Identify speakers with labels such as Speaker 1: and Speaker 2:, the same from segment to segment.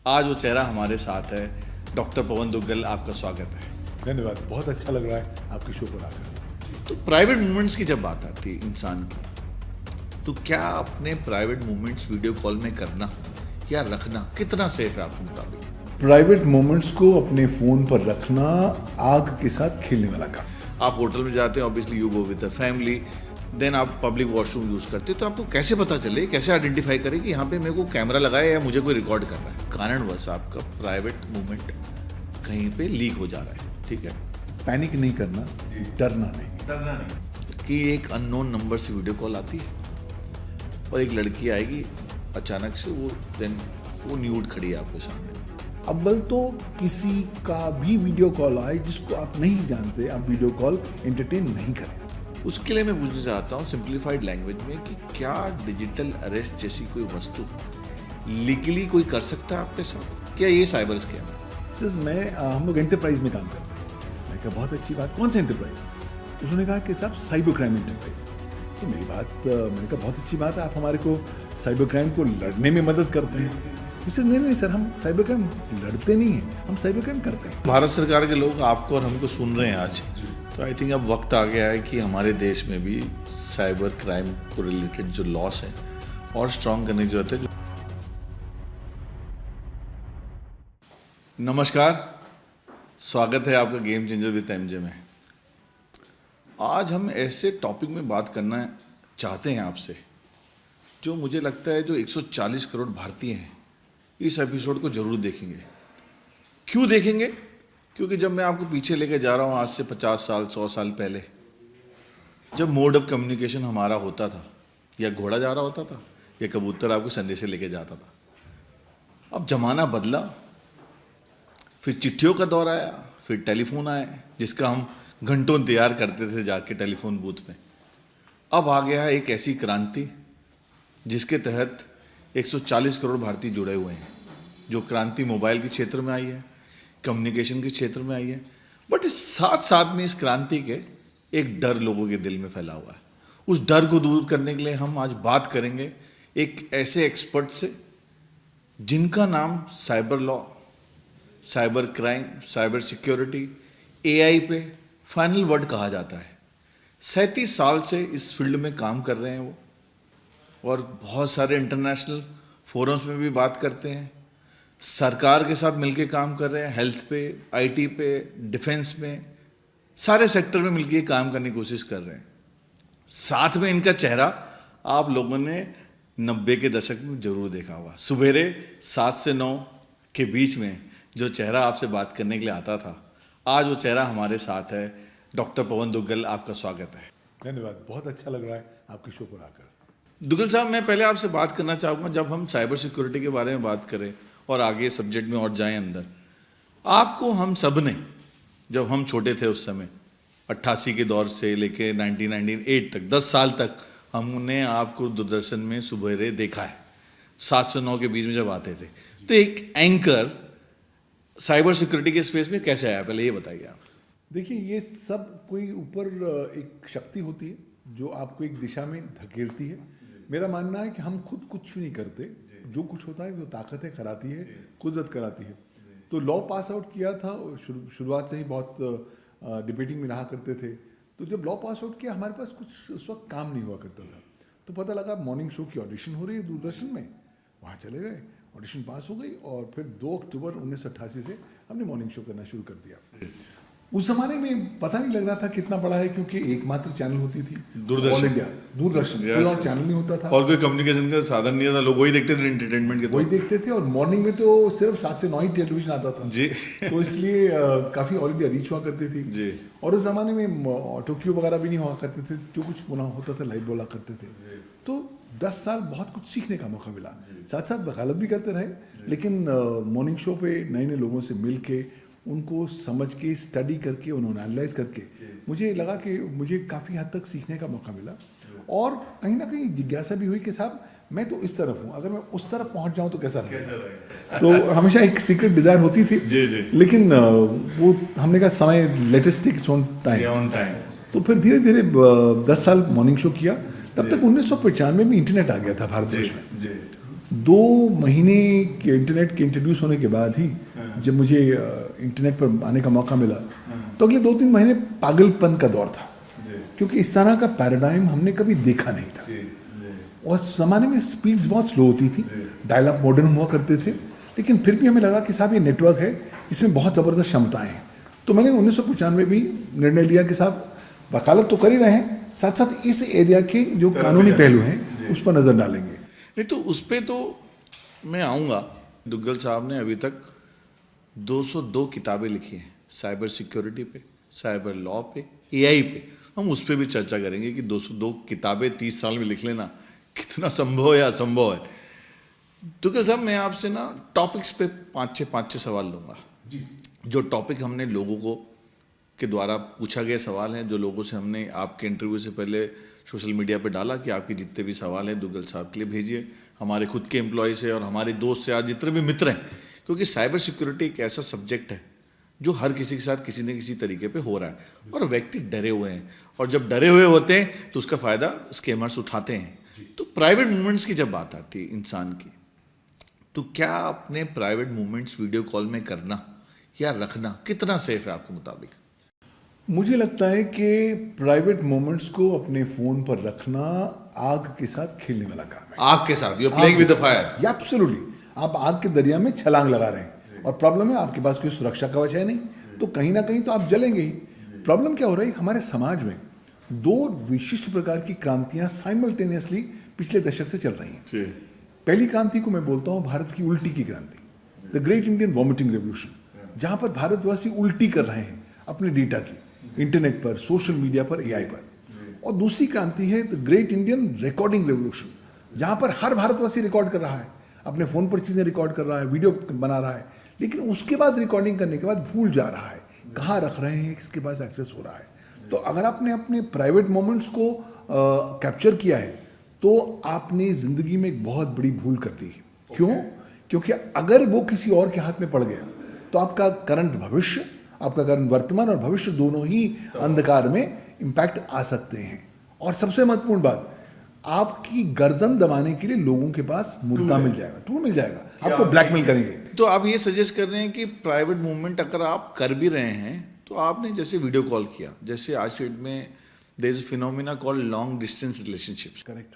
Speaker 1: आज वो चेहरा हमारे साथ है। डॉक्टर पवन दुग्गल, आपका स्वागत है।
Speaker 2: धन्यवाद, बहुत अच्छा लग रहा है आपके शो पर आकर।
Speaker 1: तो प्राइवेट मूवमेंट्स की जब बात आती है इंसान की, तो क्या अपने प्राइवेट मूवमेंट्स वीडियो कॉल में करना या रखना कितना सेफ है आपके मुताबिक?
Speaker 2: प्राइवेट मोमेंट्स को अपने फ़ोन पर रखना आग के साथ खेलने वाला काम।
Speaker 1: आप होटल में जाते हैं, obviously you go with the family, then आप पब्लिक वॉशरूम यूज़ करते हैं, तो आपको कैसे पता चले, कैसे आइडेंटिफाई करें कि यहाँ पे मेरे को कैमरा लगाया या मुझे कोई रिकॉर्ड कर रहा है? कारणवश आपका प्राइवेट मूवमेंट कहीं पे लीक हो जा रहा है, ठीक है?
Speaker 2: पैनिक नहीं करना, डरना नहीं।
Speaker 1: कि एक अननोन नंबर से वीडियो कॉल आती है और एक लड़की आएगी अचानक से, वो न्यूड खड़ी है आपके सामने।
Speaker 2: अव्वल तो किसी का भी वीडियो कॉल आए जिसको आप नहीं जानते, आप वीडियो कॉल एंटरटेन नहीं करें।
Speaker 1: उसके लिए मैं पूछना चाहता हूँ सिंप्लीफाइड लैंग्वेज में कि क्या डिजिटल अरेस्ट जैसी कोई वस्तु लीगली कोई कर सकता है आपके साथ? क्या ये साइबर स्कैम है?
Speaker 2: सिर्फ हम लोग एंटरप्राइज में काम करते हैं। मैं कहा बहुत अच्छी बात, कौन सा एंटरप्राइज? उसने कहा कि साहब साइबर क्राइम एंटरप्राइज। तो मैंने कहा बहुत अच्छी बात है, आप हमारे को साइबर क्राइम को लड़ने में मदद करते हैं। उससे नहीं सर, हम साइबर क्राइम लड़ते नहीं हैं, हम साइबर क्राइम करते हैं।
Speaker 1: भारत सरकार के लोग आपको और हमको सुन रहे हैं आज, तो आई थिंक अब वक्त आ गया है कि हमारे देश में भी साइबर क्राइम को रिलेटेड जो लॉस है और स्ट्रॉन्ग करने की जरूरत है। नमस्कार, स्वागत है आपका गेम चेंजर विद एमजे में। आज हम ऐसे टॉपिक में बात करना चाहते हैं आपसे जो मुझे लगता है जो 140 करोड़ भारतीय हैं इस एपिसोड को जरूर देखेंगे। क्यों देखेंगे? क्योंकि जब मैं आपको पीछे लेके जा रहा हूँ आज से 50 साल 100 साल पहले, जब मोड ऑफ कम्युनिकेशन हमारा होता था, या घोड़ा जा रहा होता था या कबूतर आपको संदेशे लेके जाता था। अब जमाना बदला, फिर चिट्ठियों का दौर आया, फिर टेलीफोन आए जिसका हम घंटों इंतजार करते थे जाके टेलीफोन बूथ में। अब आ गया है एक ऐसी क्रांति जिसके तहत 140 करोड़ भारतीय जुड़े हुए हैं। जो क्रांति मोबाइल के क्षेत्र में आई है, कम्युनिकेशन के क्षेत्र में आई है, बट इस साथ साथ में इस क्रांति के एक डर लोगों के दिल में फैला हुआ है। उस डर को दूर करने के लिए हम आज बात करेंगे एक ऐसे एक्सपर्ट से जिनका नाम cyber law, cyber crime, cyber security, AI पे फाइनल वर्ड कहा जाता है। 37 साल से इस फील्ड में काम कर रहे हैं वो, और बहुत सारे इंटरनेशनल फोरम्स में भी बात करते हैं। सरकार के साथ मिलके काम कर रहे हैं, हेल्थ पे, आईटी पे, डिफेंस में, सारे सेक्टर में मिलके काम करने की कोशिश कर रहे हैं। साथ में इनका चेहरा आप लोगों ने 90 के दशक में जरूर देखा होगा। सुबेरे 7 से 9 के बीच में जो चेहरा आपसे बात करने के लिए आता था, आज वो चेहरा हमारे साथ है। डॉक्टर पवन दुग्गल, आपका स्वागत है।
Speaker 2: धन्यवाद, बहुत अच्छा लग रहा है आपके शो पर आकर।
Speaker 1: दुग्गल साहब, मैं पहले आपसे बात करना चाहूँगा, जब हम साइबर सिक्योरिटी के बारे में बात करें और आगे सब्जेक्ट में और जाएं अंदर, आपको हम सब ने, जब हम छोटे थे उस समय 88 के दौर से लेके 1998 तक, 10 साल तक हमने आपको दूरदर्शन में सुबह देखा है 7 से 9 के बीच में जब आते थे। तो एक एंकर साइबर सिक्योरिटी के स्पेस में कैसे आया, पहले ये बताइए आप।
Speaker 2: देखिए, ये सब कोई ऊपर एक शक्ति होती है जो आपको एक दिशा में धकेलती है। मेरा मानना है कि हम खुद कुछ भी नहीं करते, जो कुछ होता है वो ताकत है कराती है, कुदरत कराती है। तो लॉ पास आउट किया था, शुरुआत से ही बहुत डिबेटिंग में रहा करते थे। तो जब लॉ पास आउट किया, हमारे पास कुछ उस वक्त काम नहीं हुआ करता था। तो पता लगा मॉर्निंग शो की ऑडिशन हो रही है दूरदर्शन में, वहाँ चले गए, ऑडिशन पास हो गई और फिर 2 अक्टूबर 1988 से हमने मॉर्निंग शो करना शुरू कर दिया। उस जमाने में पता नहीं लग रहा था कितना बड़ा है, क्योंकि एकमात्र चैनल होती थी ऑल इंडिया दूरदर्शन, कोई और चैनल नहीं होता था
Speaker 1: और कोई कम्युनिकेशन का साधन नहीं था। लोग वही देखते थे, एंटरटेनमेंट के
Speaker 2: वही देखते थे। और मॉर्निंग में तो सिर्फ 7 से 9 ही टेलीविजन आता था
Speaker 1: जी।
Speaker 2: तो इसलिए काफ़ी ऑल इंडिया रीच हुआ करती थी
Speaker 1: जी।
Speaker 2: और उस जमाने में ऑटो क्यू वगैरह भी नहीं हुआ करते थे, जो कुछ पुनः होता था लाइव बोला करते थे। तो 10 साल बहुत कुछ सीखने का मौका मिला। साथ साथ गलत भी करते रहे, लेकिन मॉर्निंग शो पे नए नए लोगों से मिल के, उनको समझ के, स्टडी करके, उन्होंने एनालाइज करके, मुझे लगा कि मुझे काफ़ी हद तक सीखने का मौका मिला। और कहीं ना कहीं जिज्ञासा भी हुई कि साहब मैं तो इस तरफ हूँ, अगर मैं उस तरफ पहुँच जाऊँ तो कैसा रहेगा। तो हमेशा एक सीक्रेट डिज़ायर होती थी।
Speaker 1: जी जी।
Speaker 2: लेकिन वो हमने कहा समय लेटेस्ट टेक ऑन टाइम। तो फिर धीरे धीरे 10 साल मॉर्निंग शो किया। तब तक 1995 में इंटरनेट आ गया था भारत देश में। 2 महीने के इंटरनेट के इंट्रोड्यूस होने के बाद ही जब मुझे इंटरनेट पर आने का मौका मिला तो अगले 2-3 महीने पागलपन का दौर था, क्योंकि इस तरह का पैराडाइम हमने कभी देखा नहीं था। और उस ज़माने में स्पीड्स बहुत स्लो होती थी, डायल अप मॉडर्न हुआ करते थे, लेकिन फिर भी हमें लगा कि साहब ये नेटवर्क है, इसमें बहुत ज़बरदस्त क्षमताएं हैं। तो मैंने 1995 में भी निर्णय लिया कि साहब वकालत तो कर ही रहे हैं, साथ साथ इस एरिया के जो कानूनी पहलू हैं उस पर नज़र डालेंगे।
Speaker 1: नहीं तो उस पर तो मैं आऊँगा। दुग्गल साहब ने अभी तक 202 किताबें लिखी हैं, साइबर सिक्योरिटी पे, साइबर लॉ पे, एआई पे। हम उस पर भी चर्चा करेंगे कि 202 किताबें 30 साल में लिख लेना कितना संभव है या असंभव है। दुग्गल साहब, मैं आपसे ना टॉपिक्स पे 5-6 सवाल लूँगा। जो टॉपिक हमने लोगों को के द्वारा पूछा गया सवाल हैं, जो लोगों से हमने आपके इंटरव्यू से पहले सोशल मीडिया पे डाला कि आपके जितने भी सवाल हैं दुग्गल साहब के लिए भेजिए, हमारे खुद के एम्प्लॉय से और हमारे दोस्त से, आज जितने भी मित्र हैं, क्योंकि साइबर सिक्योरिटी एक ऐसा सब्जेक्ट है जो हर किसी के साथ किसी न किसी तरीके पे हो रहा है और व्यक्ति डरे हुए हैं, और जब डरे हुए होते हैं तो उसका फ़ायदा स्कैमर्स उठाते हैं। तो प्राइवेट मूवमेंट्स की जब बात आती है इंसान की, तो क्या अपने प्राइवेट मूवमेंट्स वीडियो कॉल में करना या रखना कितना सेफ है आपके मुताबिक?
Speaker 2: मुझे लगता है कि प्राइवेट मोमेंट्स को अपने फ़ोन पर रखना आग के साथ खेलने वाला काम है।
Speaker 1: आग के साथ, you are playing with the fire.
Speaker 2: Absolutely, आप आग के दरिया में छलांग लगा रहे हैं और प्रॉब्लम है आपके पास कोई सुरक्षा कवच है नहीं, तो कहीं ना कहीं तो आप जलेंगे ही। प्रॉब्लम क्या हो रही है, हमारे समाज में 2 विशिष्ट प्रकार की क्रांतियां साइमल्टेनियसली पिछले दशक से चल रही हैं। पहली क्रांति को मैं बोलता हूँ भारत की उल्टी की क्रांति, the great Indian vomiting revolution, जहाँ पर भारतवासी उल्टी कर रहे हैं अपने डेटा की, इंटरनेट पर, सोशल मीडिया पर, एआई पर। और दूसरी क्रांति है the great Indian recording revolution, जहाँ पर हर भारतवासी रिकॉर्ड कर रहा है, अपने फ़ोन पर चीज़ें रिकॉर्ड कर रहा है, वीडियो बना रहा है, लेकिन उसके बाद रिकॉर्डिंग करने के बाद भूल जा रहा है कहाँ रख रहे हैं, किसके पास एक्सेस हो रहा है। तो अगर आपने अपने प्राइवेट मोमेंट्स को कैप्चर किया है तो आपने ज़िंदगी में एक बहुत बड़ी भूल कर दी है। क्यों? क्योंकि अगर वो किसी और के हाथ में पड़ गया तो आपका करंट भविष्य, आपका करंट वर्तमान और भविष्य दोनों ही अंधकार में इम्पैक्ट आ सकते हैं। और सबसे महत्वपूर्ण बात, आपकी गर्दन दबाने के लिए लोगों के पास मुद्दा मिल जाएगा, टूल मिल जाएगा, आपको ब्लैकमेल करेंगे।
Speaker 1: तो आप ये सजेस्ट कर रहे हैं कि प्राइवेट मूवमेंट अगर आप कर भी रहे हैं तो आपने जैसे वीडियो कॉल किया, जैसे आज के डेट में there is a phenomena called long distance relationships,
Speaker 2: correct,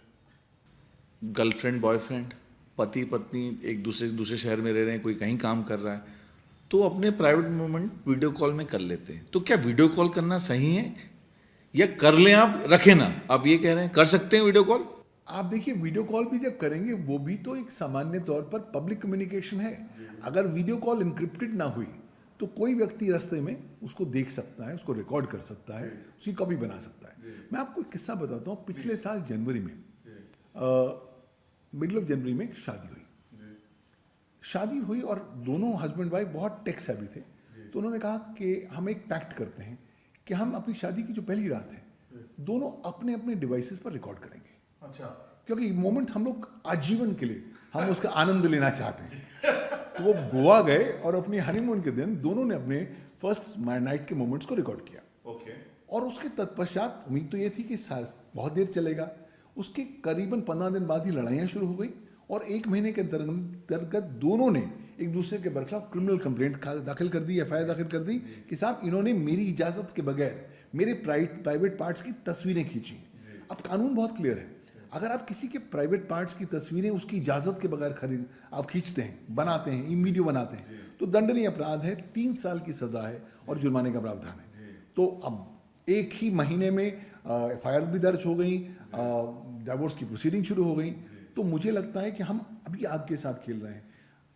Speaker 1: girlfriend boyfriend, पति पत्नी एक दूसरे शहर में रह रहे हैं, कोई कहीं काम कर रहा है, तो अपने प्राइवेट मूवमेंट वीडियो कॉल में कर लेते हैं। तो क्या वीडियो कॉल करना सही है या कर लें आप, रखें ना? आप ये कह रहे हैं कर सकते हैं वीडियो कॉल?
Speaker 2: आप देखिए, वीडियो कॉल भी जब करेंगे वो भी तो एक सामान्य तौर पर पब्लिक कम्युनिकेशन है। अगर वीडियो कॉल इंक्रिप्टेड ना हुई तो कोई व्यक्ति रास्ते में उसको देख सकता है, उसको रिकॉर्ड कर सकता है, उसकी कॉपी बना सकता है। मैं आपको एक किस्सा बताता हूँ। पिछले साल जनवरी में, मिडिल ऑफ जनवरी में शादी हुई और दोनों हस्बैंड वाइफ बहुत टेक सेवी थे। तो उन्होंने कहा कि हम एक पैक्ट करते हैं कि हम अपनी शादी की जो पहली रात है दोनों अपने अपने डिवाइसेस पर रिकॉर्ड करेंगे। अच्छा, क्योंकि मोमेंट हम लोग आजीवन के लिए हम उसका आनंद लेना चाहते हैं। तो वो गोवा गए और अपनी हनीमून के दिन दोनों ने अपने फर्स्ट नाइट के मोमेंट्स को रिकॉर्ड किया। और उसके तत्पश्चात उम्मीद तो ये थी कि बहुत देर चलेगा। उसके करीबन 15 दिन बाद ही लड़ाइयाँ शुरू हो गई और 1 महीने के अंतर्गत दोनों ने एक दूसरे के बरखलाफ क्रिमिनल कंप्लेंट दाखिल कर दी, एफआईआर दाखिल कर दी कि साहब इन्होंने मेरी इजाज़त के बगैर मेरे प्राइवेट पार्ट्स की तस्वीरें खींची। अब कानून बहुत क्लियर है, अगर आप किसी के प्राइवेट पार्ट्स की तस्वीरें उसकी इजाज़त के बगैर आप खींचते हैं, बनाते हैं, वीडियो बनाते हैं, तो दंडनीय अपराध है, 3 साल की सज़ा है और जुर्माने का प्रावधान है। तो अब एक ही महीने में एफआईआर भी दर्ज हो गई, डिवोर्स की प्रोसीडिंग शुरू हो गई। तो मुझे लगता है कि हम अभी आग के साथ खेल रहे हैं।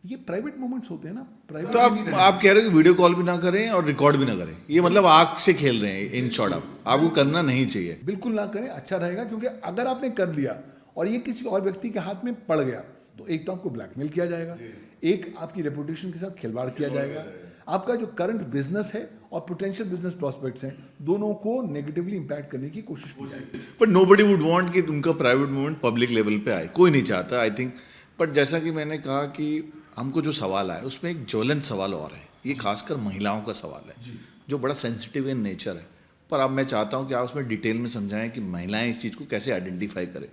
Speaker 2: ये प्राइवेट मोमेंट्स होते हैं ना, प्राइवेट।
Speaker 1: तो आप कह रहे हो कि वीडियो कॉल भी ना करें और रिकॉर्ड भी ना करें, ये मतलब आग से खेल रहे हैं इन शॉर्ट। आपको करना नहीं चाहिए,
Speaker 2: बिल्कुल ना करें, अच्छा रहेगा। क्योंकि अगर आपने कर लिया और ये किसी और व्यक्ति के हाथ में पड़ गया तो एक तो आपको ब्लैकमेल किया जाएगा, एक आपकी रेपुटेशन के साथ खिलवाड़ किया जाएगा, आपका जो करंट बिजनेस है और पोटेंशियल बिजनेस प्रॉस्पेक्ट्स हैं दोनों को नेगेटिवली इंपैक्ट करने की कोशिश की जाएगी।
Speaker 1: बट नोबडी वुड वांट कि उनका प्राइवेट मूवमेंट पब्लिक लेवल पे आए, कोई नहीं चाहता आई थिंक। बट जैसा कि मैंने कहा कि हमको जो सवाल आया उसमें एक ज्वलंत सवाल और है, ये खासकर महिलाओं का सवाल है जो बड़ा सेंसिटिव इन नेचर है। पर अब मैं चाहता हूँ कि आप उसमें डिटेल में समझाएं कि महिलाएं इस चीज़ को कैसे आइडेंटिफाई करें।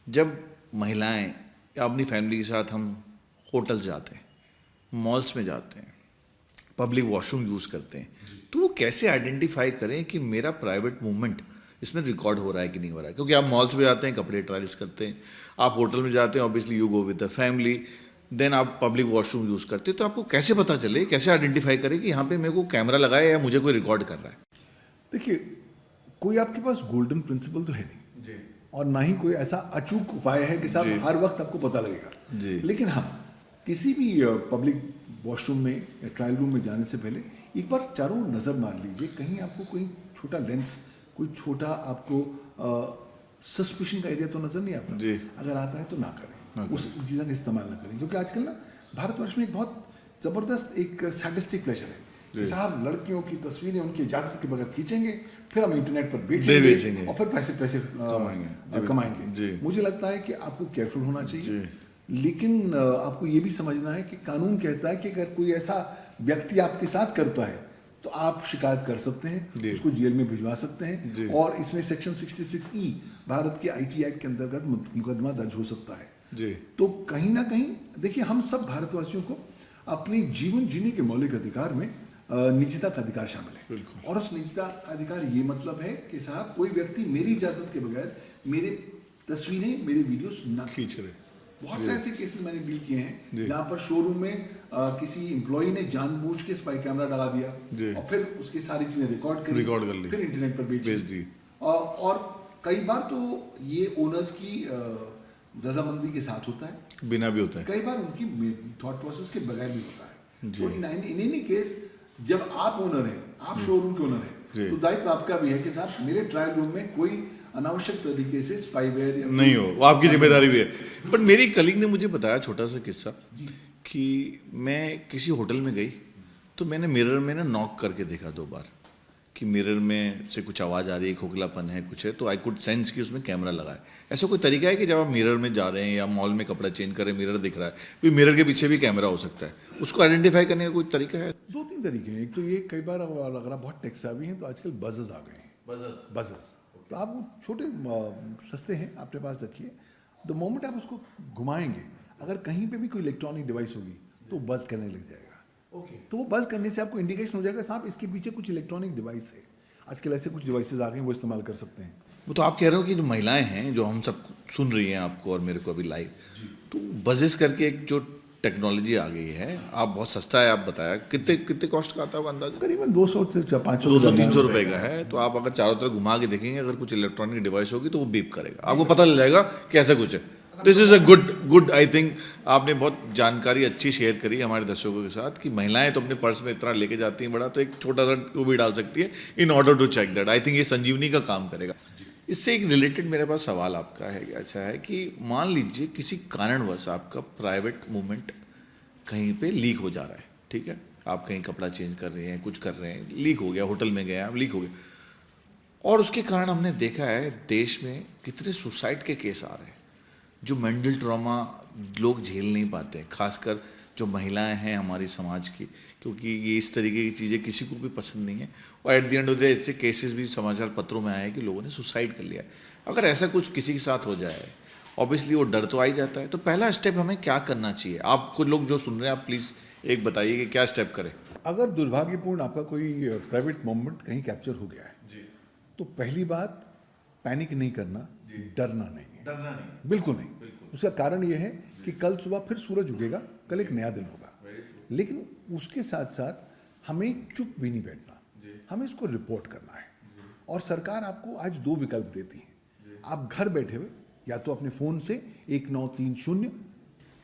Speaker 1: जब महिलाएं या अपनी फैमिली के साथ हम होटल्स जाते हैं, मॉल्स में जाते हैं, पब्लिक वॉशरूम यूज़ करते हैं, तो वो कैसे आइडेंटिफाई करें कि मेरा प्राइवेट मूवमेंट इसमें रिकॉर्ड हो रहा है कि नहीं हो रहा है? क्योंकि आप मॉल्स में जाते हैं, कपड़े ट्रायल्स करते हैं, आप होटल में जाते हैं, obviously you go with the family, then आप पब्लिक वॉशरूम यूज़ करते हैं, तो आपको कैसे पता चले, कैसे आइडेंटिफाई करें कि यहाँ पे मेरे को कैमरा लगाया या मुझे कोई रिकॉर्ड कर रहा है?
Speaker 2: देखिए, कोई आपके पास गोल्डन प्रिंसिपल तो है नहीं और ना ही कोई ऐसा अचूक उपाय है कि साहब हर वक्त आपको पता लगेगा। लेकिन हाँ, किसी भी पब्लिक वॉशरूम में या ट्रायल रूम में जाने से पहले एक बार चारों नज़र मार लीजिए, कहीं आपको कोई छोटा लेंस, कोई छोटा आपको सस्पिशन का एरिया तो नज़र नहीं आता। अगर आता है तो ना करें, उस चीज़ का इस्तेमाल ना करें, क्योंकि आजकल ना भारतवर्ष में एक बहुत ज़बरदस्त एक सैडिस्टिक प्लेजर है कि साहब लड़कियों की तस्वीरें उनकी इजाज़त के बगैर खींचेंगे, फिर हम इंटरनेट पर बेचेंगे और फिर पैसे कमाएंगे। मुझे लगता है कि आपको केयरफुल होना चाहिए, लेकिन आपको ये भी समझना है कि कानून कहता है कि अगर कोई ऐसा व्यक्ति आपके साथ करता है तो आप शिकायत कर सकते हैं, उसको जेल में भिजवा सकते हैं, और इसमें सेक्शन 66E भारत के IT एक्ट के अंतर्गत मुकदमा दर्ज हो सकता है। तो कहीं ना कहीं देखिए, हम सब भारतवासियों को अपने जीवन जीने के मौलिक अधिकार में निजता का अधिकार शामिल है, और उस निजता का अधिकार ये मतलब है कि साहब कोई व्यक्ति मेरी इजाजत के बगैर मेरे तस्वीरें, मेरे वीडियोस ना खींच रहे। बहुत से ऐसे केसेस मैंने डील किए हैं जहाँ पर शोरूम में किसी एम्प्लॉई ने जानबूझ के स्पाई कैमरा लगा दिया और फिर उसकी सारी चीजें रिकॉर्ड कर ली, फिर इंटरनेट पर बेच दी। और कई बार तो ये ओनर्स की रजामंदी के साथ होता है,
Speaker 1: बिना भी होता है,
Speaker 2: कई बार उनकी थॉट प्रोसेस के बगैर भी होता है। तो इन एनी केस, जब आप ओनर हैं, आप शोरूम के ओनर हैं, तो दायित्व आपका भी है कि साहब मेरे ट्रायल रूम में कोई अनावश्यक तरीके से स्पाईवेयर या
Speaker 1: नहीं हो, वो आपकी जिम्मेदारी भी है। बट मेरी कलीग ने मुझे बताया छोटा सा किस्सा कि मैं किसी होटल में गई तो मैंने मिरर में ना नॉक करके देखा 2 बार कि मिरर में से कुछ आवाज़ आ रही है, खोखलापन है, कुछ है, तो आई कुड सेंस कि उसमें कैमरा लगा है। ऐसा कोई तरीका है कि जब आप मिरर में जा रहे हैं या मॉल में कपड़ा चेंज कर रहे हैं, मिरर दिख रहा है, तो मिरर के पीछे भी कैमरा हो सकता है, उसको आइडेंटिफाई करने का कोई तरीका है?
Speaker 2: 2-3 तरीके हैं। एक तो ये, कई बार अगर आप बहुत टेक सेवी हैं तो आजकल बजर्स आ गए हैं, बजर्स, तो आप वो छोटे सस्ते हैं, अपने पास रखिए। द मोमेंट आप उसको घुमाएंगे, अगर कहीं पे भी कोई इलेक्ट्रॉनिक डिवाइस होगी तो बज करने लग जाएगा। तो वो बज करने से आपको इंडिकेशन हो जाएगा साहब इसके पीछे कुछ इलेक्ट्रॉनिक डिवाइस है। आजकल ऐसे कुछ डिवाइसेस आ गए हैं, वो इस्तेमाल कर सकते हैं।
Speaker 1: वो तो आप कह रहे हो कि जो महिलाएं हैं, जो हम सब सुन रही हैं आपको और मेरे को अभी लाइव, तो बजेस करके एक जो टेक्नोलॉजी आ गई है, आप बहुत सस्ता है, आप बताया कितने कॉस्ट का आता है अंदाजा?
Speaker 2: करीबन 200 से 500
Speaker 1: 200-300 रुपए का है। तो आप अगर चारों तरफ घुमा के देखेंगे, अगर कुछ इलेक्ट्रॉनिक डिवाइस होगी तो वो बीप करेगा, आपको पता चल जाएगा कि ऐसा कुछ है। This is a good I think आपने बहुत जानकारी अच्छी शेयर करी हमारे दर्शकों के साथ कि महिलाएं तो अपने पर्स में इतना लेके जाती हैं बड़ा, तो एक छोटा सा वो भी डाल सकती है in order to check that. I think ये संजीवनी का काम करेगा। इससे एक रिलेटेड मेरे पास सवाल आपका है, ऐसा है कि मान लीजिए किसी कारणवश आपका प्राइवेट मूवमेंट कहीं पे लीक हो जा रहा है, ठीक है, आप कहीं कपड़ा चेंज कर रहे हैं, कुछ कर रहे हैं, लीक हो गया, होटल में गए आप, लीक हो गया, और उसके कारण हमने देखा है देश में कितने सुसाइड के केस आ रहे हैं, जो मेंटल ट्रॉमा लोग झेल नहीं पाते, खासकर जो महिलाएं हैं हमारी समाज की, क्योंकि ये इस तरीके की चीज़ें किसी को भी पसंद नहीं है। और at the end of the day ऐसे केसेस भी समाचार पत्रों में आए हैं कि लोगों ने सुसाइड कर लिया है। अगर ऐसा कुछ किसी के साथ हो जाए, ऑब्वियसली वो डर तो आ ही जाता है, तो पहला स्टेप हमें क्या करना चाहिए? आपको लोग जो सुन रहे हैं, आप प्लीज़ एक बताइए कि क्या स्टेप करें।
Speaker 2: अगर दुर्भाग्यपूर्ण आपका कोई प्राइवेट मोमेंट कहीं कैप्चर हो गया है तो पहली बात, पैनिक नहीं करना, डरना नहीं है, बिल्कुल नहीं। उसका कारण यह है कि कल सुबह फिर सूरज उगेगा, कल एक नया दिन होगा। लेकिन उसके साथ साथ हमें चुप भी नहीं बैठना, हमें इसको रिपोर्ट करना है। और सरकार आपको आज 2 विकल्प देती है। आप घर बैठे हुए या तो अपने फ़ोन से 1930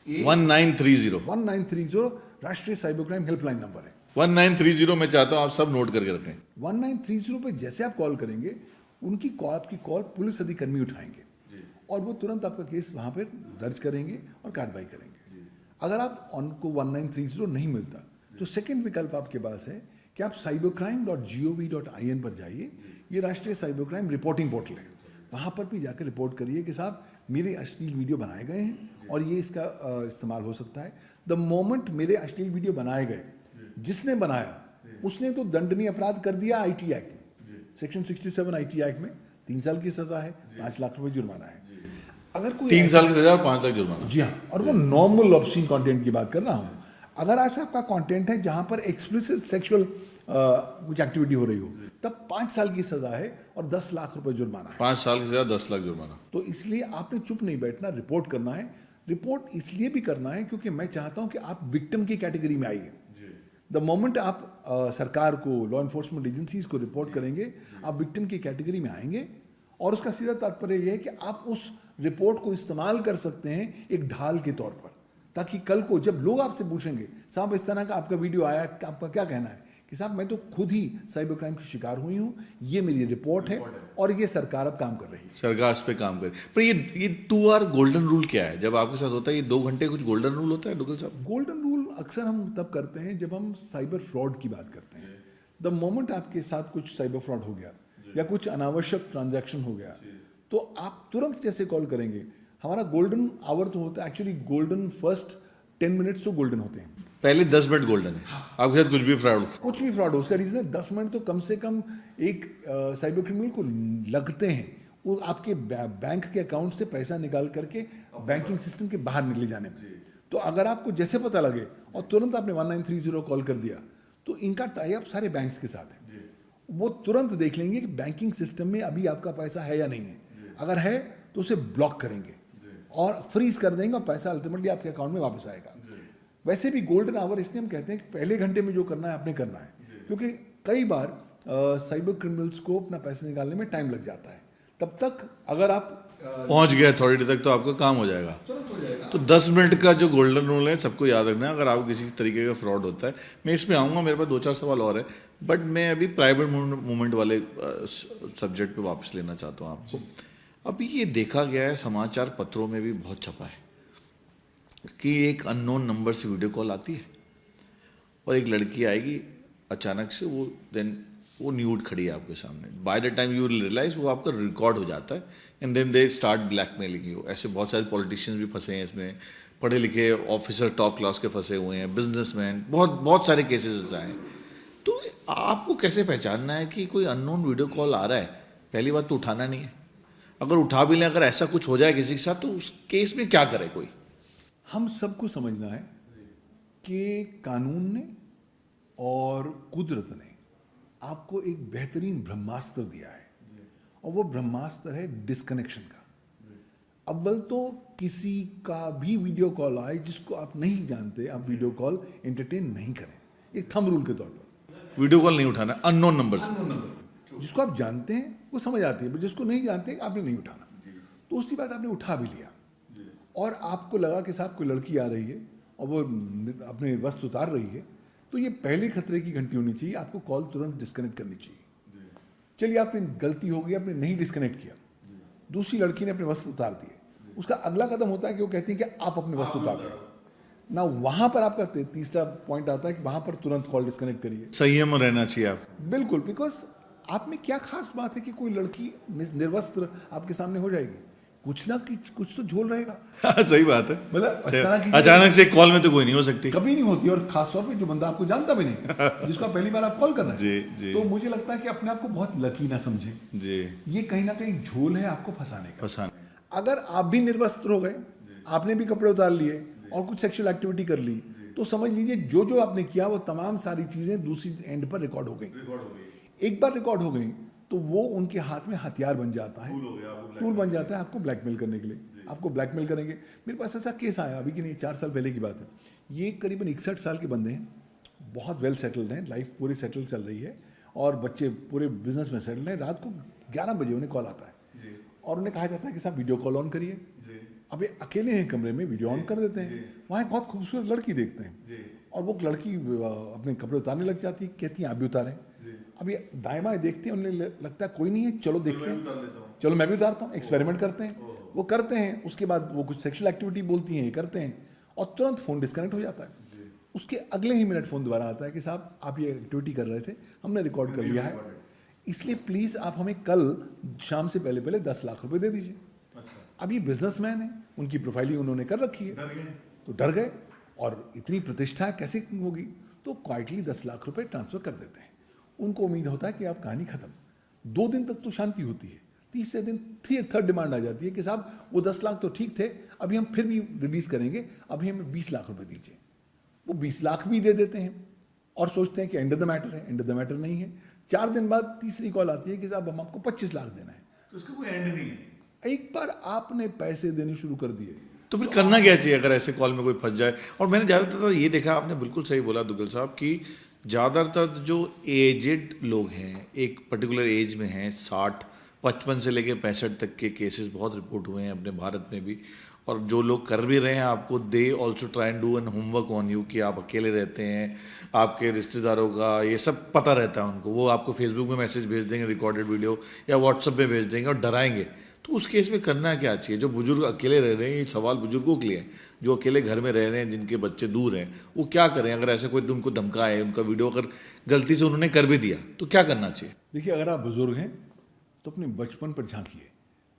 Speaker 2: 1930 राष्ट्रीय साइबर क्राइम हेल्पलाइन नंबर है।
Speaker 1: 1930 मैं चाहता हूँ आप सब नोट करके रखें।
Speaker 2: 1930 पे जैसे आप कॉल करेंगे, आपकी कॉल पुलिस अधिकर्मी उठाएंगे और वो तुरंत आपका केस वहाँ पर दर्ज करेंगे और कार्रवाई करेंगे। अगर आप उनको 1930 नहीं मिलता तो सेकंड विकल्प आपके पास है कि आप cybercrime.gov.in पर जाइए। ये राष्ट्रीय साइबर क्राइम रिपोर्टिंग पोर्टल है, वहाँ पर भी जाकर रिपोर्ट करिए कि साहब मेरे अश्लील वीडियो बनाए गए हैं और ये इसका इस्तेमाल हो सकता है। द मोमेंट मेरे अश्लील वीडियो बनाए गए, जिसने बनाया उसने तो दंडनीय अपराध कर दिया IT एक्ट में, सेक्शन 67 IT एक्ट में 3 साल की सज़ा है, 5 लाख रुपए जुर्माना है। अगर कोई
Speaker 1: 3
Speaker 2: ऐसा-
Speaker 1: साल की सजा और 5 लाख जुर्माना।
Speaker 2: जी हाँ, और वो नॉर्मल ऑब्सीन कंटेंट की बात कर रहा हूँ। अगर आज आपका कंटेंट है जहाँ पर एक्सप्लिसिट सेक्सुअल कुछ एक्टिविटी हो रही हो, तब 5 साल की सजा है और 10 लाख रुपए जुर्माना है।
Speaker 1: 5 साल की सजा, 10 लाख जुर्माना।
Speaker 2: तो इसलिए आपने चुप नहीं बैठना, रिपोर्ट करना है। रिपोर्ट इसलिए भी करना है क्योंकि मैं चाहता हूं कि आप विक्टिम की कैटेगरी में आइए। द मोमेंट आप सरकार को, लॉ इन्फोर्समेंट एजेंसीज को रिपोर्ट करेंगे, आप विक्टिम की कैटेगरी में आएंगे। और उसका सीधा तात्पर्य यह है कि आप उस रिपोर्ट को इस्तेमाल कर सकते हैं एक ढाल के तौर पर, ताकि कल को जब लोग आपसे पूछेंगे साहब इस तरह का आपका वीडियो आया, आपका क्या कहना है, कि साहब मैं तो खुद ही साइबर क्राइम की शिकार हुई हूँ, ये मेरी रिपोर्ट है और ये सरकार अब काम कर रही है।
Speaker 1: सरकार इस पे काम करे। पर ये 2 आवर गोल्डन रूल क्या है जब आपके साथ होता है? ये 2 घंटे कुछ गोल्डन रूल होता है डुगल साहब?
Speaker 2: गोल्डन रूल अक्सर हम तब करते हैं जब हम साइबर फ्रॉड की बात करते हैं। द मोमेंट आपके साथ कुछ साइबर फ्रॉड हो गया या कुछ अनावश्यक ट्रांजैक्शन हो गया, तो आप तुरंत जैसे कॉल करेंगे। हमारा गोल्डन आवर तो होता है, एक्चुअली गोल्डन फर्स्ट 10 मिनट्स तो गोल्डन होते हैं।
Speaker 1: पहले 10 मिनट गोल्डन है, आपके साथ कुछ भी फ्रॉड हो।
Speaker 2: कुछ भी फ्रॉड हो, उसका रीज़न है 10 मिनट तो कम से कम एक साइबर क्रिमिनल को लगते हैं, वो आपके बैंक के अकाउंट से पैसा निकाल करके बैंकिंग सिस्टम के बाहर निकले जाने में। तो अगर आपको जैसे पता लगे और तुरंत आपने 1930 कॉल कर दिया, तो इनका टाई अप सारे बैंक्स के साथ है। वो तुरंत देख लेंगे कि बैंकिंग सिस्टम में अभी आपका पैसा है या नहीं है। अगर है तो उसे ब्लॉक करेंगे और फ्रीज कर देंगे और पैसा अल्टीमेटली आपके अकाउंट में वापस आएगा। वैसे भी गोल्डन आवर इसलिए हम कहते हैं कि पहले घंटे में जो करना है आपने करना है, क्योंकि कई बार साइबर क्रिमिनल्स को अपना पैसा निकालने में टाइम लग जाता है। तब तक अगर आप
Speaker 1: पहुंच गए अथॉरिटी तक तो आपका काम हो जाएगा।
Speaker 2: तुरंत हो जाएगा।
Speaker 1: तो 10 मिनट का जो गोल्डन रूल है सबको याद रखना है अगर आप किसी तरीके का फ्रॉड होता है। मैं इसमें आऊँगा, मेरे पास 2-4 सवाल और है, बट मैं अभी प्राइवेट मूवमेंट वाले सब्जेक्ट पे वापस लेना चाहता हूँ आपको। अभी ये देखा गया है, समाचार पत्रों में भी बहुत छपा है कि एक अननोन नंबर से वीडियो कॉल आती है और एक लड़की आएगी अचानक से, वो न्यूड खड़ी है आपके सामने। By the time you realize वो आपका रिकॉर्ड हो जाता है and then they start blackmailing you. ऐसे बहुत सारे पॉलिटिशियंस भी फंसे हैं इसमें, पढ़े लिखे ऑफिसर टॉप क्लास के फंसे हुए हैं, बिजनेसमैन, बहुत सारे केसेस आए हैं। तो आपको कैसे पहचानना है कि कोई अननोन वीडियो कॉल आ रहा है? पहली बात तो उठाना नहीं है, अगर उठा भी लें, अगर ऐसा कुछ हो जाए किसी के साथ तो उस केस में क्या करे कोई?
Speaker 2: हम सबको समझना है कि कानून ने और कुदरत ने आपको एक बेहतरीन ब्रह्मास्त्र दिया है, और वो ब्रह्मास्त्र है डिस्कनेक्शन का। अव्वल तो किसी का भी वीडियो कॉल आए जिसको आप नहीं जानते, आप वीडियो कॉल एंटरटेन नहीं करें, एक थंब रूल के तौर पर।
Speaker 1: वीडियो कॉल नहीं उठाना अननोन नंबर से।
Speaker 2: अननोन नंबर जिसको आप जानते हैं वो समझ आती है, पर जिसको नहीं जानते आपने नहीं उठाना। तो उसकी बात आपने उठा भी लिया और आपको लगा कि साहब कोई लड़की आ रही है और वो अपने वस्त्र उतार रही है, तो ये पहले खतरे की घंटी होनी चाहिए, आपको कॉल तुरंत डिस्कनेक्ट करनी चाहिए। चलिए आपने गलती हो गई, आपने नहीं डिस्कनेक्ट किया, दूसरी लड़की ने अपने वस्त्र उतार दिए, उसका अगला कदम होता है कि वो कहती है कि आप अपने वस्त्र उतार दो ना। वहां पर आपका तीसरा पॉइंट आता है कि वहां पर तुरंत कॉल डिस्कनेक्ट करिए।
Speaker 1: संयम रहना चाहिए आप।
Speaker 2: बिल्कुल, बिकॉज आप में क्या खास बात है कि कोई लड़की निर्वस्त्र आपके सामने हो जाएगी? कुछ ना कुछ तो झोल रहेगा।
Speaker 1: सही बात है,
Speaker 2: मतलब इस तरह की
Speaker 1: अचानक से कॉल में तो कोई नहीं हो सकती,
Speaker 2: कभी नहीं होती, और खास तौर पे जो बंदा आपको जानता भी नहीं, जिसको आप पहली बार आप कॉल कर रहे हैं।
Speaker 1: जी।
Speaker 2: तो मुझे लगता है कि अपने आप को बहुत लकी ना समझे,
Speaker 1: जी।
Speaker 2: ये कहीं ना कहीं झोल है आपको फंसाने का।
Speaker 1: फंसाना।
Speaker 2: अगर आप भी निर्वस्त्र हो गए, आपने भी कपड़े उतार लिए और कुछ सेक्सुअल एक्टिविटी कर ली, तो समझ लीजिए जो जो आपने किया वो तमाम सारी चीजें दूसरी एंड पर रिकॉर्ड हो गई। एक बार रिकॉर्ड हो गई तो वो उनके हाथ में हथियार बन जाता है, टूल बन जाता है आपको ब्लैकमेल करने के लिए। आपको ब्लैकमेल करेंगे। मेरे पास ऐसा केस आया अभी कि नहीं, 4 साल पहले की बात है। ये करीबन 61 साल के बंदे हैं, बहुत वेल सेटल्ड हैं, लाइफ पूरी सेटल चल रही है और बच्चे पूरे बिजनेस में सेटल्ड हैं। रात को 11 बजे उन्हें कॉल आता है और उन्हें कहा जाता है कि साहब वीडियो कॉल ऑन करिए। अब ये अकेले हैं कमरे में, वीडियो ऑन कर देते हैं, वहाँ एक बहुत खूबसूरत लड़की देखते हैं और वो लड़की अपने कपड़े उतारने लग जाती है, कहती हैं आप भी उतारें। अब ये दाएं बाएं देखते हैं, उन्हें लगता है कोई नहीं है, चलो देखते हैं, चलो मैं भी उतारता हूँ, एक्सपेरिमेंट करते हैं। वो करते हैं, उसके बाद वो कुछ सेक्सुअल एक्टिविटी बोलती हैं, ये करते हैं और तुरंत फ़ोन डिस्कनेक्ट हो जाता है। उसके अगले ही मिनट फ़ोन दोबारा आता है कि साहब आप ये एक्टिविटी कर रहे थे, हमने रिकॉर्ड कर लिया है, इसलिए प्लीज़ आप हमें कल शाम से पहले पहले 10 लाख रुपए दे दीजिए। अब ये बिजनेसमैन है, उनकी प्रोफाइलिंग उन्होंने कर रखी है, तो डर गए और इतनी प्रतिष्ठा कैसे होगी, तो क्वाइटली 10 लाख रुपए ट्रांसफ़र कर देते हैं। उनको उम्मीद होता है कि आप कहानी ख़त्म। 2 दिन तक तो शांति होती है, तीसरे दिन थर्ड डिमांड आ जाती है कि साहब वो 10 लाख तो ठीक थे, अभी हम फिर भी रिलीज करेंगे, अभी हमें 20 लाख रुपए दीजिए। वो 20 लाख भी दे देते हैं और सोचते हैं कि एंड ऑफ द मैटर है, एंड ऑफ द मैटर नहीं है। 4 दिन बाद तीसरी कॉल आती है कि साहब हम आपको 25 लाख देना है।
Speaker 1: तो उसका कोई एंड नहीं है।
Speaker 2: एक बार आपने पैसे देने शुरू कर दिए
Speaker 1: तो फिर करना क्या चाहिए अगर ऐसे कॉल में कोई फंस जाए? और मैंने ज़्यादातर ये देखा, आपने बिल्कुल सही बोला दुग्गल साहब, कि ज़्यादातर जो एजेड लोग हैं, एक पर्टिकुलर एज में हैं, 55 से लेके 65 तक के केसेस बहुत रिपोर्ट हुए हैं अपने भारत में भी। और जो लोग कर भी रहे हैं आपको, they also try and do an homework on you, कि आप अकेले रहते हैं, आपके रिश्तेदारों का ये सब पता रहता है उनको। वो आपको फेसबुक में मैसेज भेज देंगे, रिकॉर्डेड वीडियो, या व्हाट्सएप पे भेज देंगे और डराएंगे। तो उस केस में करना क्या चाहिए? जो बुजुर्ग अकेले रह रहे हैं, ये सवाल बुजुर्गों के लिए है, जो अकेले घर में रह रहे हैं, जिनके बच्चे दूर हैं, वो क्या करें अगर ऐसे कोई उनको धमकाए, उनका वीडियो अगर गलती से उन्होंने कर भी दिया तो क्या करना चाहिए?
Speaker 2: देखिए, अगर आप बुजुर्ग हैं तो अपने बचपन पर झांकिए।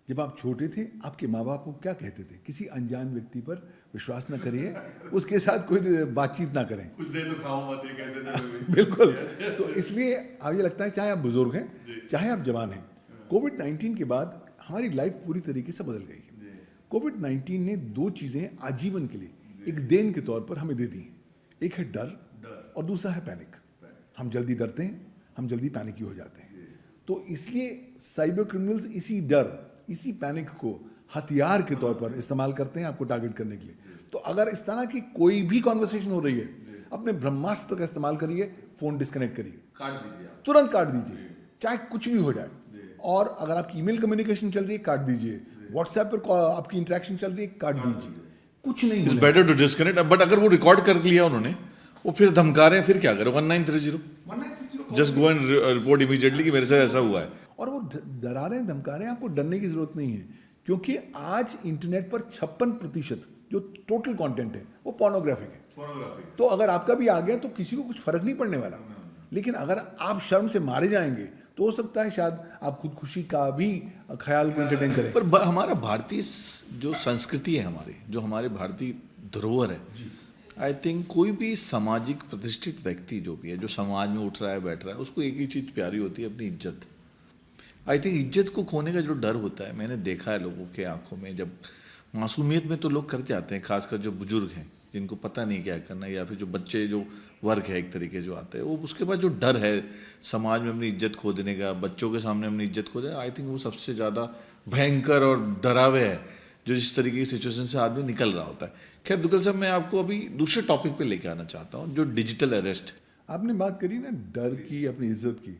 Speaker 2: जब आप छोटे थे, आपके माँ बाप को क्या कहते थे? किसी अनजान व्यक्ति पर विश्वास न करिए, उसके साथ कोई बातचीत ना करें,
Speaker 1: कुछ देर तो खाओ मत, ये कहते थे।
Speaker 2: बिल्कुल। तो इसलिए अब ये लगता है, चाहे आप बुजुर्ग हैं, चाहे आप जवान हैं, कोविड-19 के बाद हमारी लाइफ पूरी तरीके से बदल गई है। कोविड-19 ने 2 चीज़ें आजीवन के लिए एक देन के तौर पर हमें दे दी हैं। एक है डर और दूसरा है पैनिक। हम जल्दी डरते हैं, हम जल्दी पैनिकी हो जाते हैं। तो इसलिए साइबर क्रिमिनल्स इसी डर, इसी पैनिक को हथियार के तौर पर इस्तेमाल करते हैं आपको टारगेट करने के लिए। तो अगर इस तरह की कोई भी कॉन्वर्सेशन हो रही है, अपने ब्रह्मास्त्र का इस्तेमाल करिए, फ़ोन डिस्कनेक्ट करिए,
Speaker 1: काट दीजिए,
Speaker 2: तुरंत काट दीजिए, चाहे कुछ भी हो जाए। और अगर आपकी ईमेल कम्युनिकेशन चल रही है, काट दीजिए। व्हाट्सएप पर आपकी इंटरेक्शन चल रही है, काट दीजिए। कुछ नहीं
Speaker 1: इट्स
Speaker 2: होने
Speaker 1: बेटर टू डिस्कनेक्ट। बट अगर वो रिकॉर्ड कर लिया उन्होंने, वो फिर धमका रहे हैं, फिर क्या करें? 1930 just go and report immediately कि मेरे साथ ऐसा हुआ है।
Speaker 2: और वो डरा रहे हैं, धमका रहे हैं, आपको डरने की जरूरत नहीं है। क्योंकि आज इंटरनेट पर 56% जो टोटल कंटेंट है वो पोर्नोग्राफिक है। तो अगर आपका भी आ गया तो किसी को कुछ फर्क नहीं पड़ने वाला। लेकिन अगर आप शर्म से मारे जाएंगे तो हो सकता है शायद आप खुदकुशी का भी ख्याल को एंटरटेन करें।
Speaker 1: पर हमारा भारतीय जो संस्कृति है, हमारी जो हमारे भारतीय धरोहर है, आई थिंक कोई भी सामाजिक प्रतिष्ठित व्यक्ति जो भी है, जो समाज में उठ रहा है, बैठ रहा है, उसको एक ही चीज़ प्यारी होती है, अपनी इज्जत। आई थिंक इज्जत को खोने का जो डर होता है, मैंने देखा है लोगों के आंखों में, जब मासूमियत में तो लोग कर जाते हैं, खासकर जो बुजुर्ग हैं जिनको पता नहीं क्या करना, या फिर जो बच्चे, जो वर्ग है एक तरीके जो आते हैं, वो उसके बाद जो डर है समाज में अपनी इज्जत खो देने का, बच्चों के सामने अपनी इज्जत खो देना, आई थिंक वो सबसे ज़्यादा भयंकर और डरावे है, जो इस तरीके की सिचुएशन से आदमी निकल रहा होता है। खैर दुग्गल साहब, मैं आपको अभी दूसरे टॉपिक पे लेके आना चाहता हूँ, जो डिजिटल अरेस्ट।
Speaker 2: आपने बात करी ना डर की, अपनी इज्जत की,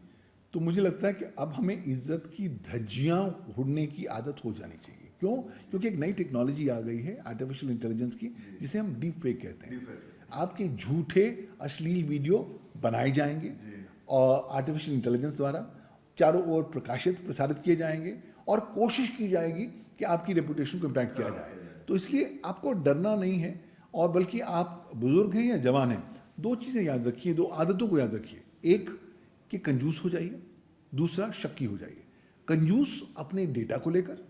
Speaker 2: तो मुझे लगता है कि अब हमें इज्जत की धज्जियां उड़ने की आदत हो जानी चाहिए। क्यों? क्योंकि एक नई टेक्नोलॉजी आ गई है आर्टिफिशियल इंटेलिजेंस की, जिसे हम डीप फेक कहते हैं। आपके झूठे अश्लील वीडियो बनाए जाएंगे और आर्टिफिशियल इंटेलिजेंस द्वारा चारों ओर प्रसारित किए जाएंगे, और कोशिश की जाएगी कि आपकी रेपुटेशन को इम्पैक्ट किया जाए। तो इसलिए आपको डरना नहीं है, और बल्कि आप बुजुर्ग हैं या जवान हैं, 2 चीज़ें याद रखिए, 2 आदतों को याद रखिए। एक कि कंजूस हो जाइए, दूसरा शक्की हो जाइए। कंजूस अपने डेटा को लेकर,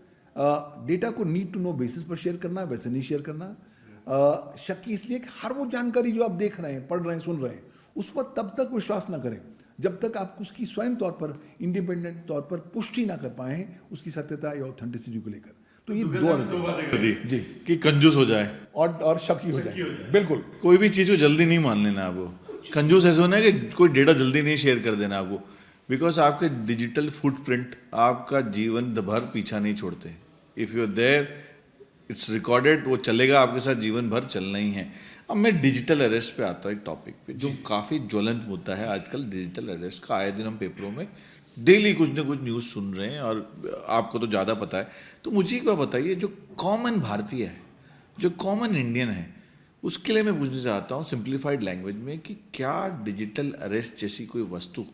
Speaker 2: डेटा को नीड टू नो बेसिस पर शेयर करना, वैसे नहीं शेयर करना। शक्की इसलिए कि हर वो जानकारी जो आप देख रहे हैं, पढ़ रहे हैं, सुन रहे हैं, उस पर तब तक विश्वास ना करें जब तक आप उसकी स्वयं तौर पर, इंडिपेंडेंट तौर पर पुष्टि ना कर पाए हैं उसकी सत्यता या ऑथेंटिसिटी को लेकर। तो ये 2 आदतें
Speaker 1: जी, कि कंजूस हो जाए
Speaker 2: और शक्की हो जाए। बिल्कुल,
Speaker 1: कोई भी चीज़ को जल्दी नहीं मान लेना आपको। कंजूस ऐसे होना है कि कोई डेटा जल्दी नहीं शेयर कर देना आपको, बिकॉज आपके डिजिटल फुटप्रिंट आपका जीवन भर पीछा नहीं छोड़ते। If you are there, it's recorded, वो चलेगा आपके साथ जीवन भर, चलना ही है। अब मैं डिजिटल अरेस्ट पे आता हूँ, एक टॉपिक पे जो काफ़ी ज्वलंत मुद्दा है आजकल डिजिटल अरेस्ट का। आए दिन हम पेपरों में डेली कुछ ना कुछ न्यूज़ सुन रहे हैं, और आपको तो ज़्यादा पता है। तो मुझे एक बात बताइए, जो कॉमन भारतीय है, जो कॉमन इंडियन है, उसके लिए मैं पूछना चाहता हूँ सिंप्लीफाइड लैंग्वेज में कि क्या डिजिटल अरेस्ट जैसी कोई वस्तु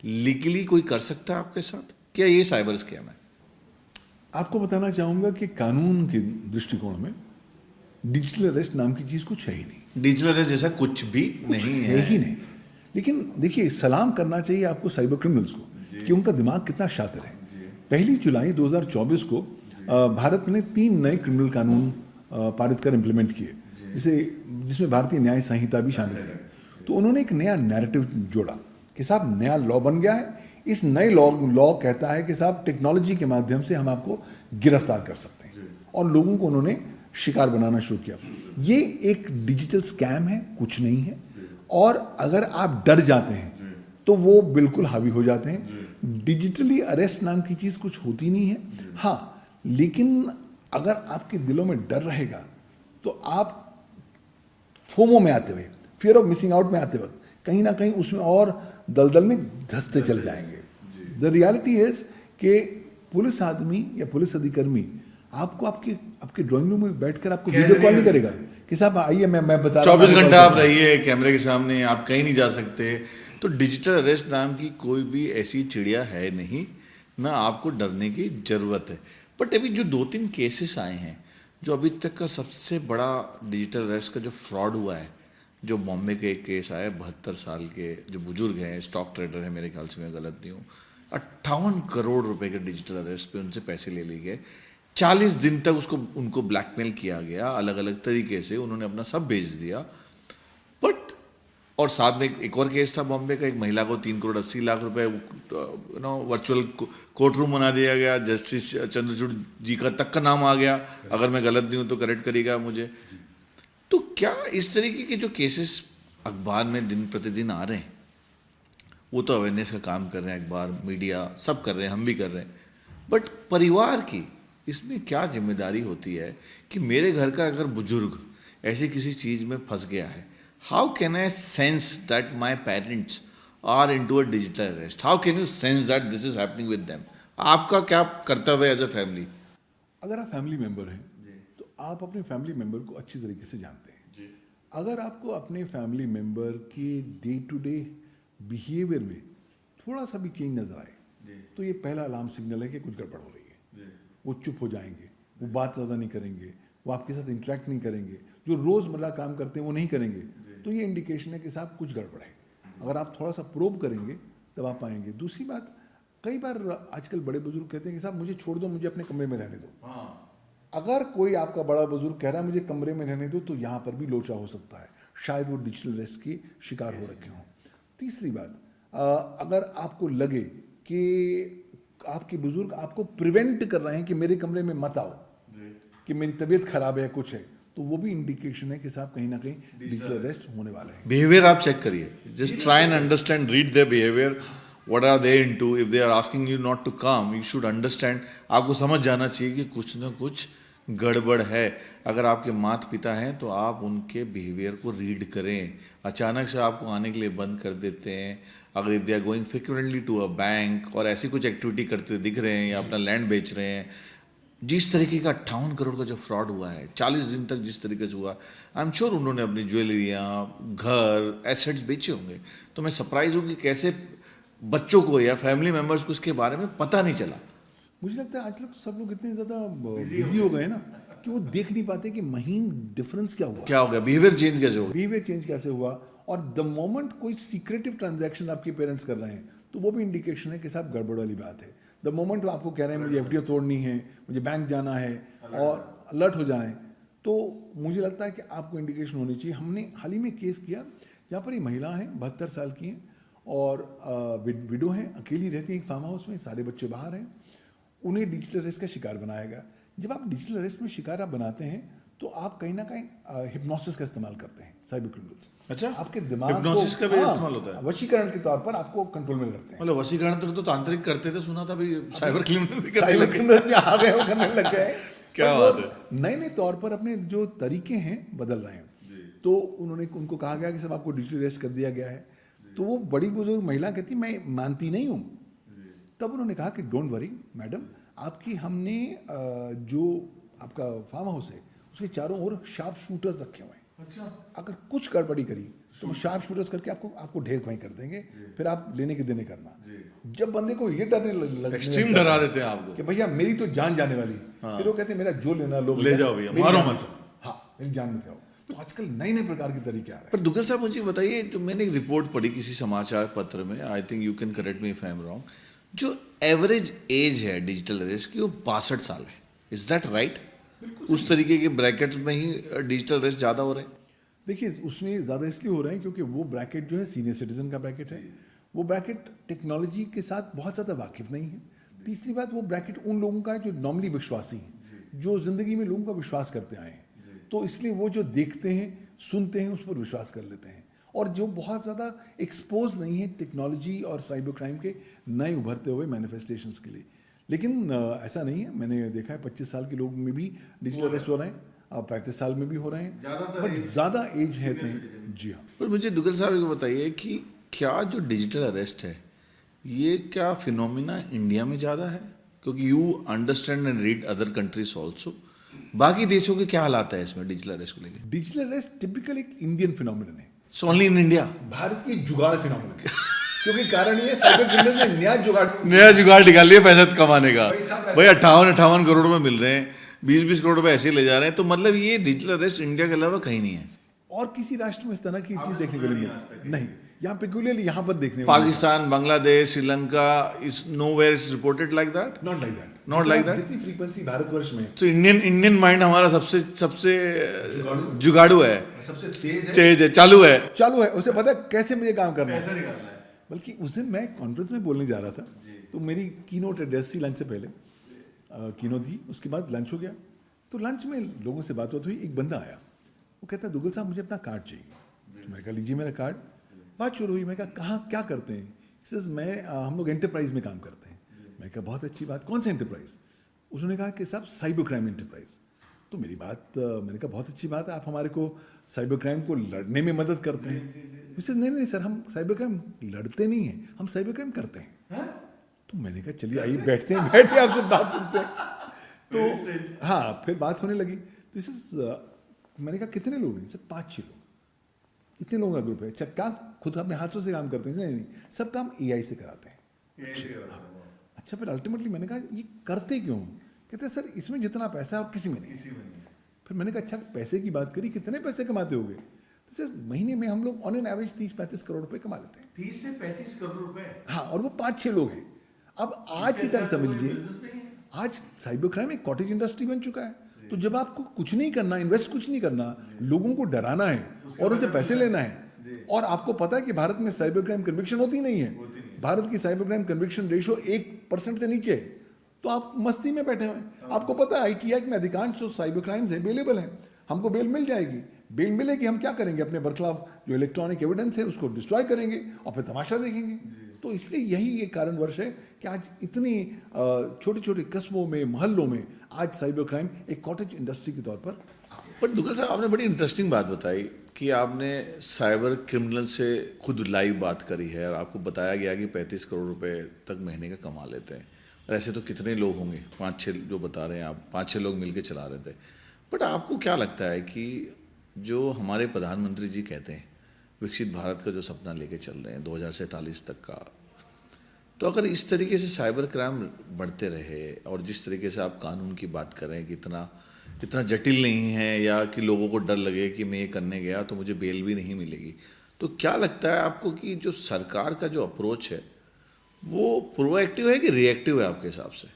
Speaker 1: लीगली कोई कर सकता है आपके साथ? क्या ये साइबर स्कैम है?
Speaker 2: आपको बताना चाहूँगा कि कानून के दृष्टिकोण में डिजिटल अरेस्ट नाम की चीज़ कुछ है ही नहीं।
Speaker 1: डिजिटल अरेस्ट जैसा कुछ भी नहीं है
Speaker 2: ही नहीं। लेकिन देखिए, सलाम करना चाहिए आपको साइबर क्रिमिनल्स को कि उनका दिमाग कितना शातिर है। 1 जुलाई 2024 को भारत ने 3 नए क्रिमिनल कानून पारित कर इम्प्लीमेंट किए, जिसमें भारतीय न्याय संहिता भी शामिल थी। तो उन्होंने एक नया नैरेटिव जोड़ा कि साहब नया लॉ बन गया है, इस नए लॉ कहता है कि साहब टेक्नोलॉजी के माध्यम से हम आपको गिरफ्तार कर सकते हैं, और लोगों को उन्होंने शिकार बनाना शुरू किया। ये एक डिजिटल स्कैम है, कुछ नहीं है। और अगर आप डर जाते हैं तो वो बिल्कुल हावी हो जाते हैं। डिजिटली अरेस्ट नाम की चीज़ कुछ होती नहीं है। हाँ, लेकिन अगर आपके दिलों में डर रहेगा तो आप फोमो में आते हुए, फियर ऑफ मिसिंग आउट में आते वक्त कहीं ना कहीं उसमें और दलदल में धंसते चले जाएंगे। द रियलिटी इज कि पुलिस आदमी या पुलिस अधिकर्मी आपको आपके ड्राइंग रूम में बैठकर आपको वीडियो कॉल नहीं करेगा कि साहब आइए, मैं बता रहा हूं,
Speaker 1: 24 घंटा आप रहिए कैमरे के सामने, आप कहीं नहीं जा सकते। तो डिजिटल अरेस्ट नाम की कोई भी ऐसी चिड़िया है नहीं, ना आपको डरने की ज़रूरत है। बट अभी जो 2-3 केसेस आए हैं, जो अभी तक का सबसे बड़ा डिजिटल अरेस्ट का जो फ्रॉड हुआ है, जो बॉम्बे के एक केस आया 72 साल के जो बुजुर्ग हैं, स्टॉक ट्रेडर है मेरे ख्याल से, मैं गलत नहीं हूँ, 58 करोड़ रुपए के डिजिटल अरेस्ट पे उनसे पैसे ले लिए गए। 40 दिन तक उनको ब्लैकमेल किया गया अलग अलग तरीके से, उन्होंने अपना सब बेच दिया। बट और साथ में एक और केस था बॉम्बे का, एक महिला को 3 करोड़ 80 लाख रुपए वर्चुअल कोर्ट रूम बना दिया गया। जस्टिस चंद्रचूड़ जी का तक का नाम आ गया, अगर मैं गलत नहीं हूँ तो करेक्ट करिएगा मुझे। तो क्या इस तरीके के जो केसेस अखबार में दिन प्रतिदिन आ रहे हैं, वो तो अवेयरनेस का काम कर रहे हैं, अखबार मीडिया सब कर रहे हैं, हम भी कर रहे हैं, बट परिवार की इसमें क्या जिम्मेदारी होती है कि मेरे घर का अगर बुजुर्ग ऐसी किसी चीज़ में फंस गया है, how can I sense that my parents are into a digital arrest? How can you sense that this is happening with them? आपका क्या कर्तव्य है एज अ फैमिली?
Speaker 2: अगर आप फैमिली मेंबर हैं तो आप अपने फैमिली मेंबर को अच्छी तरीके से जानते हैं। अगर आपको अपने फैमिली मेंबर के डे टू डे बिहेवियर में थोड़ा सा भी चेंज नजर आए तो ये पहला अलार्म सिग्नल है कि कुछ गड़बड़ हो रही है। वो चुप हो जाएंगे, वो बात ज़्यादा नहीं करेंगे, वो आपके साथ इंटरेक्ट नहीं करेंगे, जो रोज़मर्रा काम करते हैं वो नहीं करेंगे, तो ये इंडिकेशन है कि साहब कुछ गड़बड़ है। अगर आप थोड़ा सा प्रोब करेंगे तब आप पाएंगे। दूसरी बात, कई बार आजकल बड़े बुजुर्ग कहते हैं कि साहब मुझे छोड़ दो, मुझे अपने कमरे में रहने दो। अगर कोई आपका बड़ा बुजुर्ग कह रहा है मुझे कमरे में रहने दो, तो यहाँ पर भी लोचा हो सकता है, शायद वो डिजिटल अरेस्ट के शिकार हो रखे हों। तीसरी बात, अगर आपको लगे कि आपके बुजुर्ग आपको प्रिवेंट कर रहे हैं कि मेरे कमरे में मत आओ, कि मेरी तबीयत खराब है, कुछ है, तो वो भी इंडिकेशन है कि साहब कहीं ना कहीं डिजिटल अरेस्ट होने वाला है।
Speaker 1: बिहेवियर आप चेक करिए, just try and understand, read their behaviour, what are they into. If they are asking you not to come, you should understand, आपको समझ जाना चाहिए कि कुछ ना कुछ गड़बड़ है। अगर आपके माता पिता हैं तो आप उनके बिहेवियर को रीड करें। अचानक से आपको आने के लिए बंद कर देते हैं, अगर if they are going frequently to a bank और ऐसी कुछ एक्टिविटी करते दिख रहे हैं या अपना लैंड बेच रहे हैं, जिस तरीके का 58 करोड़ का जो फ्रॉड हुआ है 40 दिन तक जिस तरीके से हुआ, आई एम श्योर उन्होंने अपनी ज्वेलरियाँ, घर, एसेट्स बेचे होंगे। तो मैं सरप्राइज हूँ कि कैसे बच्चों को या फैमिली मेम्बर्स को इसके बारे में पता नहीं चला।
Speaker 2: मुझे लगता है आज लोग सब लोग इतने ज़्यादा बिजी हो गए ना कि वो देख नहीं पाते कि महीन डिफरेंस क्या हुआ,
Speaker 1: क्या हो गया, बिहेवियर चेंज कैसे हो गया,
Speaker 2: बिहेवियर चेंज कैसे हुआ। और द मोमेंट कोई सीक्रेटिव ट्रांजैक्शन आपके पेरेंट्स कर रहे हैं तो वो भी इंडिकेशन है कि साहब गड़बड़ वाली बात है। द मोमेंट वो आपको कह रहे हैं मुझे एफडीओ तोड़नी है, मुझे बैंक जाना है, और अलर्ट हो जाएं, तो मुझे लगता है कि आपको इंडिकेशन होनी चाहिए। हमने हाल ही में केस किया जहाँ पर ये महिला है, 72 साल की हैं, और विडो हैं, अकेली रहती हैं एक फार्म हाउस में, सारे बच्चे बाहर हैं। उन्हें डिजिटल अरेस्ट का शिकार बनाया गया। जब आप डिजिटल अरेस्ट में शिकार आप बनाते हैं तो आप कहीं ना कहीं हिप्नोसिस का इस्तेमाल करते हैं साइबर क्रिमिनल्स।
Speaker 1: अच्छा,
Speaker 2: आपके दिमाग
Speaker 1: हिप्नोसिस का भी इस्तेमाल होता है?
Speaker 2: वशीकरण के तौर पर आपको कंट्रोल में करते हैं।
Speaker 1: मतलब वशीकरण तो तांत्रिक करते थे, सुना था भी साइबर क्रिमिनल भी करते
Speaker 2: साइबर क्रिमिनल में आ गए, वो करने लग गए।
Speaker 1: क्या बात है।
Speaker 2: नए नए तौर पर अपने जो तरीके हैं बदल रहे हैं। तो उनको कहा गया कि सब आपको डिजिटल अरेस्ट कर दिया गया है। तो वो बड़ी बुजुर्ग महिला कहती मैं मानती नहीं हूँ। तब उन्होंने कहा कि डोंट वरी मैडम, आपकी हमने जो आपका फार्म हाउस है उसके चारों ओर शार्प शूटर्स रखे हुए हैं।
Speaker 1: अच्छा,
Speaker 2: अगर कुछ गड़बड़ी करी तो शार्प शूटर्स करके आपको ढेर खुआई कर देंगे, फिर आप लेने के देने करना। जब बंदे को ये डरने लग
Speaker 1: एक्सट्रीम डरा देते हैं आपको
Speaker 2: कि भैया मेरी तो जान जाने वाली है।
Speaker 1: हाँ।
Speaker 2: फिर वो कहते हैं मेरा जो लेना लो
Speaker 1: ले जाओ भैया,
Speaker 2: मेरी
Speaker 1: मारो
Speaker 2: जान
Speaker 1: मत।
Speaker 2: में जाओ। हाँ, मेरी जान में जाओ। तो आजकल नए नए प्रकार के तरीके आ रहे हैं।
Speaker 1: पर दुग्गल साहब मुझे बताइए, जो मैंने एक रिपोर्ट पढ़ी किसी समाचार पत्र में, I think you can correct me if I am wrong, जो एवरेज एज है डिजिटल अरेस्ट की वो 62 साल है। Is that right? उस तरीके के ब्रैकेट में ही डिजिटल अरेस्ट ज़्यादा हो रहे हैं?
Speaker 2: देखिए, उसमें ज़्यादा इसलिए हो रहे हैं क्योंकि वो ब्रैकेट जो है सीनियर सिटीजन का ब्रैकेट है, वो ब्रैकेट टेक्नोलॉजी के साथ बहुत ज़्यादा वाकिफ नहीं है। तीसरी बात, वो ब्रैकेट उन लोगों का है जो नॉर्मली विश्वासी हैं, जो ज़िंदगी में लोगों का विश्वास करते आए हैं, तो इसलिए वो जो देखते हैं सुनते हैं उस पर विश्वास कर लेते हैं, और जो बहुत ज़्यादा एक्सपोज नहीं है टेक्नोलॉजी और साइबर क्राइम के नए उभरते हुए मैनिफेस्टेशंस के लिए। लेकिन ऐसा नहीं है, मैंने देखा है 25 साल के लोग में भी डिजिटल अरेस्ट हो रहे हैं, अब 35 साल में भी हो रहे हैं, बट ज़्यादा एज है तो जी हाँ।
Speaker 1: पर मुझे दुग्गल साहब को बताइए कि क्या जो डिजिटल अरेस्ट है ये क्या फिनोमिना इंडिया में ज़्यादा है, क्योंकि you understand and read other countries also, बाकी देशों के क्या हालात है इसमें डिजिटल अरेस्ट को लेकर?
Speaker 2: डिजिटल अरेस्ट टिपिकल एक इंडियन फिनोमिनन है,
Speaker 1: सो ओनली इन इंडिया?
Speaker 2: भारतीय जुगाड़ फिनोमिनन है। क्योंकि कारण ये साइबर क्रिमिनल ने
Speaker 1: नया जुगाड़ निकाल लिया पैसा कमाने का। भाई 58 करोड़ में मिल रहे हैं, 20 करोड़ रुपए ऐसे ही ले जा रहे हैं, तो मतलब ये डिजिटल अरेस्ट इंडिया के अलावा कहीं नहीं है।
Speaker 2: और किसी राष्ट्र में इस तरह की चीज देखने को नहीं, यहाँ पेक्युलियरली यहाँ पर देखने
Speaker 1: Pakistan, Bangladesh, Sri Lanka is nowhere is reported like that,
Speaker 2: not like that,
Speaker 1: not like that.
Speaker 2: जितनी फ्रीक्वेंसी भारतवर्ष में,
Speaker 1: तो इंडियन माइंड हमारा सबसे सबसे जुगाड़ू है,
Speaker 2: सबसे तेज
Speaker 1: है, चालू है।
Speaker 2: उसे पता है कैसे मुझे काम करना है। बल्कि उस दिन मैं कॉन्फ्रेंस में बोलने जा रहा था, तो मेरी कीनोट एड्रेस थी लंच से पहले, कीनोट थी, उसके बाद लंच हो गया, तो लंच में लोगों से बात हुई, एक बंदा आया, वो कहता है दुग्गल साहब मुझे अपना कार्ड चाहिए। मैं कहा लीजिए मेरा कार्ड। बात शुरू हुई, मैं कहा कहाँ क्या करते हैं? सर हम लोग एंटरप्राइज में काम करते हैं। मैं कहा बहुत अच्छी बात, कौन सा एंटरप्राइज? उसने कहा कि साहब साइबर क्राइम एंटरप्राइज। तो मेरी बात, मैंने कहा बहुत अच्छी बात है, आप हमारे को साइबर क्राइम को लड़ने में मदद करते हैं। उससे नहीं सर, हम साइबर क्राइम लड़ते नहीं हैं, हम साइबर क्राइम करते हैं। तो मैंने कहा चलिए आइए बैठते हैं, बैठ के आपसे बात सुनते हैं। तो हाँ, फिर बात होने लगी। तो इसे मैंने कहा कितने लोग हैं? सर 5-6 लोग। इतने लोगों का ग्रुप है? अच्छा, क्या खुद अपने हाथों से काम करते हैं? नहीं, सब काम AI से कराते हैं। अच्छा, फिर अल्टीमेटली मैंने कहा ये करते क्यों? कहते हैं सर इसमें जितना पैसा है और किसी में नहीं। फिर मैंने कहा अच्छा, पैसे की बात करी, कितने पैसे कमाते होगे? तो सर महीने में हम लोग ऑन एन एवरेज 30-35 करोड़ रुपए कमा लेते हैं।
Speaker 3: 30 से 35 करोड़ रुपए?
Speaker 2: हाँ, और वो 5-6 लोग हैं। अब आज की तरफ समझ लीजिए, आज साइबर क्राइम एक कॉटेज इंडस्ट्री बन चुका है। तो जब आपको कुछ नहीं करना, इन्वेस्ट कुछ नहीं करना, लोगों को डराना है और उनसे पैसे लेना है, और आपको पता है कि भारत में साइबर क्राइम कन्विक्शन होती नहीं है, भारत की साइबर क्राइम कन्विक्शन रेशो 1% से नीचे है, तो आप मस्ती में बैठे हुए। आपको पता है IT एक्ट में अधिकांश जो साइबर क्राइम्स है बेलेबल है, हमको बेल मिल जाएगी। बेल मिलेगी, हम क्या करेंगे? अपने बरखिलाफ जो इलेक्ट्रॉनिक एविडेंस है उसको डिस्ट्रॉय करेंगे और फिर तमाशा देखेंगे। तो इसलिए यही एक कारणवश है कि आज इतनी छोटे छोटे कस्बों में, मोहल्लों में आज साइबर क्राइम एक कॉटेज इंडस्ट्री के तौर पर।
Speaker 1: बट दुग्गल साहब, आपने बड़ी इंटरेस्टिंग बात बताई कि आपने साइबर क्रिमिनल से खुद लाइव बात करी है और आपको बताया गया कि 35 करोड़ रुपए तक महीने का कमा लेते हैं। और ऐसे तो कितने लोग होंगे, 5-6 जो बता रहे हैं आप, 5-6 लोग मिलकर चला रहे थे। बट आपको क्या लगता है कि जो हमारे प्रधानमंत्री जी कहते हैं विकसित भारत का जो सपना लेके चल रहे हैं 2047 तक का, तो अगर इस तरीके से साइबर क्राइम बढ़ते रहे और जिस तरीके से आप कानून की बात कर रहे हैं कि इतना जटिल नहीं है, या कि लोगों को डर लगे कि मैं ये करने गया तो मुझे बेल भी नहीं मिलेगी, तो क्या लगता है आपको कि जो सरकार का जो अप्रोच है वो प्रोएक्टिव है कि रिएक्टिव है आपके हिसाब से?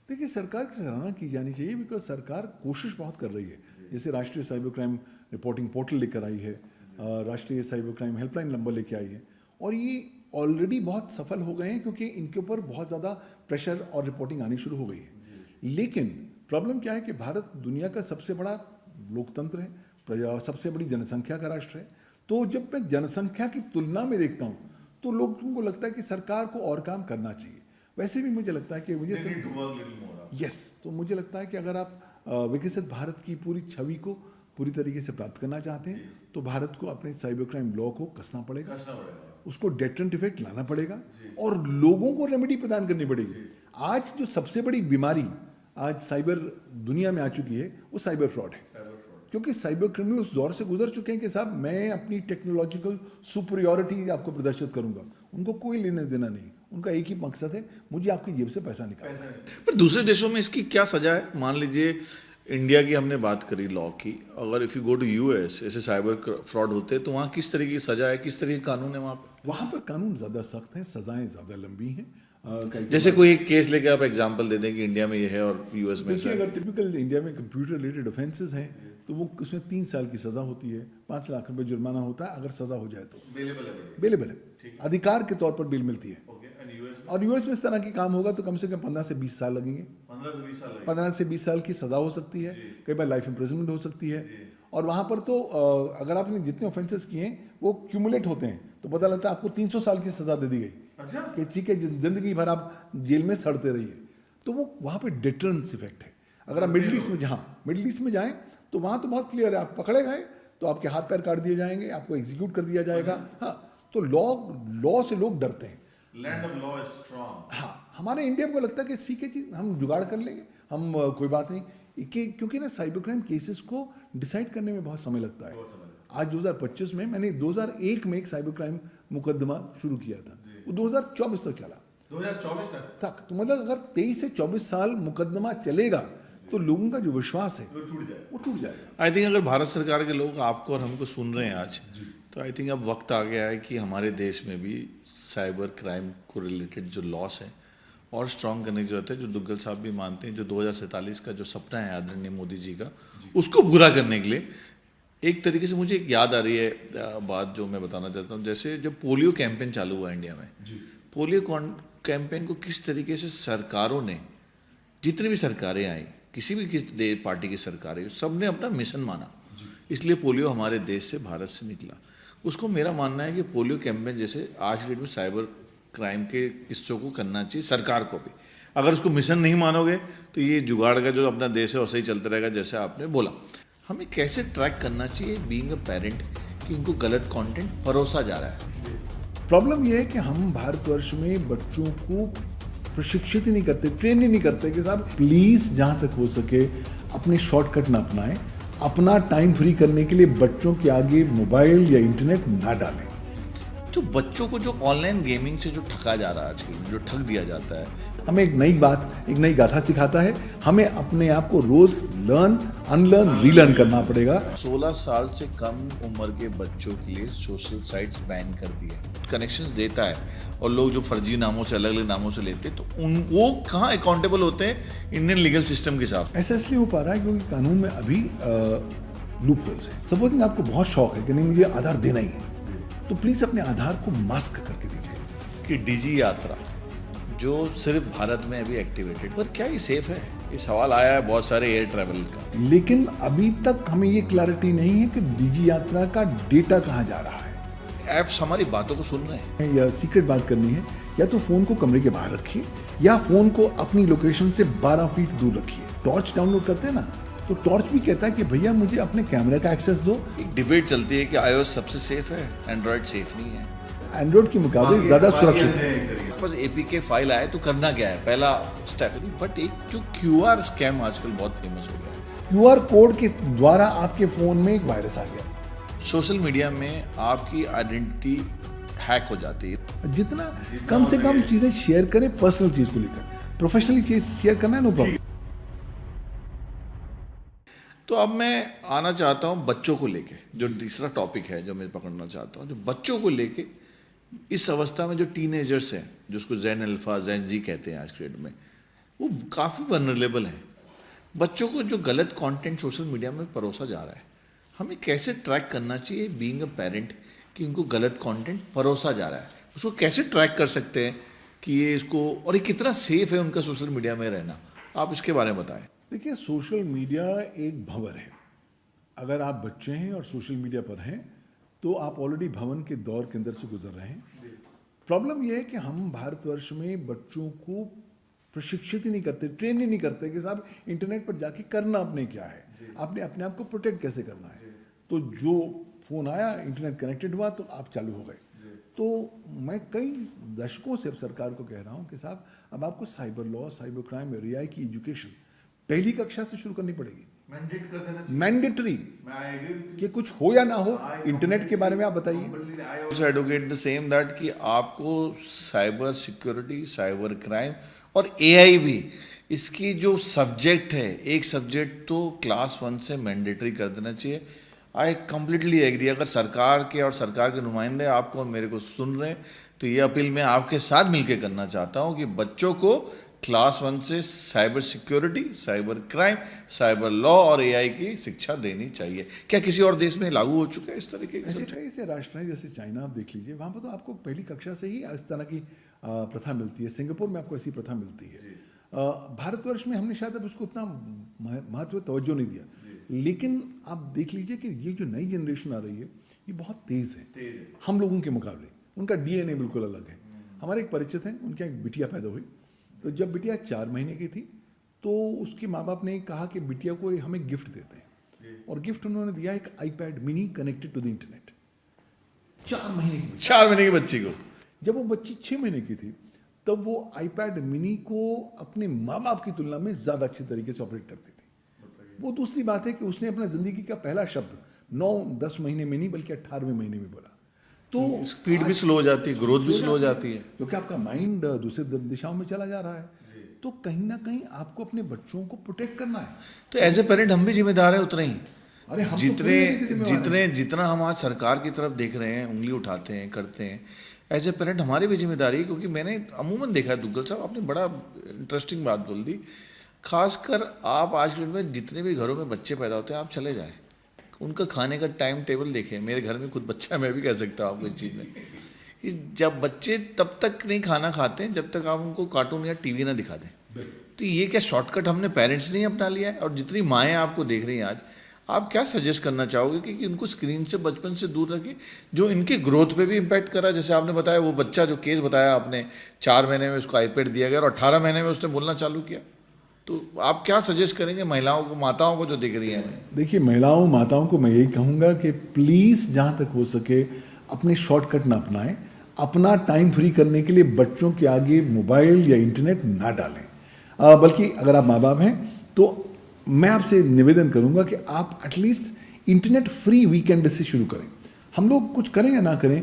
Speaker 2: देखिए, सरकार की सराहना की जानी चाहिए, बिकॉज सरकार कोशिश बहुत कर रही है। जैसे राष्ट्रीय साइबर क्राइम रिपोर्टिंग पोर्टल लेकर आई है, राष्ट्रीय साइबर क्राइम हेल्पलाइन नंबर लेके आई है, और ये ऑलरेडी बहुत सफल हो गए हैं क्योंकि इनके ऊपर बहुत ज़्यादा प्रेशर और रिपोर्टिंग आनी शुरू हो गई है। लेकिन प्रॉब्लम क्या है कि भारत दुनिया का सबसे बड़ा लोकतंत्र है, सबसे बड़ी जनसंख्या का राष्ट्र है। तो जब मैं जनसंख्या की तुलना में देखता हूँ तो लोगों को लगता है कि सरकार को और काम करना चाहिए। वैसे भी मुझे लगता है कि तो मुझे लगता है कि अगर आप विकसित भारत की पूरी छवि को पूरी तरीके से प्राप्त करना चाहते हैं तो भारत को अपने साइबर क्राइम लॉ को कसना पड़ेगा, उसको डेटरेंट इफेक्ट लाना पड़ेगा और लोगों को रेमेडी प्रदान करनी पड़ेगी। आज जो सबसे बड़ी बीमारी आज साइबर दुनिया में आ चुकी है वो साइबर फ्रॉड है, क्योंकि साइबर क्रिमिनल उस दौर से गुजर चुके हैं कि साहब मैं अपनी टेक्नोलॉजिकल सुपरियॉरिटी आपको प्रदर्शित करूंगा, उनको कोई लेने देना नहीं, उनका एक ही मकसद है, मुझे आपकी जेब से पैसा निकालना है।
Speaker 1: पर दूसरे देशों में इसकी क्या सजा है? मान लीजिए इंडिया की हमने बात करी लॉ की, अगर if you go to US ऐसे साइबर फ्रॉड होते हैं तो वहाँ किस तरीके की सजा है, किस तरीके का कानून है वहाँ पर?
Speaker 2: वहाँ पर कानून ज़्यादा सख्त है, सज़ाएँ ज़्यादा लंबी हैं।
Speaker 1: जैसे कोई एक केस लेके आप एग्जांपल दे दें कि इंडिया में ये है और US में।
Speaker 2: देखिए, अगर टिपिकल इंडिया में कंप्यूटर रिलेटेड ऑफेंसेस हैं तो वो उसमें 3 साल की सज़ा होती है, 5 लाख रुपए जुर्माना होता है अगर सज़ा हो जाए तो। बेलेबल है, अधिकार के तौर पर बेल मिलती है। और यूएस में इस तरह की काम होगा तो कम से कम 15 से 20 साल लगेंगे। 15 से 20 साल की सज़ा हो सकती है, कई बार लाइफ इम्प्रिजनमेंट हो सकती है। और वहाँ पर तो अगर आपने जितने ऑफेंसेस किए हैं वो क्यूमुलेट होते हैं, तो पता लगता है आपको 300 साल की सज़ा दे दी गई कि ठीक है जिंदगी भर आप जेल में सड़ते रहिए। तो वो वहाँ पे डिटरेंस इफेक्ट है। अगर आप मिडिल ईस्ट में जाएं तो वहाँ तो बहुत क्लियर है, आप पकड़े गए तो आपके हाथ पैर काट दिए जाएंगे, आपको एग्जीक्यूट कर दिया जाएगा। हाँ, तो लॉ से लोग डरते हैं।
Speaker 1: Land of law is strong.
Speaker 2: हाँ, हमारे इंडिया को लगता है कि ठीक है जी, हम जुगाड़ कर लेंगे, हम कोई बात नहीं क्योंकि ना साइबर क्राइम केसेस को डिसाइड करने में बहुत समय लगता है। आज 2025 में मैंने 2001 में एक साइबर क्राइम मुकदमा शुरू किया था, वो 2024 तक चला।
Speaker 1: 2024 तक
Speaker 2: तो मतलब अगर 23 से 24 साल मुकदमा चलेगा तो लोगों का जो विश्वास है वो टूट जाएगा।
Speaker 1: आई थिंक अगर भारत सरकार के लोग आपको और हमको सुन रहे हैं आज, तो आई थिंक अब वक्त आ गया है कि हमारे देश में भी साइबर क्राइम को रिलेटेड जो लॉस है और स्ट्रॉन्ग करने की जरूरत है। जो दुग्गल साहब भी मानते हैं, जो 2047 का जो सपना है आदरणीय मोदी जी का, उसको पूरा करने के लिए एक तरीके से मुझे एक याद आ रही है बात जो मैं बताना चाहता हूँ। जैसे जब पोलियो कैंपेन चालू हुआ इंडिया में, पोलियो कैंपेन को किस तरीके से सरकारों ने, जितनी भी सरकारें आई, किसी भी पार्टी की सरकारें, सब ने अपना मिशन माना, इसलिए पोलियो हमारे देश से, भारत से निकला। उसको मेरा मानना है कि पोलियो कैंपेन जैसे आज की डेट में साइबर क्राइम के किस्सों को करना चाहिए सरकार को भी। अगर उसको मिशन नहीं मानोगे तो ये जुगाड़ का जो अपना देश है वैसे ही चलता रहेगा। जैसे आपने बोला, हमें कैसे ट्रैक करना चाहिए बीइंग अ पेरेंट कि उनको गलत कंटेंट परोसा जा रहा है।
Speaker 2: प्रॉब्लम यह है कि हम भारतवर्ष में बच्चों को प्रशिक्षित ही नहीं करते, ट्रेन ही नहीं करते कि साहब प्लीज़ जहाँ तक हो सके अपने शॉर्टकट ना अपनाएं, अपना टाइम फ्री करने के लिए बच्चों के आगे मोबाइल या इंटरनेट ना डालें।
Speaker 1: तो बच्चों को जो ऑनलाइन गेमिंग से जो ठगा जा रहा है आजकल, जो ठग दिया जाता है,
Speaker 2: हमें एक नई बात, एक नई गाथा सिखाता है। हमें अपने आप को रोज लर्न, अनलर्न, रीलर्न करना पड़ेगा।
Speaker 1: 16 साल से कम उम्र के बच्चों के लिए सोशल साइट्स बैन कर दिए, कनेक्शंस देता है, और लोग जो फर्जी नामों से, अलग अलग नामों से लेते हैं, तो वो कहाँ अकाउंटेबल होते हैं इंडियन लीगल सिस्टम के साथ।
Speaker 2: ऐसा इसलिए हो पा रहा है क्योंकि कानून में अभी लूप होल्स है। सपोजिंग आपको बहुत शौक है कि नहीं मुझे आधार देना ही है, तो प्लीज अपने आधार को मास्क करके दीजिए।
Speaker 1: कि डिजी यात्रा जो सिर्फ भारत में अभी एक्टिवेटेड, पर क्या ये सेफ है? ये सवाल आया है बहुत सारे एयर ट्रैवल का।
Speaker 2: लेकिन अभी तक हमें ये क्लैरिटी नहीं है कि डिजी यात्रा का डेटा कहाँ जा रहा है।
Speaker 1: ऐप्स हमारी बातों को सुन रहे हैं।
Speaker 2: या सीक्रेट बात करनी है, या तो फोन को कमरे के बाहर रखिए या फोन को अपनी लोकेशन से 12 फीट दूर रखिए। टॉर्च डाउनलोड करते हैं ना, तो टॉर्च भी कहता है कि भैया मुझे अपने कैमरे का एक्सेस दो।
Speaker 1: एक डिबेट चलती है कि iOS सबसे सेफ है, एंड्रॉइड सेफ नहीं है।
Speaker 2: एंड्रॉइड के मुकाबले ज्यादा सुरक्षित है।
Speaker 1: बस APK फाइल आए तो करना क्या है, पहला स्टेप। बट एक जो QR स्कैम आजकल बहुत फेमस हो गया है।
Speaker 2: QR कोड के द्वारा आपके फोन में एक वायरस आ गया।
Speaker 1: सोशल मीडिया में आपकी आइडेंटिटी हैक हो जाती है।
Speaker 2: जितना कम से कम चीजें शेयर करें पर्सनल चीज को लेकर, प्रोफेशनली चीज शेयर करना है नो प्रॉब्लम।
Speaker 1: तो अब मैं आना चाहता हूं बच्चों को लेके, जो तीसरा टॉपिक है जो मैं पकड़ना चाहता हूं, जो बच्चों को लेके इस अवस्था में जो टीनेजर्स हैं, जिसको ज़ेन अल्फा, ज़ेन जी कहते हैं आज के डेट में, वो काफ़ी वनरेबल हैं। बच्चों को जो गलत कंटेंट सोशल मीडिया में परोसा जा रहा है, हमें कैसे ट्रैक करना चाहिए बीइंग अ पेरेंट कि उनको गलत कंटेंट परोसा जा रहा है? उसको कैसे ट्रैक कर सकते हैं कि ये इसको, और ये कितना सेफ है उनका सोशल मीडिया में रहना? आप इसके बारे में बताएं।
Speaker 2: देखिए, सोशल मीडिया एक भंवर है। अगर आप बच्चे हैं और सोशल मीडिया पर हैं तो आप ऑलरेडी भवन के दौर के अंदर से गुजर रहे हैं। प्रॉब्लम यह है कि हम भारतवर्ष में बच्चों को प्रशिक्षित ही नहीं करते, ट्रेन ही नहीं करते कि साहब इंटरनेट पर जाके करना आपने क्या है, आपने अपने आप को प्रोटेक्ट कैसे करना है। तो जो फ़ोन आया, इंटरनेट कनेक्टेड हुआ तो आप चालू हो गए। तो मैं कई दशकों से अब सरकार को कह रहा हूँ कि साहब अब आपको साइबर लॉ, साइबर क्राइम और AI की एजुकेशन पहली कक्षा से शुरू करनी पड़ेगी।
Speaker 1: मैंडेट कर देना चाहिए।
Speaker 2: मैंडेटरी कि कुछ हो या ना हो, इंटरनेट के बारे में आप बताइए।
Speaker 1: I also advocate the same that कि आपको साइबर सिक्योरिटी, साइबर क्राइम और AI भी, इसकी जो सब्जेक्ट है, एक सब्जेक्ट तो क्लास 1 से मैंडेटरी कर देना चाहिए। I completely agree. अगर सरकार के और सरकार के नुमाइंदे आपको और मेरे को सुन रहे हैं तो ये अपील मैं आपके साथ मिलकर करना चाहता हूँ कि बच्चों को क्लास 1 से cyber security, cyber crime, cyber law और एआई की शिक्षा देनी चाहिए। क्या किसी और देश में लागू हो चुका है इस तरीके के
Speaker 2: ऐसे
Speaker 1: सब्जेक्ट?
Speaker 2: कई से राष्ट्र हैं, जैसे चाइना आप देख लीजिए, वहाँ पर तो आपको पहली कक्षा से ही इस तरह की प्रथा मिलती है। सिंगापुर में आपको ऐसी प्रथा मिलती है। भारतवर्ष में हमने शायद अब उसको उतना महत्व तवज्जो नहीं दिया, लेकिन आप देख लीजिए कि ये जो नई जनरेशन आ रही है ये बहुत तेज़ है हम लोगों के मुकाबले। उनका डीएनए बिल्कुल अलग है। हमारे एक परिचित हैं, उनके एक बिटिया पैदा हुई, तो जब बिटिया 4 महीने की थी तो उसके माँ बाप ने कहा कि बिटिया को हमें गिफ्ट देते हैं, और गिफ्ट उन्होंने दिया एक iPad mini connected to the internet. 4 महीने की
Speaker 1: 4 महीने की बच्ची को।
Speaker 2: जब वो बच्ची 6 महीने की थी तब वो आईपैड मिनी को अपने माँ बाप की तुलना में ज़्यादा अच्छे तरीके से ऑपरेट करती थी। वो दूसरी बात है कि उसने अपना ज़िंदगी का पहला शब्द 9-10 महीने में नहीं बल्कि 18वें महीने में बोला। तो
Speaker 1: स्पीड भी स्लो हो जाती है, ग्रोथ भी स्लो हो जाती है,
Speaker 2: क्योंकि आपका माइंड दूसरे दिशाओं में चला जा रहा है। तो कहीं ना कहीं आपको अपने बच्चों को प्रोटेक्ट करना है।
Speaker 1: तो एज ए पेरेंट हम भी जिम्मेदार हैं उतने ही।
Speaker 2: अरे हम तो
Speaker 1: जितने
Speaker 2: पूरी तरीके से जिम्मेवार हैं।
Speaker 1: जितने जितना हम आज सरकार की तरफ देख रहे हैं, उंगली उठाते हैं, करते हैं, एज ए पेरेंट हमारी भी जिम्मेदारी है। क्योंकि मैंने अमूमन देखा है, दुग्गल साहब आपने बड़ा इंटरेस्टिंग बात बोल दी। खासकर आप आज के डेट में जितने भी घरों में बच्चे पैदा होते हैं, आप चले जाएं, उनका खाने का टाइम टेबल देखें। मेरे घर में खुद बच्चा है, मैं भी कह सकता हूँ आपको इस चीज़ में कि जब बच्चे तब तक नहीं खाना खाते हैं जब तक आप उनको कार्टून या टीवी ना दिखा दें। तो ये क्या शॉर्टकट हमने पेरेंट्स ने ही अपना लिया है? और जितनी माएँ आपको देख रही हैं आज, आप क्या सजेस्ट करना चाहोगे कि उनको स्क्रीन से बचपन से दूर रखें, जो इनके ग्रोथ पे भी इम्पैक्ट करा? जैसे आपने बताया वो बच्चा, जो केस बताया आपने, 4 महीने में उसको आईपैड दिया गया और 18 महीने में उसने बोलना चालू किया। तो आप क्या सजेस्ट करेंगे महिलाओं को, माताओं को जो देख रही हैं?
Speaker 2: देखिए, महिलाओं माताओं को मैं यही कहूँगा कि प्लीज़ जहाँ तक हो सके अपने शॉर्टकट ना अपनाएं। अपना टाइम फ्री करने के लिए बच्चों के आगे मोबाइल या इंटरनेट ना डालें। बल्कि अगर आप माँ बाप हैं तो मैं आपसे निवेदन करूंगा कि आप एटलीस्ट इंटरनेट फ्री वीकेंड से शुरू करें। हम लोग कुछ करें या ना करें,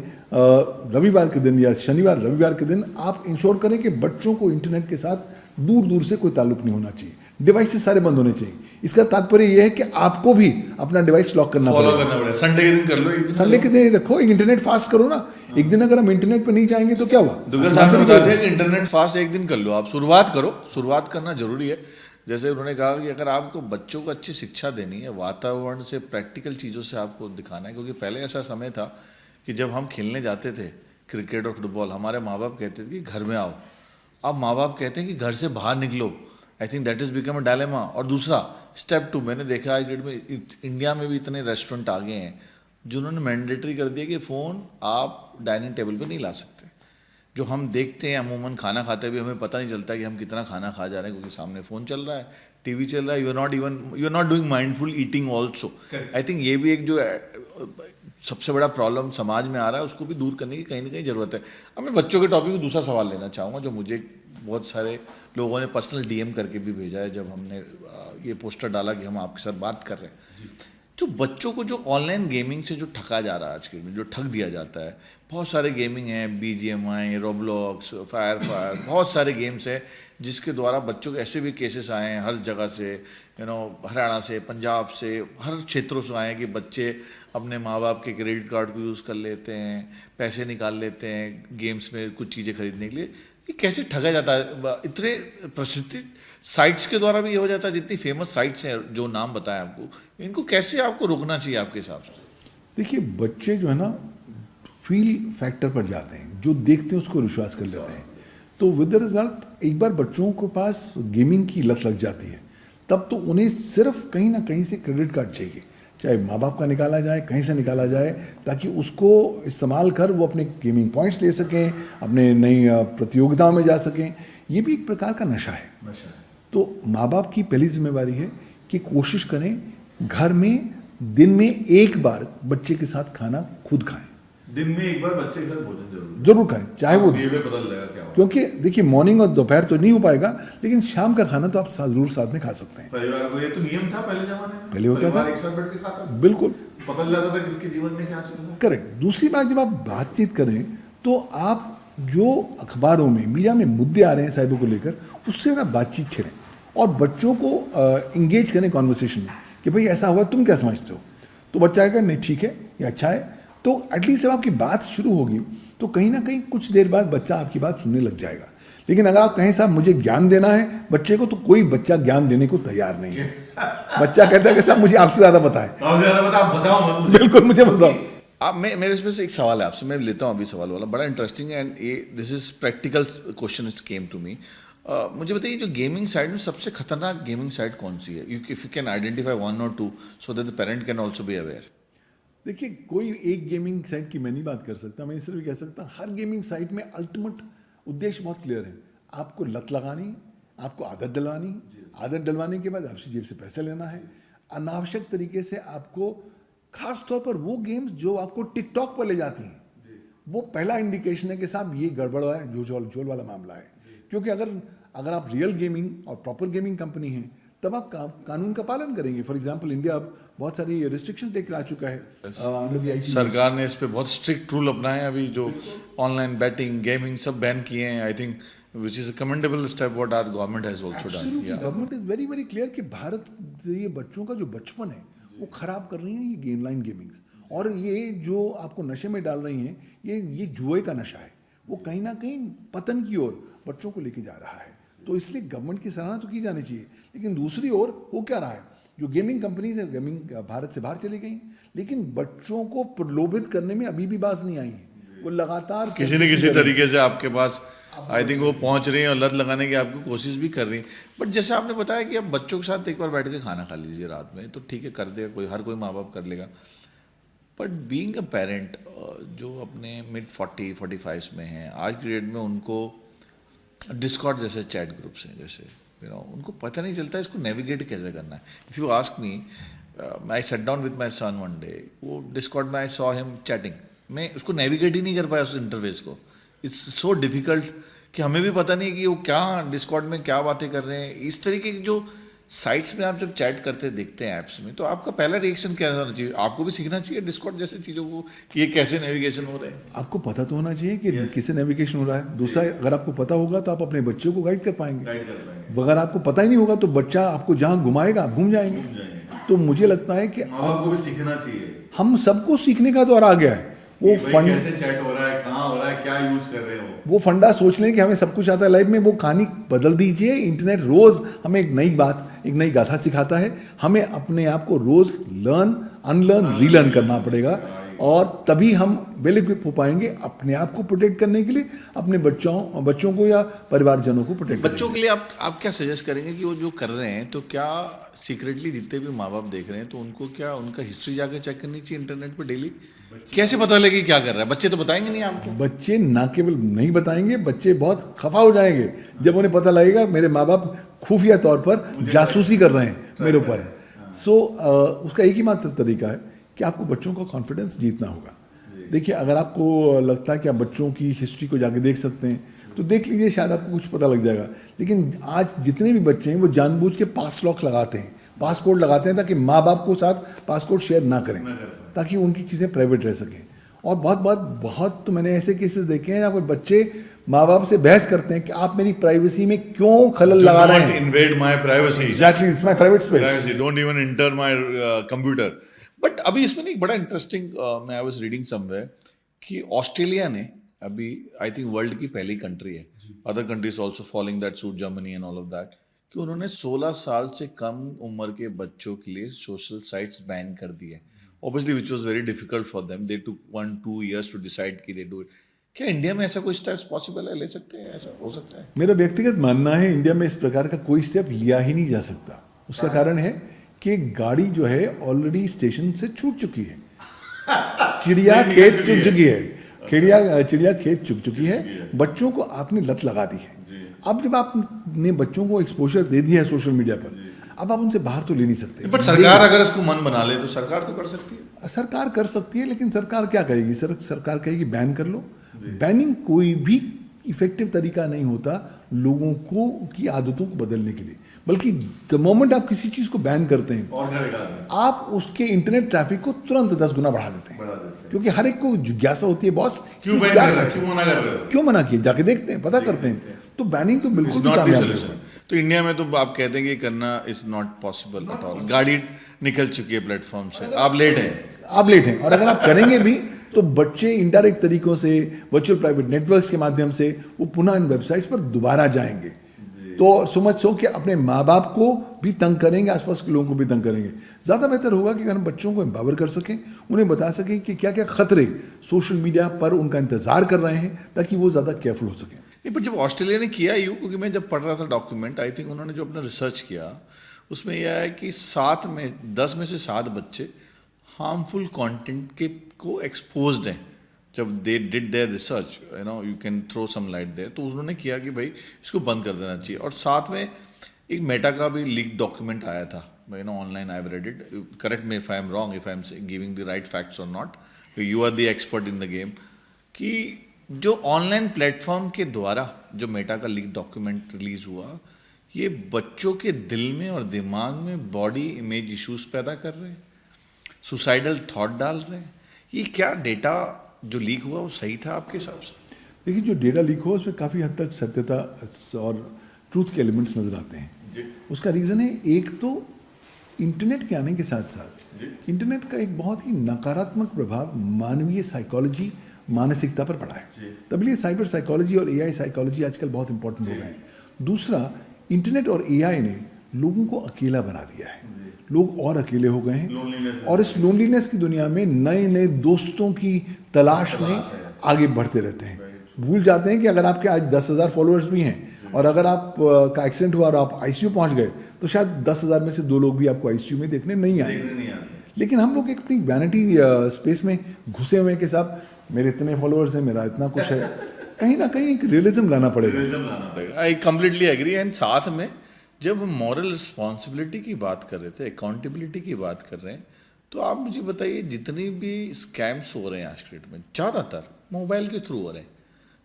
Speaker 2: रविवार के दिन या शनिवार रविवार के दिन आप इंश्योर करें कि बच्चों को इंटरनेट के साथ दूर दूर से कोई ताल्लुक नहीं होना चाहिए। डिवाइसेस सारे बंद होने चाहिए। इसका तात्पर्य यह है कि आपको भी अपना डिवाइस लॉक करना
Speaker 1: पड़ेगा। संडे के दिन कर लो,
Speaker 2: संडे के दिन रखो, एक इंटरनेट फास्ट करो ना। एक दिन अगर हम इंटरनेट पर नहीं जाएंगे तो क्या हुआ?
Speaker 1: इंटरनेट फास्ट एक दिन कर लो, आप शुरुआत करो। शुरुआत करना जरूरी है। जैसे उन्होंने कहा कि अगर आपको बच्चों को अच्छी शिक्षा देनी है, वातावरण से, प्रैक्टिकल चीज़ों से आपको दिखाना है। क्योंकि पहले ऐसा समय था कि जब हम खेलने जाते थे क्रिकेट और फुटबॉल, हमारे माँ बाप कहते थे कि घर में आओ। अब माँ बाप कहते हैं कि घर से बाहर निकलो। I think that is become a dilemma. और दूसरा स्टेप 2, मैंने देखा आज डेट में इंडिया में भी इतने रेस्टोरेंट आ गए हैं जिन्होंने मैंडेटरी कर दिया कि फ़ोन आप डाइनिंग टेबल पर नहीं ला सकते। जो हम देखते हैं अमूमन खाना खाते भी हमें पता नहीं चलता कि हम कितना खाना खा जा रहे हैं, क्योंकि सामने फ़ोन चल रहा है, टीवी चल रहा है। You are not doing mindful eating also. I think ये भी एक जो सबसे बड़ा प्रॉब्लम समाज में आ रहा है, उसको भी दूर करने की कहीं ना कहीं ज़रूरत है। अब मैं बच्चों के टॉपिक में दूसरा सवाल लेना चाहूँगा, जो मुझे बहुत सारे लोगों ने पर्सनल डीएम करके भी भेजा है जब हमने ये पोस्टर डाला कि हम आपके साथ बात कर रहे हैं। जो बच्चों को जो ऑनलाइन गेमिंग से जो ठगा जा रहा है आज के में, जो ठग दिया जाता है, बहुत सारे गेमिंग हैं, BGMI, रोब्लॉक्स, फायर, बहुत सारे गेम्स हैं जिसके द्वारा बच्चों के ऐसे भी केसेस आए हैं हर जगह से, हरियाणा से, पंजाब से, हर क्षेत्रों से आए हैं कि बच्चे अपने माँ बाप के क्रेडिट कार्ड को यूज़ कर लेते हैं, पैसे निकाल लेते हैं गेम्स में कुछ चीज़ें खरीदने के लिए। ये कैसे ठगा जाता है? इतने प्रसिद्ध साइट्स के द्वारा भी ये हो जाता है, जितनी फेमस साइट्स हैं जो नाम बताया आपको, इनको कैसे आपको रोकना चाहिए आपके हिसाब से?
Speaker 2: देखिए, बच्चे जो है ना फील फैक्टर पर जाते हैं, जो देखते हैं उसको विश्वास कर लेते हैं। तो विद द रिजल्ट एक बार बच्चों के पास गेमिंग की लत लग जाती है, तब तो उन्हें सिर्फ कहीं ना कहीं से क्रेडिट कार्ड चाहिए, चाहे माँ बाप का निकाला जाए, कहीं से निकाला जाए, ताकि उसको इस्तेमाल कर वो अपने गेमिंग पॉइंट्स ले सकें, अपने नई प्रतियोगिताओं में जा सकें। ये भी एक प्रकार का नशा है। तो माँ बाप की पहली जिम्मेवारी है कि कोशिश करें घर में दिन में एक बार बच्चे के साथ खाना खुद खाएं।
Speaker 1: दिन में एक बार बच्चे के साथ भोजन
Speaker 2: जरूर खाएं, चाहे वो
Speaker 1: बदल जाएगा क्या?
Speaker 2: क्योंकि देखिए, मॉर्निंग और दोपहर तो नहीं हो पाएगा, लेकिन शाम का खाना तो आप जरूर साथ में खा सकते हैं।
Speaker 1: परिवार को ये तो नियम था पहले जमाने में,
Speaker 2: पहले होता था,
Speaker 1: एक साथ बैठ के खाता था,
Speaker 2: बिल्कुल
Speaker 1: पता चलता था किसके जीवन में क्या चल रहा है।
Speaker 2: करेक्ट। दूसरी बात, जब आप बातचीत करें तो आप जो अखबारों में, मीडिया में मुद्दे आ रहे हैं साहिबों को लेकर, उससे ना बातचीत छेड़ें और बच्चों को इंगेज करें कॉन्वर्सेशन में कि भाई ऐसा हुआ, तुम क्या समझते हो? तो बच्चा कहेगा नहीं ठीक है या अच्छा है। तो एटलीस्ट जब आपकी बात शुरू होगी तो कहीं ना कहीं कुछ देर बाद बच्चा आपकी बात सुनने लग जाएगा। लेकिन अगर आप कहें साहब मुझे ज्ञान देना है बच्चे को, तो कोई बच्चा ज्ञान देने को तैयार नहीं है। बच्चा कहता है कि साहब मुझे आपसे ज़्यादा पता है।
Speaker 1: आप बताओ मत मुझे।
Speaker 2: बिल्कुल मुझे बताओ।
Speaker 1: आप मेरे इसमें से एक सवाल है आपसे, मैं लेता हूँ अभी सवाल वाला, बड़ा इंटरेस्टिंग है एंड ये this is practical question is came to me. मुझे बताइए जो गेमिंग साइड में सबसे खतरनाक गेमिंग साइड कौन सी है, if you can identify one और two so that the parent can also be aware.
Speaker 2: देखिए कोई एक गेमिंग साइट की मैं नहीं बात कर सकता, मैं सिर्फ कह सकता हर गेमिंग साइट में अल्टीमेट उद्देश्य बहुत क्लियर है। आपको लत लगानी, आपको आदत डलवानी, आदत डलवाने के बाद आपसे जेब से पैसा लेना है अनावश्यक तरीके से। आपको खास तौर पर वो गेम्स जो आपको टिकटॉक पर ले जाती हैं, वो पहला इंडिकेशन है कि साहब ये गड़बड़ है, जो झोल वाला मामला है। क्योंकि अगर आप रियल गेमिंग और प्रॉपर गेमिंग कंपनी हैं तब आप कानून का पालन करेंगे। फॉर एग्जांपल इंडिया अब बहुत सारी रिस्ट्रिक्शंस लेकर आ चुका है अंडर द आईटी।
Speaker 1: सरकार ने इस पे बहुत स्ट्रिक्ट रूल अपनाए हैं अभी, जो ऑनलाइन बैटिंग गेमिंग सब बैन किए हैं। I think which is a commendable step what our government has also done.
Speaker 2: Government is very very clear कि भारत ये बच्चों का जो बचपन है वो खराब कर रही है ये ऑनलाइन गेमिंग्स, और ये जो आपको नशे में डाल रही हैं ये जुए का नशा है, वो कहीं ना कहीं पतन की ओर बच्चों को लेके जा रहा है। तो इसलिए गवर्नमेंट की सराहना तो की जानी चाहिए, लेकिन दूसरी ओर हो क्या रहा है, जो गेमिंग कंपनीज है गेमिंग भारत से बाहर चली गई, लेकिन बच्चों को प्रलोभित करने में अभी भी बाज नहीं आई है। वो लगातार
Speaker 1: किसी न किसी तरीके से आपके पास आई थिंक वो पहुंच रही हैं और लत लगाने की आपको कोशिश भी कर रही हैं। बट जैसे आपने बताया कि अब बच्चों के साथ एक बार बैठ के खाना खा लीजिए रात में, तो ठीक है कर देगा कोई, हर कोई माँ बाप कर लेगा। बट बीइंग अ पेरेंट जो अपने मिड 40-45 में हैं आज की डेट में, उनको डिस्कॉर्ड जैसे चैट ग्रुप्स हैं, जैसे उनको पता नहीं चलता इसको नेविगेट कैसे करना है। If you ask me, I set down with my son one day, वो डिस्कॉर्ड में आई सॉ हिम चैटिंग, मैं उसको नेविगेट ही नहीं कर पाया उस इंटरफेस को। इट्स सो डिफिकल्ट कि हमें भी पता नहीं है कि वो क्या डिस्कॉर्ड में क्या बातें कर रहे हैं। इस तरीके की जो साइट्स में आप जब चैट करते देखते हैं ऐप्स में, तो आपका पहला रिएक्शन क्या होना चाहिए? आपको भी सीखना चाहिए डिस्कॉर्ड जैसे चीज़ों को कि ये कैसे नेविगेशन हो रहे हैं।
Speaker 2: आपको पता तो होना चाहिए कि किससे नेविगेशन हो रहा है। दूसरा, अगर आपको पता होगा तो आप अपने बच्चों को गाइड कर पाएंगे। अगर आपको पता ही नहीं होगा तो बच्चा आपको जहाँ घुमाएगा आप घूम जाएंगे। तो मुझे लगता है कि
Speaker 1: आपको भी सीखना चाहिए।
Speaker 2: हम सबको सीखने का दौर आ गया है। वो
Speaker 1: कैसे चैट हो रहा है, कहाँ हो रहा है, क्या यूज कर रहे हो,
Speaker 2: वो फंडा सोच लें कि हमें सब कुछ आता है लाइफ में, वो कहानी बदल दीजिए। इंटरनेट रोज हमें एक नई बात, एक नई गाथा सिखाता है। हमें अपने आप को रोज लर्न, अनलर्न, रीलर्न करना पड़ेगा, और तभी हम वेल इक्विप हो पाएंगे अपने आप को प्रोटेक्ट करने के लिए, अपने बच्चों को या परिवारजनों को प्रोटेक्ट
Speaker 1: बच्चों के लिए। आप क्या सजेस्ट करेंगे कि वो जो कर रहे हैं, तो क्या सीक्रेटली जितने भी माँ बाप देख रहे हैं तो उनको क्या उनका हिस्ट्री जाकर चेक करनी चाहिए इंटरनेट पर डेली? कैसे पता लगे क्या कर रहा है? बच्चे तो बताएंगे नहीं आपको।
Speaker 2: बच्चे ना केवल नहीं बताएंगे, बच्चे बहुत खफा हो जाएंगे जब उन्हें पता लगेगा मेरे माँ बाप खुफिया तौर पर जासूसी कर रहे हैं मेरे ऊपर। सो उसका एक ही मात्र तरीका है कि आपको बच्चों का कॉन्फिडेंस जीतना होगा। देखिए, अगर आपको लगता है कि आप बच्चों की हिस्ट्री को जाके देख सकते हैं तो देख लीजिए, शायद आपको कुछ पता लग जाएगा। लेकिन आज जितने भी बच्चे हैं वो जानबूझ के पास लॉक लगाते हैं, पासकोड लगाते हैं, ताकि माँ बाप को साथ पासकोड शेयर ना करें, ताकि उनकी चीज़ें प्राइवेट रह सकें। और बहुत तो मैंने ऐसे केसेस देखे हैं जहाँ पर बच्चे माँ बाप से बहस करते हैं कि आप मेरी प्राइवेसी में क्यों खलल लगा रहे हैं।
Speaker 1: Invade my privacy,
Speaker 2: exactly, it's my private space,
Speaker 1: don't even enter my computer. But अभी इसमें एक बड़ा इंटरेस्टिंग, मैं आई वाज रीडिंग समवेयर कि ऑस्ट्रेलिया ने अभी आई थिंक वर्ल्ड की पहली कंट्री है, other countries also following that suit, Germany and all of that, कि उन्होंने 16 साल से कम उम्र के बच्चों के लिए सोशल साइट्स बैन कर दी है। Obviously, which was very difficult for them. They took 1-2 years to decide कि they do it. क्या इंडिया में ऐसा कोई स्टेप्स पॉसिबल है, ले सकते हैं, ऐसा हो सकता है?
Speaker 2: मेरा व्यक्तिगत मानना है इंडिया में इस प्रकार का कोई स्टेप लिया ही नहीं जा सकता। उसका कारण है कि गाड़ी जो है ऑलरेडी स्टेशन से छूट चुकी है, चिड़िया खेत चुग चुकी है, चिड़िया खेत चुग चुकी है, बच्चों को आपने लत लगा दी है। अब जब आपने बच्चों को एक्सपोजर दे दिया है सोशल मीडिया पर, अब आप उनसे बाहर तो ले नहीं सकते।
Speaker 1: बट सरकार अगर इसको मन बना ले तो सरकार तो कर सकती है।
Speaker 2: सरकार कर सकती है, लेकिन सरकार क्या करेगी? सरकार कहेगी बैन कर लो। बैनिंग कोई भी इफेक्टिव तरीका नहीं होता लोगों को की आदतों को बदलने के लिए, बल्कि द मोमेंट आप किसी चीज़ को बैन करते हैं आप उसके इंटरनेट ट्रैफिक को तुरंत 10 गुना बढ़ा देते हैं, क्योंकि हर एक को जिज्ञासा होती है, बॉस क्यों मना किए, जाके देखते हैं, पता करते हैं। तो बैनिंग तो बिल्कुल भी कामयाब नहीं है।
Speaker 1: तो इंडिया में तो आप कहते हैं कि करना is not possible at all. गाड़ी निकल चुकी है प्लेटफॉर्म से, आप लेट हैं।
Speaker 2: आप लेट हैं। और अगर आप करेंगे भी तो बच्चे इनडायरेक्ट तरीकों से, वर्चुअल प्राइवेट नेटवर्क्स के माध्यम से वो पुनः इन वेबसाइट्स पर दोबारा जाएंगे। तो समझ सो कि अपने माँ बाप को भी तंग करेंगे, आसपास के लोगों को भी तंग करेंगे। ज़्यादा बेहतर होगा कि अगर हम बच्चों को एम्पावर कर सकें, उन्हें बता सकें कि क्या क्या खतरे सोशल मीडिया पर उनका इंतज़ार कर रहे हैं, ताकि वो ज़्यादा केयरफुल हो सकें।
Speaker 1: नहीं, पर जब ऑस्ट्रेलिया ने किया यूँ, क्योंकि मैं जब पढ़ रहा था डॉक्यूमेंट, आई थिंक उन्होंने जो अपना रिसर्च किया उसमें यह है कि 10 में से 7 बच्चे हार्मफुल कंटेंट के को एक्सपोज्ड हैं। जब they did their research, you can throw some light there, तो उन्होंने किया कि भाई इसको बंद कर देना चाहिए। और साथ में एक मेटा का भी लीक डॉक्यूमेंट आया था, online I have read it, correct me if I am wrong, if I am giving the right facts और not, you are the expert in the game, कि जो ऑनलाइन प्लेटफॉर्म के द्वारा जो मेटा का leak document release हुआ, ये बच्चों के दिल में और दिमाग में बॉडी इमेज इश्यूज पैदा कर रहे हैं, सुसाइडल थॉट डाल रहे हैं। ये क्या डेटा जो लीक हुआ वो सही था आपके हिसाब से?
Speaker 2: देखिए, जो डेटा लीक हुआ उसमें काफ़ी हद तक सत्यता और ट्रूथ के एलिमेंट्स नज़र आते हैं। उसका रीज़न है, एक तो इंटरनेट के आने के साथ साथ इंटरनेट का एक बहुत ही नकारात्मक प्रभाव मानवीय साइकोलॉजी, मानसिकता पर पड़ा है। तभी साइबर साइकोलॉजी और एआई साइकोलॉजी आजकल बहुत इंपॉर्टेंट हो गए हैं। दूसरा, इंटरनेट और एआई ने लोगों को अकेला बना दिया है। लोग और अकेले हो गए हैं और इस लोनलीनेस की दुनिया में नए नए दोस्तों की तलाश में आगे बढ़ते रहते हैं। भूल जाते हैं कि अगर आपके आज 10,000 फॉलोअर्स भी हैं और अगर आप का एक्सीडेंट हुआ और आप आईसीयू पहुंच गए, तो शायद 10,000 में से 2 लोग भी आपको आईसीयू में देखने नहीं आएंगे। लेकिन हम लोग एक अपनी वैनिटी स्पेस में घुसे हुए के साथ, मेरे इतने फॉलोअर्स हैं, मेरा इतना कुछ है, कहीं ना कहीं एक रियलिज्म लाना पड़ेगा।
Speaker 1: आई कम्प्लीटली एग्री। एंड साथ में जब हम मॉरल रिस्पॉन्सिबिलिटी की बात कर रहे थे, अकाउंटेबिलिटी की बात कर रहे हैं, तो आप मुझे बताइए, जितनी भी स्कैम्स हो रहे हैं आज के डेट में, ज़्यादातर मोबाइल के थ्रू हो रहे हैं।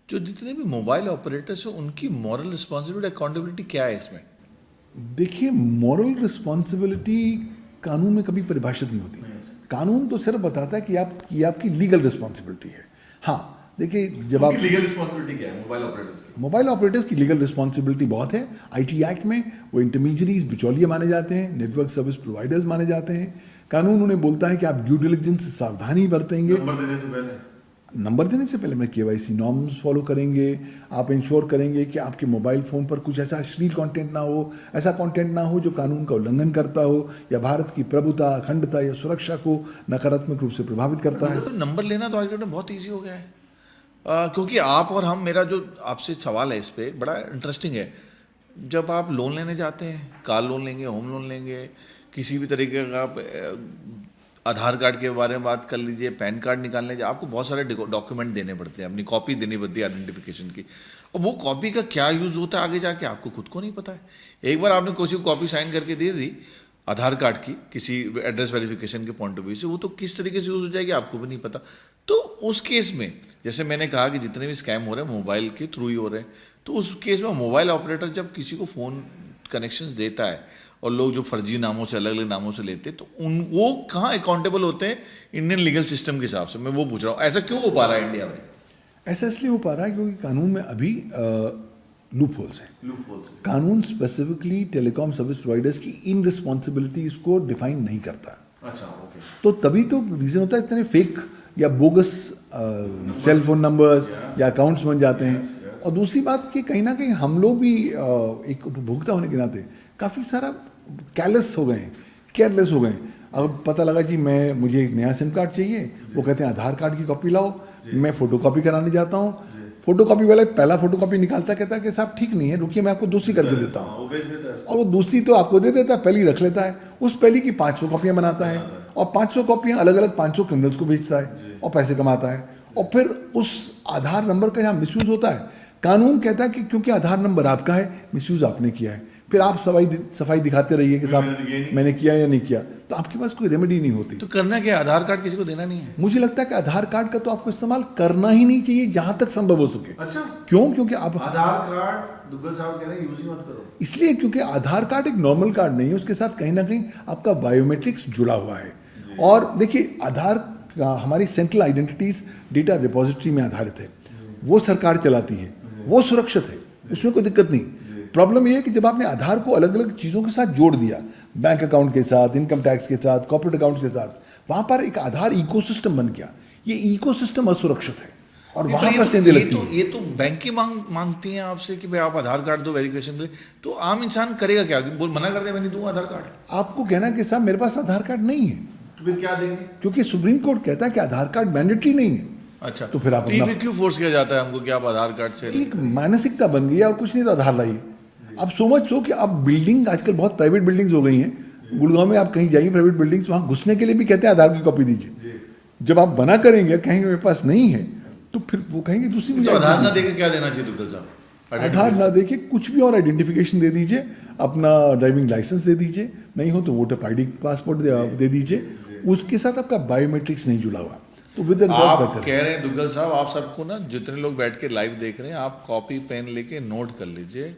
Speaker 1: जो जितने भी मोबाइल ऑपरेटर्स हैं, उनकी मॉरल रिस्पॉन्सिबिलिटी, अकाउंटेबिलिटी क्या है इसमें?
Speaker 2: देखिए, मॉरल रिस्पॉन्सिबिलिटी कानून में कभी परिभाषित नहीं होती। कानून तो सिर्फ बताता है कि आपकी लीगल रिस्पॉन्सिबिलिटी है। हाँ, देखिए, जब आप
Speaker 1: लीगल रिस्पॉन्सिबिलिटी क्या है
Speaker 2: मोबाइल ऑपरेटर्स की लीगल रिस्पॉन्सिबिलिटी बहुत है। आईटी एक्ट में वो इंटरमीडियरीज, बिचौलिए माने जाते हैं, नेटवर्क सर्विस प्रोवाइडर्स माने जाते हैं। कानून उन्हें बोलता है कि आप ड्यू डिलिजेंस से सावधानी बरतेंगे। नंबर देने से पहले मैं केवाईसी नॉर्म्स फॉलो करेंगे। आप इंश्योर करेंगे कि आपके मोबाइल फ़ोन पर कुछ ऐसा अश्लील कंटेंट ना हो, ऐसा कंटेंट ना हो जो कानून का उल्लंघन करता हो या भारत की प्रभुता, अखंडता या सुरक्षा को नकारात्मक रूप से प्रभावित करता है।
Speaker 1: तो नंबर लेना तो आजकल बहुत ईजी हो गया है। क्योंकि आप और हम, मेरा जो आपसे सवाल है इस पर बड़ा इंटरेस्टिंग है। जब आप लोन लेने जाते हैं, कार लोन लेंगे, होम लोन लेंगे, किसी भी तरीके का आप आधार कार्ड के बारे में बात कर लीजिए, पैन कार्ड निकालने जाए, आपको बहुत सारे डॉक्यूमेंट देने पड़ते हैं, अपनी कॉपी देनी पड़ती है आइडेंटिफिकेशन की। और वो कॉपी का क्या यूज़ होता है आगे जाके, आपको खुद को नहीं पता है। एक बार आपने किसी को कॉपी साइन करके दे दी आधार कार्ड की, किसी एड्रेस वेरिफिकेशन के पॉइंट ऑफ व्यू से, वो तो किस तरीके से यूज़ हो जाएगी आपको भी नहीं पता। तो उस केस में, जैसे मैंने कहा कि जितने भी स्कैम हो रहे हैं मोबाइल के थ्रू ही हो रहे हैं, तो उस केस में मोबाइल ऑपरेटर जब किसी को फ़ोन कनेक्शंस देता है और लोग जो फर्जी नामों से, अलग अलग नामों से लेते हैं, तो वो कहाँ अकाउंटेबल होते हैं इंडियन लीगल सिस्टम के हिसाब से? मैं वो पूछ रहा हूँ, ऐसा क्यों हो पा रहा है इंडिया में?
Speaker 2: ऐसा इसलिए हो पा रहा है क्योंकि कानून में अभी लूप होल्स हैं। कानून स्पेसिफिकली टेलीकॉम सर्विस प्रोवाइडर्स की इन रिस्पॉन्सिबिलिटीज को डिफाइन नहीं करता।
Speaker 1: अच्छा, ओके।
Speaker 2: तो तभी तो रीज़न होता है इतने फेक या बोगस सेल फोन नंबर्स या अकाउंट्स बन जाते हैं। और दूसरी बात कि कहीं ना कहीं हम लोग भी एक उपभोक्ता होने के नाते काफ़ी सारा केयरलेस हो गए। अगर पता लगा जी मुझे एक नया सिम कार्ड चाहिए, वो कहते हैं आधार कार्ड की कॉपी लाओ, मैं फ़ोटो कॉपी कराने जाता हूँ, फोटो कॉपी वाला पहला फोटो कॉपी निकालता, कहता है कि साहब ठीक नहीं है, रुकिए मैं आपको दूसरी करके देता हूँ, और वो दूसरी तो आपको दे देता है, पहली रख लेता है। उस पहली की 500 कॉपियाँ बनाता है और 500 कॉपियाँ अलग अलग 500 क्रिमिनल्स को बेचता है और पैसे कमाता है। और फिर उस आधार नंबर का यहाँ मिसयूज़ होता है। कानून कहता है कि क्योंकि आधार नंबर आपका है, मिसयूज़ आपने किया है, फिर आप सफाई दिखाते रहिए कि साहब मैंने किया या नहीं किया, तो आपके पास कोई रेमेडी नहीं होती।
Speaker 1: तो करना क्या? आधार कार्ड किसी को देना नहीं है?
Speaker 2: मुझे लगता है कि आधार कार्ड का तो आपको इस्तेमाल करना ही नहीं चाहिए जहां तक संभव हो सके।
Speaker 1: अच्छा,
Speaker 2: क्यों? क्योंकि आप
Speaker 1: आधार कार्ड, दुग्गल साहब कह रहे हैं यूज ही मत करो।
Speaker 2: इसलिए क्योंकि आधार कार्ड एक नॉर्मल कार्ड नहीं है, उसके साथ कहीं ना कहीं आपका बायोमेट्रिक्स जुड़ा हुआ है। और देखिए, आधार का हमारी सेंट्रल आइडेंटिटीज डेटा रिपोजिटरी में आधारित है, वो सरकार चलाती है, वो सुरक्षित है, उसमें कोई दिक्कत नहीं। प्रॉब्लम ये है कि जब आपने आधार को अलग अलग चीज़ों के साथ जोड़ दिया, बैंक अकाउंट के साथ, इनकम टैक्स के साथ, कॉर्पोरेट अकाउंट्स के साथ, वहाँ पर एक आधार इकोसिस्टम बन गया। ये इकोसिस्टम असुरक्षित है और वहाँ पर सेंधे लगती है।
Speaker 1: ये तो बैंक की मांगती हैं आपसे कि भाई आप आधार कार्ड दो वेरिफिकेशन के लिए, तो आम इंसान करेगा क्या? बोल मना कर दे, मैं नहीं दूंगा आधार कार्ड।
Speaker 2: आपको कहना है कि साहब मेरे पास आधार कार्ड नहीं है,
Speaker 1: तो फिर क्या देंगे?
Speaker 2: क्योंकि सुप्रीम कोर्ट कहता है कि आधार कार्ड मैंडेटरी नहीं है।
Speaker 1: अच्छा,
Speaker 2: तो फिर आप
Speaker 1: फिर क्यों फोर्स किया जाता है हमको कि आप आधार कार्ड से?
Speaker 2: एक मानसिकता बन गई है और कुछ नहीं तो आधार लाइए। अब सो मच सो कि अब बिल्डिंग आजकल बहुत प्राइवेट बिल्डिंग्स हो गई हैं। गुड़गांव में आप कहीं जाइए प्राइवेट बिल्डिंग्स, वहाँ घुसने के लिए भी कहते हैं आधार की कॉपी दीजिए। जब आप बना करेंगे, कहेंगे मेरे पास नहीं है, तो फिर वो कहेंगे दूसरी
Speaker 1: तो आधार ना देके क्या देना चाहिए दुग्गल साहब?
Speaker 2: आधार ना देके कुछ भी और आइडेंटिफिकेशन दे दीजिए, अपना ड्राइविंग लाइसेंस दे दीजिए, नहीं हो तो वोटर आईडी पासपोर्ट दे दीजिए, उसके साथ आपका बायोमेट्रिक्स नहीं जुड़ा हुआ, तो विद
Speaker 1: आप कह रहे हैं दुग्गल साहब, आप सबको ना, जितने लोग बैठ के लाइव देख रहे हैं, आप कॉपी पेन लेके नोट कर लीजिए,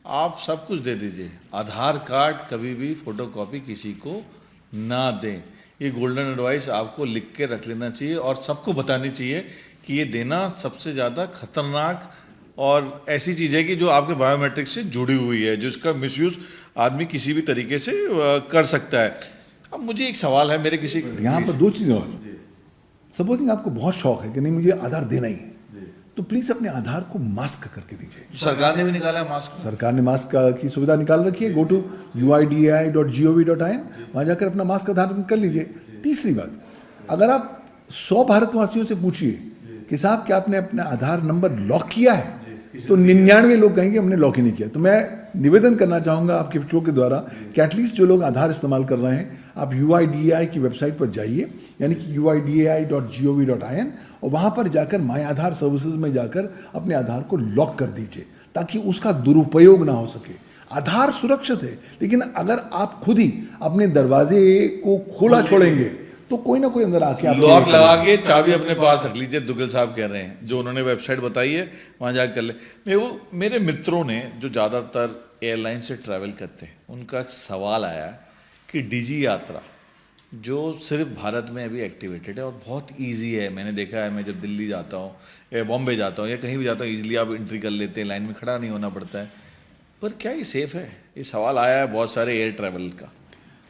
Speaker 1: आप सब कुछ दे दीजिए। आधार कार्ड कभी भी फोटोकॉपी किसी को ना दें। ये गोल्डन एडवाइस आपको लिख के रख लेना चाहिए और सबको बतानी चाहिए कि ये देना सबसे ज़्यादा खतरनाक और ऐसी चीज़ है कि जो आपके बायोमेट्रिक से जुड़ी हुई है, जिसका मिसयूज़ आदमी किसी भी तरीके से कर सकता है। अब मुझे एक सवाल है, मेरे किसी
Speaker 2: यहाँ पर दो चीज़ें और। सपोजिंग आपको बहुत शौक है कि नहीं मुझे आधार देना ही है, तो प्लीज़ अपने आधार को मास्क करके दीजिए।
Speaker 1: सरकार ने भी निकाला है मास्क।
Speaker 2: सरकार ने मास्क की सुविधा निकाल रखी है। गो टू uidi.gov.in, वहाँ जाकर अपना मास्क आधार कर लीजिए। तीसरी बात, अगर आप 100 भारतवासियों से पूछिए कि साहब क्या आपने अपना आधार नंबर लॉक किया है, तो 99 लोग कहेंगे हमने लॉक ही नहीं किया। तो मैं निवेदन करना चाहूँगा आपके शो के द्वारा कि एटलीस्ट जो लोग आधार इस्तेमाल कर रहे हैं, आप UIDAI की वेबसाइट पर जाइए, यानी कि uidai.gov.in, और वहाँ पर जाकर माय आधार सर्विसेज में जाकर अपने आधार को लॉक कर दीजिए ताकि उसका दुरुपयोग ना हो सके। आधार सुरक्षित है, लेकिन अगर आप खुद ही अपने दरवाजे को खोला छोड़ेंगे तो कोई ना कोई अंदर आके आप
Speaker 1: लॉक लगा के चाबी अपने पास रख लीजिए। दुग्गल साहब कह रहे हैं, जो उन्होंने वेबसाइट बताई है वहाँ जाकर कर ले। मेरे मित्रों ने जो ज़्यादातर एयरलाइन से ट्रैवल करते हैं, उनका एक सवाल आया कि डिजी यात्रा जो सिर्फ भारत में अभी एक्टिवेटेड है और बहुत इजी है। मैंने देखा है, मैं जब दिल्ली जाता हूँ या बॉम्बे जाता हूँ या कहीं भी जाता हूँ, ईजिली आप एंट्री कर लेते हैं, लाइन में खड़ा नहीं होना पड़ता है। पर क्या ये सेफ़ है? ये सवाल आया है बहुत सारे एयर ट्रैवल का।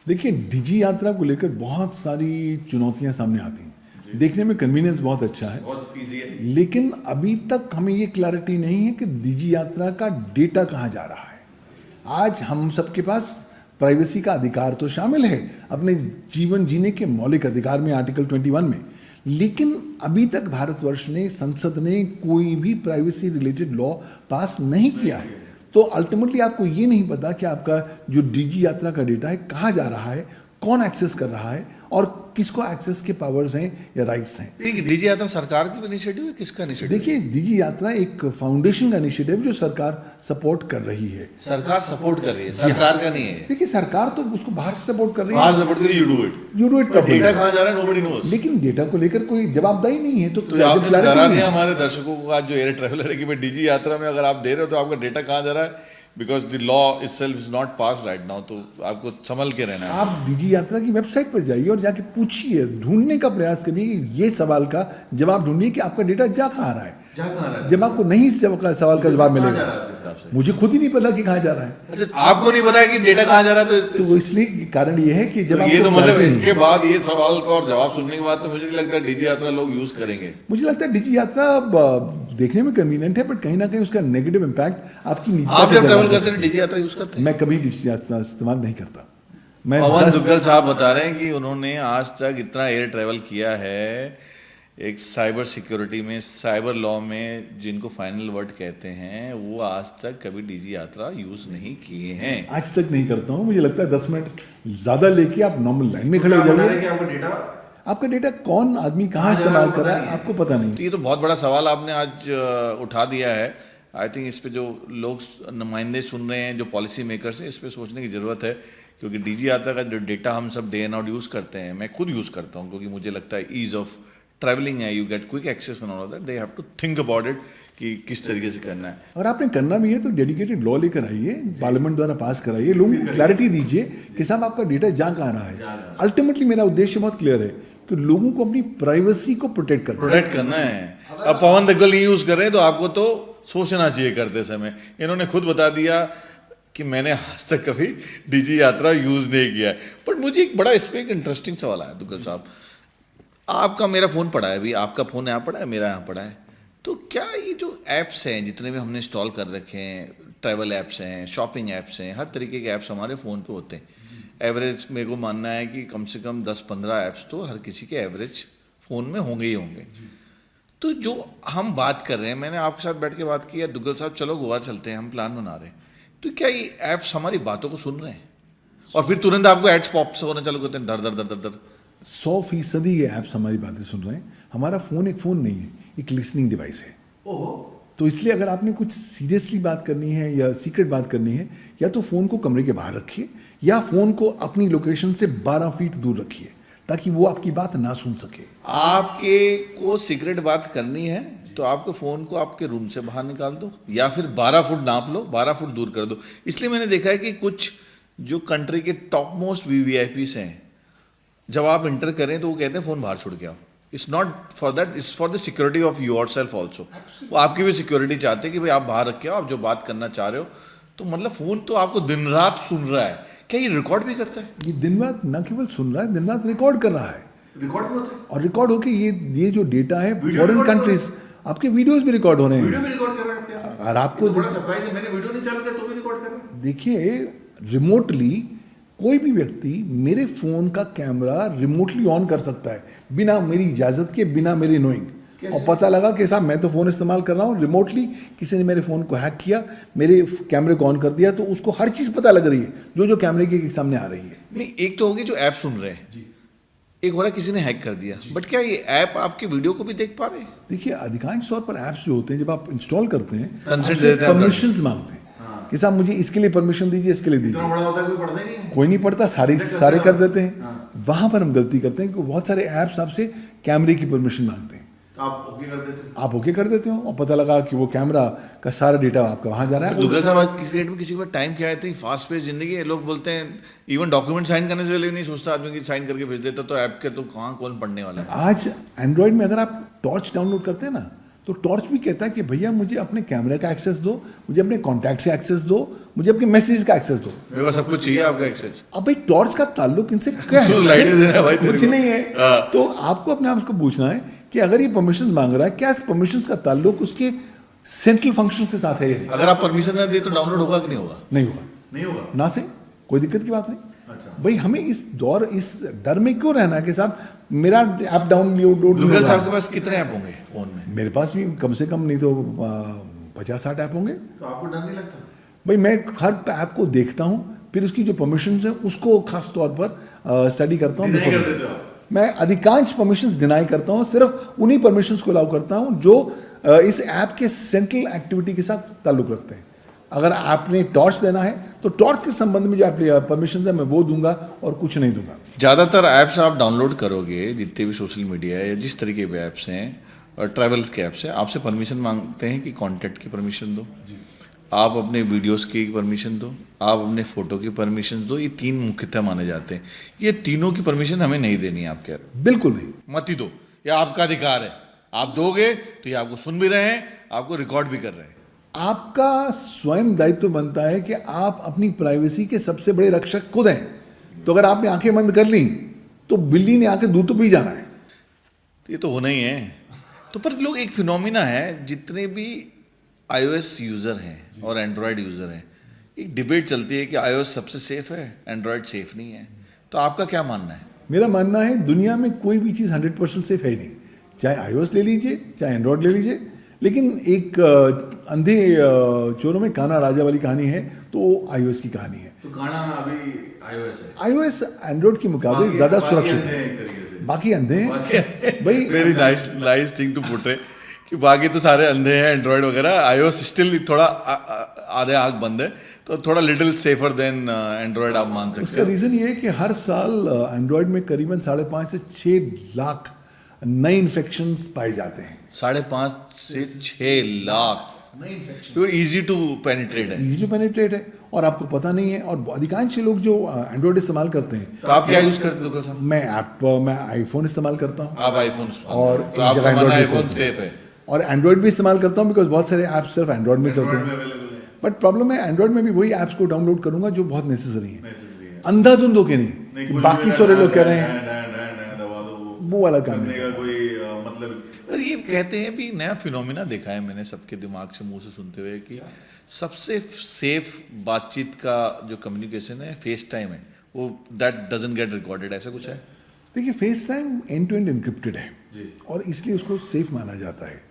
Speaker 2: देखिए, डिजी यात्रा को लेकर बहुत सारी चुनौतियां सामने आती हैं। देखने में कन्वीनियंस बहुत अच्छा है,
Speaker 1: बहुत ईजी है,
Speaker 2: लेकिन अभी तक हमें ये क्लैरिटी नहीं है कि डिजी यात्रा का डेटा कहाँ जा रहा है। आज हम सबके पास प्राइवेसी का अधिकार तो शामिल है अपने जीवन जीने के मौलिक अधिकार में, आर्टिकल 21 में, लेकिन अभी तक भारतवर्ष ने, संसद ने कोई भी प्राइवेसी रिलेटेड लॉ पास नहीं किया है। तो अल्टीमेटली आपको ये नहीं पता कि आपका जो डिजी यात्रा का डेटा है कहाँ जा रहा है, कौन एक्सेस कर रहा है और किसको एक्सेस के पावर्स हैं या राइट्स हैं।
Speaker 1: डिजी यात्रा सरकार की इनिशिएटिव है, किसका इनिशिएटिव?
Speaker 2: देखिए, डिजी यात्रा एक फाउंडेशन का इनिशिएटिव जो सरकार सपोर्ट कर रही है।
Speaker 1: सरकार सपोर्ट कर रही है, सरकार का नहीं है।
Speaker 2: देखिए, सरकार तो उसको बाहर से सपोर्ट कर रही है,
Speaker 1: बाहर सपोर्ट कर रही है,
Speaker 2: you do it properly.
Speaker 1: Data कहाँ जा रहा है, नोबडी नोस।
Speaker 2: लेकिन डेटा को लेकर कोई जवाबदाही नहीं है। तो
Speaker 1: आपने डरा दिया हमारे दर्शकों को आज जो एयर ट्रैवलर है कि भाई डिजी यात्रा में अगर आप दे रहे हो तो आपका डेटा कहाँ जा रहा है, because the law itself is not passed right now, तो आपको संभल के रहना है।
Speaker 2: आप डिजी यात्रा की वेबसाइट पर जाइए और जाके पूछिए, ढूंढने का प्रयास करिए, ये सवाल का जवाब ढूंढिए कि आपका डेटा जा कहाँ रहा है। जब आपको नहीं इस सवाल का जवाब मिलेगा, मुझे खुद ही नहीं पता कि कहाँ जा रहा है।
Speaker 1: अच्छा, आपको नहीं पता है कि डेटा कहाँ जा रहा है,
Speaker 2: तो इसलिए कारण ये है कि जब
Speaker 1: ये तो मतलब इसके बाद ये सवाल का और जवाब सुनने के बाद तो मुझे नहीं लगता डिजी यात्रा लोग यूज करेंगे।
Speaker 2: मुझे लगता है डिजी यात्रा देखने में कन्वीनियंट है, बट कहीं ना कहीं उसका नेगेटिव इम्पैक्ट आपकी निजता
Speaker 1: आप जब ट्रैवल करते हैं डिजी यात्रा यूज करते हैं?
Speaker 2: मैं कभी डिजी यात्रा इस्तेमाल नहीं करता। मैं
Speaker 1: पवन दुग्गल साहब बता रहे हैं कि उन्होंने आज तक इतना एयर ट्रैवल किया है, एक साइबर सिक्योरिटी में, साइबर लॉ में जिनको फाइनल वर्ड कहते हैं, वो आज तक कभी डिजी यात्रा यूज नहीं किए हैं।
Speaker 2: आज तक नहीं करता हूँ। मुझे लगता है 10 मिनट ज़्यादा लेके आप नॉर्मल लाइन में खड़े हो जाइए, आपका डेटा कौन आदमी कहाँ इस्तेमाल कर रहा है आपको पता नहीं।
Speaker 1: तो ये तो बहुत बड़ा सवाल आपने आज उठा दिया है। आई थिंक इस पे जो लोग नुमाइंदे सुन रहे हैं, जो पॉलिसी मेकर्स हैं, इस पे सोचने की ज़रूरत है, क्योंकि डिजी यात्रा का जो डेटा हम सब डे एंड आउट यूज़ करते हैं, मैं खुद यूज़ करता हूँ, क्योंकि मुझे लगता है ईज़ ऑफ ट्रैवलिंग है, you get quick access and all that, they have to think about it कि किस तरीके से करना है।
Speaker 2: और आपने करना भी है तो डेडिकेटेड लॉ लेकर आइए, पार्लियामेंट द्वारा पास कराइए, लोगों को क्लैरिटी दीजिए कि साहब आपका डेटा जा कहाँ रहा है। अल्टीमेटली मेरा उद्देश्य बहुत क्लियर है कि लोगों को अपनी प्राइवेसी को प्रोटेक्ट करना
Speaker 1: है। अब पवन दुग्गल नहीं यूज कर रहे हैं तो आपको तो सोचना चाहिए करते समय। इन्होंने खुद बता दिया कि मैंने आज तक कभी डिजी यात्रा यूज़ नहीं किया है। बट मुझे एक बड़ा इस पर एक इंटरेस्टिंग सवाल आया दुग्गल साहब, आपका मेरा फ़ोन पड़ा है अभी, आपका फ़ोन यहाँ पड़ा है, मेरा यहाँ पड़ा है, तो क्या ये जो ऐप्स हैं जितने भी हमने इंस्टॉल कर रखे हैं, ट्रैवल ऐप्स हैं, शॉपिंग ऐप्स हैं, हर तरीके के ऐप्स हमारे फ़ोन पे होते हैं। एवरेज मेरे को मानना है कि कम से कम 10-15 ऐप्स तो हर किसी के एवरेज फ़ोन में होंगे ही होंगे। तो जो हम बात कर रहे हैं, मैंने आपके साथ बैठ के बात की है, दुग्गल साहब चलो गोवा चलते हैं, हम प्लान बना रहे हैं, तो क्या ये ऐप्स हमारी बातों को सुन रहे हैं और फिर तुरंत आपको एड्स पॉप्स होना चालू करते हैं, दर दर दर दर दर?
Speaker 2: 100% ये ऐप्स हमारी बातें सुन रहे हैं। हमारा फ़ोन एक फ़ोन नहीं है, एक लिसनिंग डिवाइस है। तो इसलिए अगर आपने कुछ सीरियसली बात करनी है या सीक्रेट बात करनी है, या तो फ़ोन को कमरे के बाहर रखिए या फ़ोन को अपनी लोकेशन से 12 फीट दूर रखिए ताकि वो आपकी बात ना सुन सके।
Speaker 1: आपके को सीक्रेट बात करनी है तो आपके फ़ोन को आपके रूम से बाहर निकाल दो या फिर 12 फुट नाप लो, 12 फुट दूर कर दो। इसलिए मैंने देखा है कि कुछ जो कंट्री के टॉप मोस्ट VVIPs हैं, जब आप इंटर करें तो वो कहते हैं फ़ोन बाहर छोड़ के आओ। It's not for that, it's for the security of your self also. वो आपकी भी सिक्योरिटी चाहते हैं कि भाई आप बाहर रखे हो, आप जो बात करना चाह रहे हो। तो मतलब फ़ोन तो आपको दिन रात सुन रहा है, क्या ये रिकॉर्ड भी करता है?
Speaker 2: ये दिन रात न केवल सुन रहा है, दिन रात रिकॉर्ड कर रहा है।
Speaker 1: रिकॉर्ड भी होता है
Speaker 2: और रिकॉर्ड होके ये जो डेटा है फॉरेन कंट्रीज, आपके वीडियोस भी रिकॉर्ड हो रहे हैं।
Speaker 1: वीडियो भी रिकॉर्ड कर रहे हैं आप?
Speaker 2: और आपको
Speaker 1: बड़ा सरप्राइज है, मैंने वीडियो नहीं चालू किया तो भी रिकॉर्ड कर रहे हैं।
Speaker 2: देखिए, रिमोटली कोई भी व्यक्ति मेरे फ़ोन का कैमरा रिमोटली ऑन कर सकता है बिना मेरी इजाज़त के, बिना मेरे नोइंग। और पता लगा कि साहब मैं तो फ़ोन इस्तेमाल कर रहा हूँ, रिमोटली किसी ने मेरे फ़ोन को हैक किया, मेरे कैमरे को ऑन कर दिया, तो उसको हर चीज़ पता लग रही है जो कैमरे के सामने आ रही है।
Speaker 1: नहीं, एक तो होगी जो ऐप सुन रहे हैं, एक हो रहा है किसी ने हैक कर दिया, बट क्या ये ऐप आपके वीडियो को भी देख पा रहे हैं?
Speaker 2: देखिए, अधिकांश तौर पर ऐप्स जो होते हैं जब आप इंस्टॉल करते हैं,
Speaker 1: Consent देते हैं,
Speaker 2: परमिशंस मांगते हैं कि साहब मुझे इसके लिए परमिशन दीजिए, इसके लिए दीजिए।
Speaker 1: बड़ा होता है, कोई पढ़ता ही नहीं है।
Speaker 2: कोई नहीं पढ़ता, सारे कर देते हैं। वहां पर हम गलती करते हैं कि बहुत सारे ऐप्स आपसे कैमरे की परमिशन मांगते हैं,
Speaker 1: तो आप ओके कर देते हो।
Speaker 2: आप ओके कर देते हो और पता लगा कि वो कैमरा का सारा डेटा आपका वहां जा रहा है।
Speaker 1: दुग्गल साहब, आज किसी डेट में किसी के पास टाइम क्या है, इतनी फास्ट पेस जिंदगी है, लोग बोलते हैं इवन डॉक्यूमेंट साइन करने से पहले भी नहीं सोचता आदमी की साइन करके भेज देता, तो ऐप के तो कहाँ कौन पढ़ने वाला है।
Speaker 2: आज एंड्रॉयड में अगर आप टॉर्च डाउनलोड करते हैं ना, तो टॉर्च भी कहता है कि भैया मुझे अपने कैमरे का एक्सेस दो, मुझे अपने कॉन्टैक्ट से एक्सेस दो, मुझे अपने मैसेज का एक्सेस दो।
Speaker 1: मेरे को सब कुछ चाहिए आपका एक्सेस।
Speaker 2: अब भाई टॉर्च का ताल्लुक इनसे क्या
Speaker 1: तो लाइट दे रहा है भाई तेरे
Speaker 2: कुछ
Speaker 1: को।
Speaker 2: नहीं है। तो आपको अपने आप को पूछना है कि अगर ये परमिशन मांग रहा है, क्या इस परमिशन का ताल्लुक उसके सेंट्रल फंक्शन के साथ है या नहीं?
Speaker 1: अगर आप परमिशन ना दे तो डाउनलोड होगा कि नहीं होगा?
Speaker 2: नहीं होगा,
Speaker 1: नहीं होगा
Speaker 2: ना से कोई दिक्कत की बात नहीं।
Speaker 1: अच्छा।
Speaker 2: भाई हमें इस डर में क्यों रहना है कि साहब मेरा ऐप डाउनलोड नहीं
Speaker 1: दुग्गल साहब के
Speaker 2: होगा।
Speaker 1: पास कितने ऐप होंगे फोन में?
Speaker 2: मेरे पास भी कम से कम नहीं तो 50-60 ऐप होंगे।
Speaker 1: तो आपको डर नहीं लगता?
Speaker 2: भाई मैं हर ऐप को देखता हूँ, फिर उसकी जो परमिशन है उसको खास तौर पर स्टडी करता हूँ।
Speaker 1: Deny कर देते हो आप?
Speaker 2: मैं अधिकांश परमिशंस डिनाई करता हूँ, सिर्फ उन्हीं परमिशंस को अलाउ करता हूँ जो इस ऐप के सेंट्रल एक्टिविटी के साथ ताल्लुक रखते हैं। अगर आपने टॉर्च देना है तो टॉर्च के संबंध में जो परमिशन है मैं वो दूंगा और कुछ नहीं दूंगा।
Speaker 1: ज़्यादातर ऐप्स आप डाउनलोड करोगे, जितने भी सोशल मीडिया है या जिस तरीके के ऐप्स हैं और ट्रैवल के ऐप्स हैं, आपसे परमिशन मांगते हैं कि कॉन्टैक्ट की परमिशन दो, आप अपने वीडियोस की परमिशन दो, आप अपने फ़ोटो की परमिशन दो। ये 3 मुख्यतः माने जाते हैं। ये तीनों की परमिशन हमें नहीं देनी है, आप कह रहे हो?
Speaker 2: बिल्कुल नहीं,
Speaker 1: मत ही दो, ये आपका अधिकार है। आप दोगे तो ये आपको सुन भी रहे हैं, आपको रिकॉर्ड भी कर रहे हैं।
Speaker 2: आपका स्वयं दायित्व बनता है कि आप अपनी प्राइवेसी के सबसे बड़े रक्षक खुद हैं। तो अगर आपने आंखें बंद कर ली तो बिल्ली ने आके दूध तो पी जाना है।
Speaker 1: तो ये तो होना ही है। तो पर लोग, एक फिनोमिना है, जितने भी iOS यूज़र हैं और एंड्रॉयड यूज़र हैं, एक डिबेट चलती है कि iOS सबसे सेफ है, एंड्रॉयड सेफ नहीं है। तो आपका क्या मानना है?
Speaker 2: मेरा मानना है दुनिया में कोई भी चीज़ 100% सेफ है ही नहीं। चाहे iOS ले लीजिए, चाहे एंड्रॉयड ले लीजिए। लेकिन एक अंधे चोरों में काना राजा वाली कहानी है, तो iOS की कहानी है।
Speaker 1: तो काना अभी iOS है।
Speaker 2: iOS एंड्रॉयड के मुकाबले ज़्यादा सुरक्षित है। बाकी अंधे हैं भाई।
Speaker 1: Very nice thing to put है कि बाकी तो सारे अंधे हैं, एंड्रॉयड वगैरह। iOS स्टिल थोड़ा आधे आँख बंद है, तो थोड़ा लिटिल सेफर देन एंड्रॉयड आप मान सकते
Speaker 2: उसका
Speaker 1: हो।
Speaker 2: रीज़न ये है कि हर साल एंड्रॉयड में करीबन 5.5 से 6 लाख नए इन्फेक्शंस पाए जाते हैं।
Speaker 1: 5.5 से 6 लाख इजी टू पेनिट्रेट है।
Speaker 2: इजी टू पेनिट्रेट है और आपको पता नहीं है। और अधिकांश लोग जो एंड्रॉयड इस्तेमाल करते हैं,
Speaker 1: तो आप क्या यूज करते हो?
Speaker 2: मैं आईफोन इस्तेमाल करता हूँ।
Speaker 1: आप आईफोन
Speaker 2: और एक जगह
Speaker 1: आईफोन
Speaker 2: एंड्रॉयड
Speaker 1: सेफ है।
Speaker 2: और एंड्रॉयड भी इस्तेमाल करता हूँ बिकॉज बहुत सारे ऐप्स सिर्फ एंड्रॉयड में चलते हैं। बट प्रॉब्लम है एंड्रॉयड में भी वही ऐप्स को डाउनलोड करूंगा जो बहुत नेसेसरी है, अंधाधुंध होके नहीं कि बाकी सारे लोग कह रहे हैं वो वाला काम नहीं करना।
Speaker 1: पर ये कहते हैं भी नया फिनोमिना देखा है मैंने सबके दिमाग से मुंह से सुनते हुए कि सबसे सेफ बातचीत का जो कम्युनिकेशन है फेस टाइम है, वो दैट डजंट गेट रिकॉर्डेड, ऐसा कुछ है?
Speaker 2: देखिए FaceTime end to end encrypted है और इसलिए उसको सेफ माना जाता है।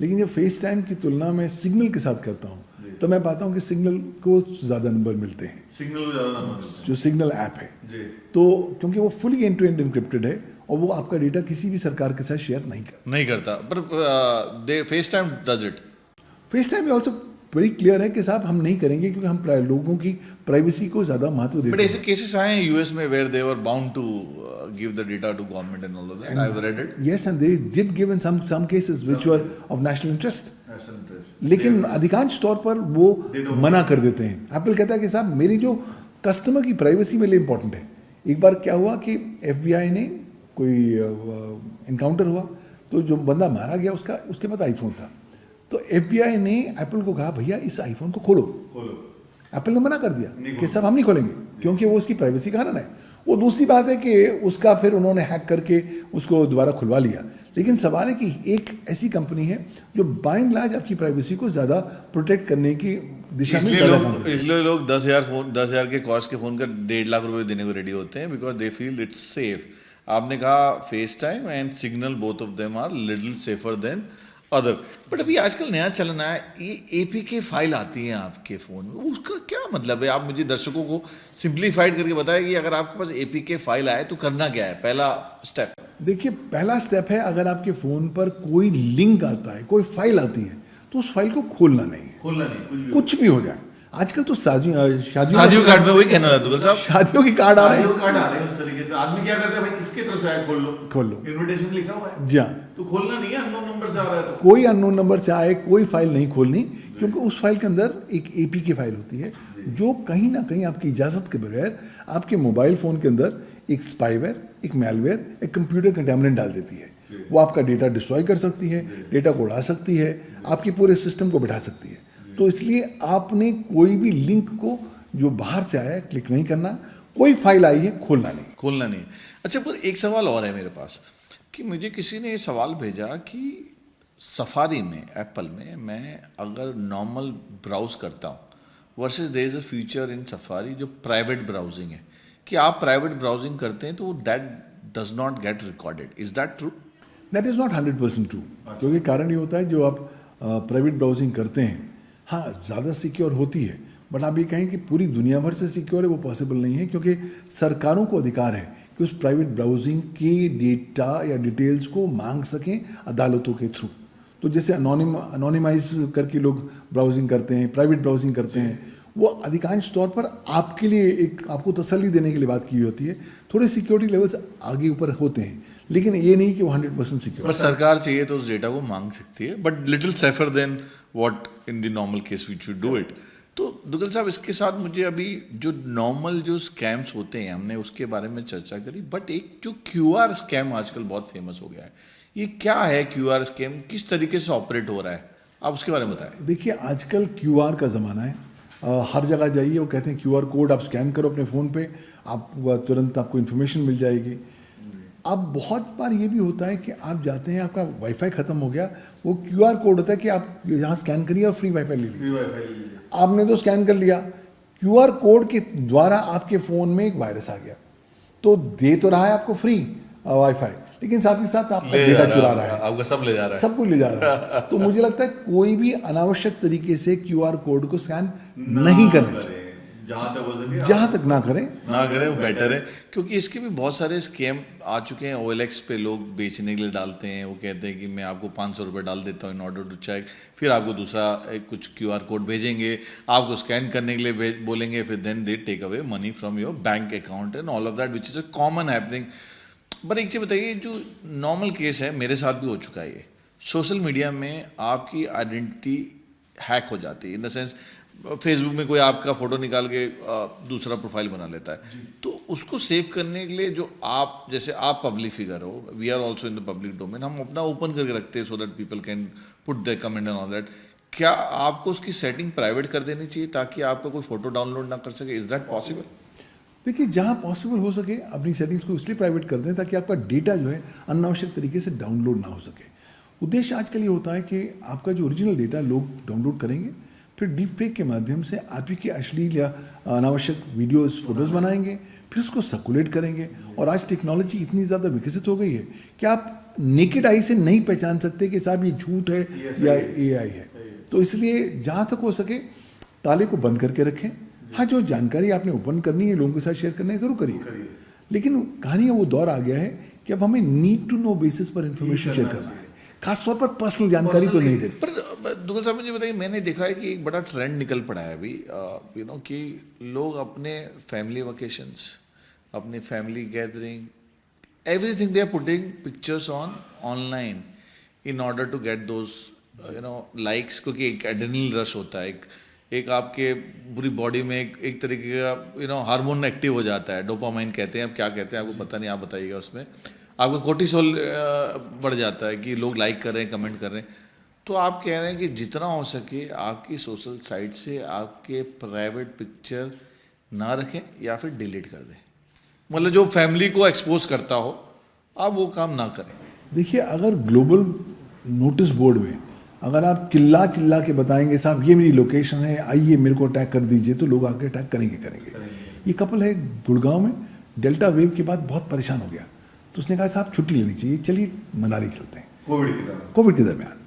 Speaker 2: लेकिन जब फेस टाइम की तुलना में सिग्नल के साथ करता हूँ तो मैं पाता हूँ कि सिग्नल को ज़्यादा नंबर मिलते हैं, जो सिग्नल ऐप है। तो क्योंकि वो fully end to end encrypted है और वो आपका डेटा किसी भी सरकार के साथ शेयर नहीं
Speaker 1: करता। पर face time does it.
Speaker 2: Face time also very clear है कि साहब हम नहीं करेंगे क्योंकि हम लोगों की प्राइवेसी को ज़्यादा महत्व देते हैं।
Speaker 1: बट ऐसे केसेस आए हैं यूएस में where they were bound to give the data to government and all of that, I have read it.
Speaker 2: Yes and they did give in some cases which were of national interest, लेकिन अधिकांश तौर पर वो मना कर देते हैं। Apple कहता है कि साहब मेरी जो कस्टमर की प्राइवेसी मेरे लिए इंपॉर्टेंट है। एक बार क्या हुआ कि FBI ने कोई इनकाउंटर हुआ तो जो बंदा मारा गया उसके पास आईफोन था, तो FBI ने एप्पल को कहा भैया इस आईफोन को खोलो। एप्पल ने मना कर दिया कि साहब हम नहीं खोलेंगे क्योंकि वो उसकी प्राइवेसी का कारण है। वो दूसरी बात है कि उसका फिर उन्होंने हैक करके उसको दोबारा खुलवा लिया। लेकिन सवाल है कि एक ऐसी कंपनी है जो बाय एंड लार्ज आपकी प्राइवेसी को ज़्यादा प्रोटेक्ट करने की दिशा में ज़्यादा काम करती है।
Speaker 1: इसलिए लोग 10,000 के कॉस्ट के फ़ोन का 1.5 लाख रुपए देने को रेडी होते हैं because they feel it's safe. आपने कहा FaceTime and Signal both of them are little safer than other. But अभी आजकल नया चलन है, ये APK फाइल आती है आपके फ़ोन में, उसका क्या मतलब है? आप मुझे दर्शकों को सिंप्लीफाइड करके बताएं कि अगर आपके पास APK फाइल आए तो करना क्या है, पहला स्टेप?
Speaker 2: देखिए पहला स्टेप है अगर आपके फ़ोन पर कोई लिंक आता है, कोई फाइल आती है तो उस फाइल को खोलना नहीं है, कुछ भी हो जाए। आजकल तो शादियों
Speaker 1: कार्ड में वही कहना था दुगल साहब,
Speaker 2: शादियों के कार्ड आ रहे हैं
Speaker 1: उस तरीके से। आदमी क्या करता है भाई किसके तरफ से आया खोल लो, इनविटेशन लिखा हुआ है
Speaker 2: जी हाँ,
Speaker 1: तो खोलना नहीं है, अननोन नंबर से आ रहा है तो
Speaker 2: कोई अननोन नंबर से आए कोई फाइल नहीं खोलनी, क्योंकि उस फाइल के अंदर एक APK फाइल होती है जो कहीं ना कहीं आपकी इजाज़त के बगैर आपके मोबाइल फ़ोन के अंदर एक स्पाईवेयर, एक मैलवेयर, एक कंप्यूटर कंटेमिनेंट डाल देती है। वो आपका डेटा डिस्ट्रॉय कर सकती है, डेटा को उड़ा सकती है, आपके पूरे सिस्टम को बैठा सकती है। तो इसलिए आपने कोई भी लिंक को जो बाहर से आया है क्लिक नहीं करना, कोई फाइल आई है खोलना नहीं।
Speaker 1: अच्छा, पर एक सवाल और है मेरे पास कि मुझे किसी ने ये सवाल भेजा कि सफारी में, एप्पल में मैं अगर नॉर्मल ब्राउज करता हूँ versus there is a feature in Safari जो प्राइवेट ब्राउजिंग है, कि आप प्राइवेट ब्राउजिंग करते हैं तो that does not get recorded. Is that true?
Speaker 2: That is not 100% true, क्योंकि कारण ये होता है जो आप प्राइवेट ब्राउजिंग करते हैं हाँ ज़्यादा सिक्योर होती है, बट आप ये कहें कि पूरी दुनिया भर से सिक्योर है वो पॉसिबल नहीं है, क्योंकि सरकारों को अधिकार है कि उस प्राइवेट ब्राउजिंग के डेटा या डिटेल्स को मांग सकें अदालतों के थ्रू। तो जैसे अनोनिमाइज करके लोग ब्राउजिंग करते हैं, प्राइवेट ब्राउजिंग करते हैं, वो अधिकांश तौर पर आपके लिए एक आपको तसल्ली देने के लिए बात की होती है। थोड़े सिक्योरिटी लेवल्स आगे ऊपर होते हैं, लेकिन ये नहीं कि वो 100% सिक्योर।
Speaker 1: बस सरकार चाहिए तो उस डेटा को मांग सकती है, but little safer than what in the normal case we should do it. तो दुगल साहब, इसके साथ मुझे अभी जो नॉर्मल जो स्कैम्स होते हैं हमने उसके बारे में चर्चा करी, बट एक जो QR स्कैम आजकल बहुत फेमस हो गया है, ये क्या है QR स्कैम, किस तरीके से ऑपरेट हो रहा है, आप उसके बारे में बताएं।
Speaker 2: देखिए आजकल QR का ज़माना है, हर जगह जाइए वो कहते हैं QR कोड आप स्कैन करो अपने फ़ोन पे, आप तुरंत आपको इन्फॉर्मेशन मिल जाएगी। अब बहुत बार ये भी होता है कि आप जाते हैं, आपका वाईफाई ख़त्म हो गया, वो QR कोड होता है कि आप यहाँ स्कैन करिए और फ्री वाईफाई ले लीजिए। आपने तो स्कैन कर लिया, QR कोड के द्वारा आपके फ़ोन में एक वायरस आ गया, तो दे तो रहा है आपको फ्री वाईफाई, लेकिन साथ ही साथ आपका डेटा चुरा रहा है,
Speaker 1: आपका सब ले जा रहा है,
Speaker 2: सब कुछ ले जा रहा है। तो मुझे लगता है कोई भी अनावश्यक तरीके से QR कोड को स्कैन नहीं करना चाहिए, जहाँ तक ना करें
Speaker 1: वो बेटर है, क्योंकि इसके भी बहुत सारे स्कैम आ चुके हैं। OLX पे लोग बेचने के लिए डालते हैं, वो कहते हैं कि मैं आपको 500 रुपये डाल देता हूँ इन ऑर्डर टू चेक, फिर आपको दूसरा कुछ QR कोड भेजेंगे, आपको स्कैन करने के लिए बोलेंगे, फिर then they take away money from your bank account and all of that which is a common happening. But एक चीज़ बताइए, जो नॉर्मल केस है मेरे साथ भी हो चुका है, ये सोशल मीडिया में आपकी आइडेंटिटी हैक हो जाती है, इन द सेंस फेसबुक में कोई आपका फ़ोटो निकाल के दूसरा प्रोफाइल बना लेता है, तो उसको सेव करने के लिए जो आप, जैसे आप पब्लिक फिगर हो, we are also in the public domain, हम अपना ओपन करके रखते हैं so that people can put their comment and all that. क्या आपको उसकी सेटिंग प्राइवेट कर देनी चाहिए ताकि आपका कोई फोटो डाउनलोड ना कर सके? Is that possible?
Speaker 2: देखिए, जहाँ पॉसिबल हो सके अपनी सेटिंग्स को इसलिए प्राइवेट कर दें ताकि आपका डेटा जो है अनावश्यक तरीके से डाउनलोड ना हो सके। उद्देश्य आजकल ये होता है कि आपका जो ओरिजिनल डेटा लोग डाउनलोड करेंगे, फिर डीप फेक के माध्यम से आप ही के अश्लील या अनावश्यक वीडियोस फोटोज़ बनाएंगे, फिर उसको सर्कुलेट करेंगे। और आज टेक्नोलॉजी इतनी ज़्यादा विकसित हो गई है कि आप नेकेड आई से नहीं पहचान सकते कि साहब ये झूठ है या AI है। तो इसलिए जहाँ तक हो सके ताले को बंद करके रखें। हाँ, जो जानकारी आपने ओपन करनी है, लोगों के साथ शेयर करना है, ज़रूर करिए। लेकिन कहानी का वो दौर आ गया है कि अब हमें नीड टू नो बेसिस पर इंफॉर्मेशन शेयर करना है, खासतौर पर पर्सनल जानकारी तो नहीं देनी।
Speaker 1: पर दुगल साहब मुझे बताइए, मैंने देखा है कि एक बड़ा ट्रेंड निकल पड़ा है अभी, यू नो, कि लोग अपने फैमिली वकेशंस, अपने family gathering, everything they are putting pictures online in order to get those you know likes, क्योंकि एक एड्रेनलिन रश होता है, एक आपके पूरी बॉडी में एक तरीके का यू नो हार्मोन एक्टिव हो जाता है, डोपामाइन कहते हैं, अब क्या कहते हैं आपको पता नहीं, आप बताइएगा। उसमें आपका कोर्टिसोल बढ़ जाता है कि लोग लाइक कर रहे हैं, कमेंट कर रहे हैं। तो आप कह रहे हैं कि जितना हो सके आपकी सोशल साइट से आपके प्राइवेट पिक्चर ना रखें या फिर डिलीट कर दें, मतलब जो फैमिली को एक्सपोज करता हो आप वो काम ना करें।
Speaker 2: देखिए, अगर ग्लोबल नोटिस बोर्ड में अगर आप चिल्ला चिल्ला के बताएंगे साहब ये मेरी लोकेशन है, आइए मेरे को अटैक कर दीजिए, तो लोग आके अटैक करेंगे। ये कपल है गुड़गांव में, डेल्टा वेव के बाद बहुत परेशान हो गया, तो उसने कहा साहब छुट्टी लेनी चाहिए, चलिए मनाली चलते हैं। कोविड के दरमियान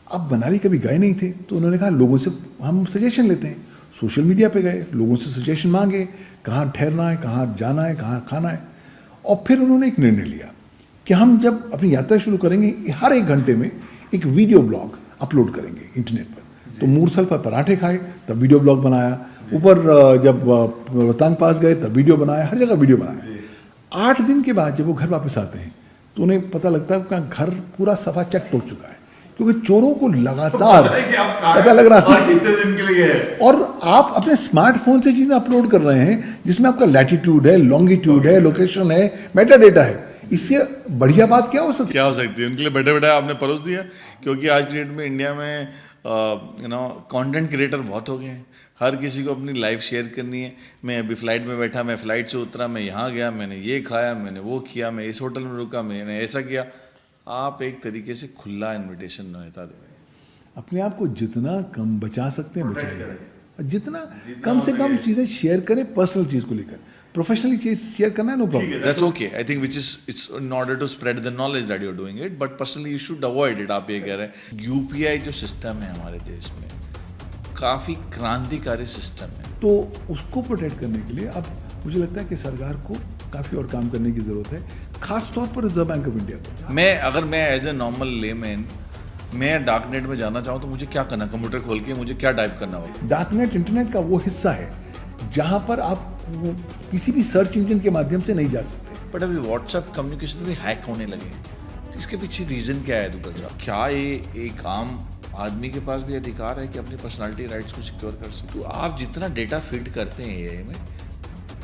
Speaker 2: अब मनाली कभी गए नहीं थे, तो उन्होंने कहा लोगों से हम सजेशन लेते हैं। सोशल मीडिया पे गए, लोगों से सजेशन मांगे, कहाँ ठहरना है, कहाँ जाना है, कहाँ खाना है। और फिर उन्होंने एक निर्णय लिया कि हम जब अपनी यात्रा शुरू करेंगे, हर 1 घंटे में एक वीडियो ब्लॉग अपलोड करेंगे इंटरनेट पर। तो मूरथल पर पराठे खाए तब वीडियो ब्लॉग बनाया, ऊपर जब रोहतांग पास गए तब वीडियो बनाया, हर जगह वीडियो बनाया। 8 दिन के बाद जब वो घर वापस आते हैं तो उन्हें पता लगता है कि घर पूरा सफा चट हो चुका है, क्योंकि चोरों को लगातार पता लग रहा था
Speaker 1: कितने दिन के लिए।
Speaker 2: और आप अपने स्मार्टफोन से चीज़ें अपलोड कर रहे हैं जिसमें आपका लैटिट्यूड है, लॉन्गिट्यूड है, लोकेशन है, मेटा डेटा है। इससे बढ़िया बात क्या हो सकती
Speaker 1: है? उनके लिए बैठे बैठे आपने परोस दिया, क्योंकि आज की डेट में इंडिया में यू नो कंटेंट क्रिएटर बहुत हो गए हैं, हर किसी को अपनी लाइफ शेयर करनी है। मैं अभी फ्लाइट में बैठा, मैं फ्लाइट से उतरा, मैं यहाँ गया, मैंने ये खाया, मैंने वो किया, मैं इस होटल में रुका, मैंने ऐसा किया। आप एक तरीके से खुला इन्विटेशन नौता दें।
Speaker 2: अपने आप को जितना कम बचा सकते हैं बचाइए, जितना कम से कम चीज़ें शेयर करें, पर्सनल चीज़ को लेकर। प्रोफेशनली चीज़ शेयर करना है, no problem,
Speaker 1: that's okay. I think which is it's in order to spread the knowledge that you are doing it, but personally you should avoid it. आप ये कह रहे हैं यूपीआई जो सिस्टम है हमारे देश में काफ़ी क्रांतिकारी सिस्टम है,
Speaker 2: तो उसको प्रोटेक्ट करने के लिए अब मुझे लगता है कि सरकार को काफ़ी और काम करने की ज़रूरत है, खास तौर पर रिजर्व बैंक ऑफ इंडिया को।
Speaker 1: मैं एज ए नॉर्मल लेमैन मैं डार्कनेट में जाना चाहूँ तो मुझे क्या करना, कंप्यूटर खोल के मुझे क्या टाइप करना होगा?
Speaker 2: डार्कनेट इंटरनेट का वो हिस्सा है जहाँ पर आप किसी भी सर्च इंजन के माध्यम से नहीं जा सकते।
Speaker 1: बट अभी व्हाट्सएप कम्युनिकेशन भी हैक होने लगे, तो इसके पीछे रीज़न क्या है दुग्गल साहब? क्या ये एक आम आदमी के पास भी अधिकार है कि अपनी पर्सनालिटी राइट्स को सिक्योर कर सके? तो आप जितना डेटा फीड करते हैं एआई में,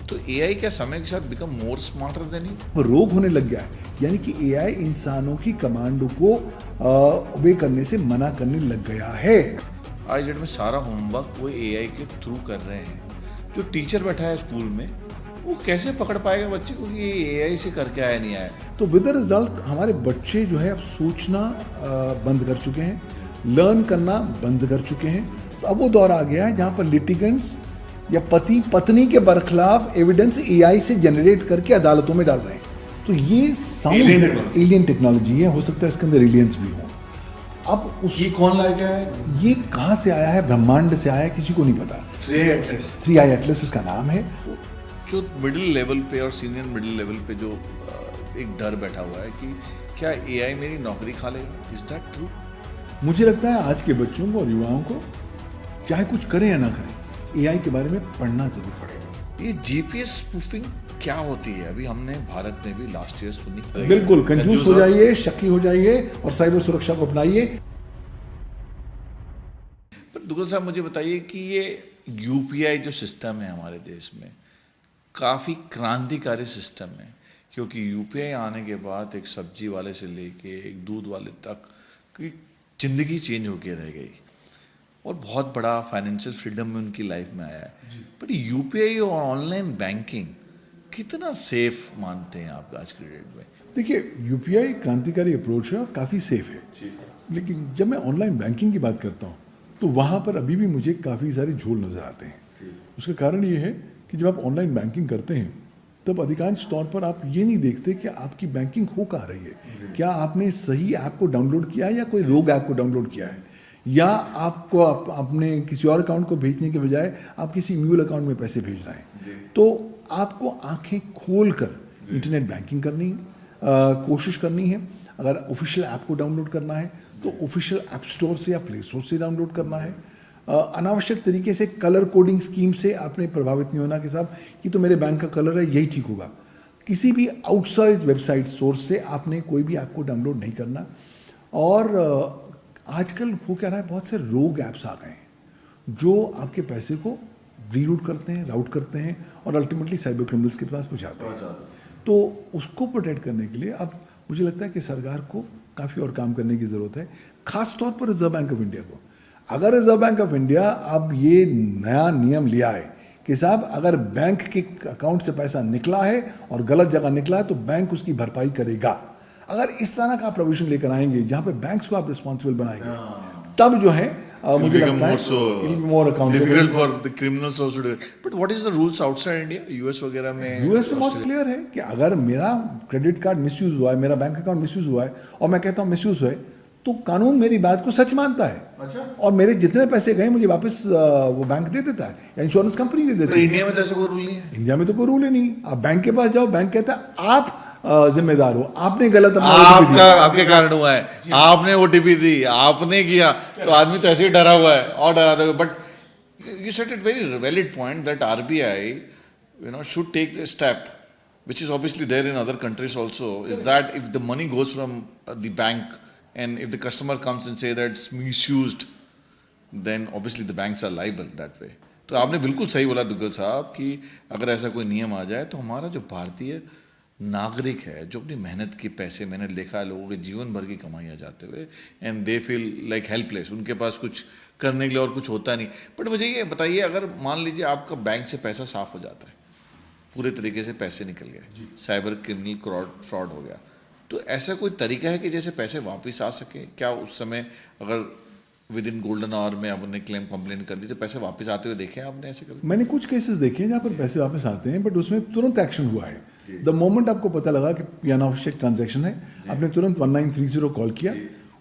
Speaker 1: तो एआई क्या समय के साथ become more smarter than you?
Speaker 2: रोग होने लग गया है, यानी कि एआई इंसानों की कमांडों को ओबे करने से मना करने लग गया है।
Speaker 1: आज डेट में सारा होमवर्क वो एआई के थ्रू कर रहे हैं। जो टीचर बैठा है स्कूल में वो कैसे पकड़ पाएगा बच्चे को कि ये एआई से करके आया नहीं आया?
Speaker 2: तो विद द रिजल्ट हमारे बच्चे जो है अब सोचना बंद कर चुके हैं, लर्न करना बंद कर चुके हैं। तो अब वो दौर आ गया है जहाँ पर लिटिगेंट्स या पति पत्नी के बरखिलाफ एविडेंस एआई से जनरेट करके अदालतों में डाल रहे हैं। तो ये साउंड एलियन टेक्नोलॉजी है, हो सकता है इसके अंदर एलियंस भी हो। अब
Speaker 1: ये कौन लाया गया है?
Speaker 2: ये कहाँ से आया है, ब्रह्मांड से आया है, किसी को नहीं पता। 3i एटलस इसका नाम है।
Speaker 1: जो मिडिल लेवल पे और सीनियर मिडिल लेवल पे जो एक डर बैठा हुआ है कि क्या एआई मेरी नौकरी खा लेगा, इज दैट ट्रू?
Speaker 2: मुझे लगता है आज के बच्चों को और युवाओं को चाहे कुछ करें या ना करें, एआई के बारे में पढ़ना जरूर पड़ेगा।
Speaker 1: ये जीपीएस स्पूफिंग क्या होती है? अभी हमने भारत में भी लास्ट ईयर सुनी।
Speaker 2: बिल्कुल कंजूस हो जाइए, शक्की हो जाइए और साइबर सुरक्षा को अपनाइए।
Speaker 1: पर दुग्गल साहब मुझे बताइए कि ये यूपीआई जो सिस्टम है हमारे देश में काफ़ी क्रांतिकारी सिस्टम है, क्योंकि यूपीआई आने के बाद एक सब्जी वाले से लेके एक दूध वाले तक की ज़िंदगी चेंज होके रह गई और बहुत बड़ा फाइनेंशियल फ्रीडम में उनकी लाइफ में आया है। बट यूपीआई और ऑनलाइन बैंकिंग कितना सेफ मानते हैं आप आज के डेट में?
Speaker 2: देखिए, यूपीआई क्रांतिकारी अप्रोच है और काफ़ी सेफ है, लेकिन जब मैं ऑनलाइन बैंकिंग की बात करता हूँ तो वहाँ पर अभी भी मुझे काफ़ी सारे झोल नज़र आते हैं। उसका कारण ये है कि जब आप ऑनलाइन बैंकिंग करते हैं तब अधिकांश तौर पर आप ये नहीं देखते कि आपकी बैंकिंग हो कहाँ रही है। क्या आपने सही ऐप को डाउनलोड किया है या कोई रोग ऐप को डाउनलोड किया है, या आपको अपने किसी और अकाउंट को भेजने के बजाय आप किसी म्यूल अकाउंट में पैसे भेज रहे हैं। तो आपको आंखें खोल कर इंटरनेट बैंकिंग करनी कोशिश करनी है। अगर ऑफिशियल ऐप को डाउनलोड करना है तो ऑफिशियल ऐप स्टोर से या प्ले स्टोर से डाउनलोड करना है। अनावश्यक तरीके से कलर कोडिंग स्कीम से आपने प्रभावित नहीं होना कि साहब ये तो मेरे बैंक का कलर है, यही ठीक होगा। किसी भी आउटसाइड वेबसाइट सोर्स से आपने कोई भी ऐप को डाउनलोड नहीं करना। और आजकल हो क्या रहा है, बहुत से रोग ऐप्स आ गए हैं जो आपके पैसे को रीरूट करते हैं, राउट करते हैं और अल्टीमेटली साइबर क्रिमिनल्स के पास पहुंचाते हैं। तो उसको प्रोटेक्ट करने के लिए अब मुझे लगता है कि सरकार को काफ़ी और काम करने की ज़रूरत है, खास तौर पर रिजर्व बैंक ऑफ इंडिया को। अगर रिजर्व बैंक ऑफ इंडिया अब ये नया नियम लिया है कि साहब अगर बैंक के अकाउंट से पैसा निकला है और गलत जगह निकला है तो बैंक उसकी भरपाई करेगा। अगर इस तरह का प्रोविजन लेकर आएंगे जहाँ पे बैंक्स को आप रिस्पॉन्सिबल बनाएंगे, तब जो है मुझे लगता है मोर accountable
Speaker 1: difficult for the criminals also to do it. But what is the rules outside India? US वगैरह में?
Speaker 2: यूएस में बहुत क्लियर है कि अगर मेरा क्रेडिट कार्ड मिसयूज हुआ है, मेरा बैंक अकाउंट मिसयूज हुआ है और मैं कहता हूँ मिसयूज है, तो कानून मेरी बात को सच मानता है।
Speaker 1: अच्छा।
Speaker 2: और मेरे जितने पैसे गए मुझे वापस वो बैंक दे देता है या इंश्योरेंस कंपनी दे देती है।
Speaker 1: इंडिया में तो ऐसा कोई रूल नहीं है।
Speaker 2: इंडिया में तो कोई रूल ही नहीं। आप बैंक के पास जाओ, बैंक कहता है आप जिम्मेदार हो, आपने गलत
Speaker 1: आपके कारण हुआ है, आपने ओटीपी दी, आपने किया, तो आदमी तो ऐसे ही डरा हुआ है और डरा था। But you said it very valid point that RBI should take the step which is obviously there in other countries also, is that if the money goes from the bank and if the customer comes and say that it's misused, then obviously the banks are liable that way. तो आपने बिल्कुल सही बोला दुग्गल साहब कि अगर ऐसा कोई नियम आ जाए तो हमारा जो भारतीय नागरिक है जो अपनी मेहनत के पैसे, मैंने देखा है लोगों के जीवन भर की कमाइयाँ जाते हुए and they feel like helpless, उनके पास कुछ करने के लिए और कुछ होता नहीं। बट मुझे ये बताइए, अगर मान लीजिए आपका बैंक से पैसा साफ हो जाता है, पूरे तरीके से पैसे निकल गए, साइबर क्रिमिनल फ्रॉड हो गया, तो ऐसा कोई तरीका है कि जैसे पैसे वापस आ सके? क्या उस समय अगर विद इन गोल्डन आवर में आपने क्लेम कंप्लेन कर दी तो पैसे वापस आते हुए देखे आपने ऐसे कभी?
Speaker 2: मैंने कुछ केसेस देखे हैं जहाँ पर पैसे वापस आते हैं, बट उसमें तुरंत एक्शन हुआ है। द मोमेंट आपको पता लगा कि ये अनावश्यक ट्रांजैक्शन है, आपने तुरंत 1930 कॉल किया,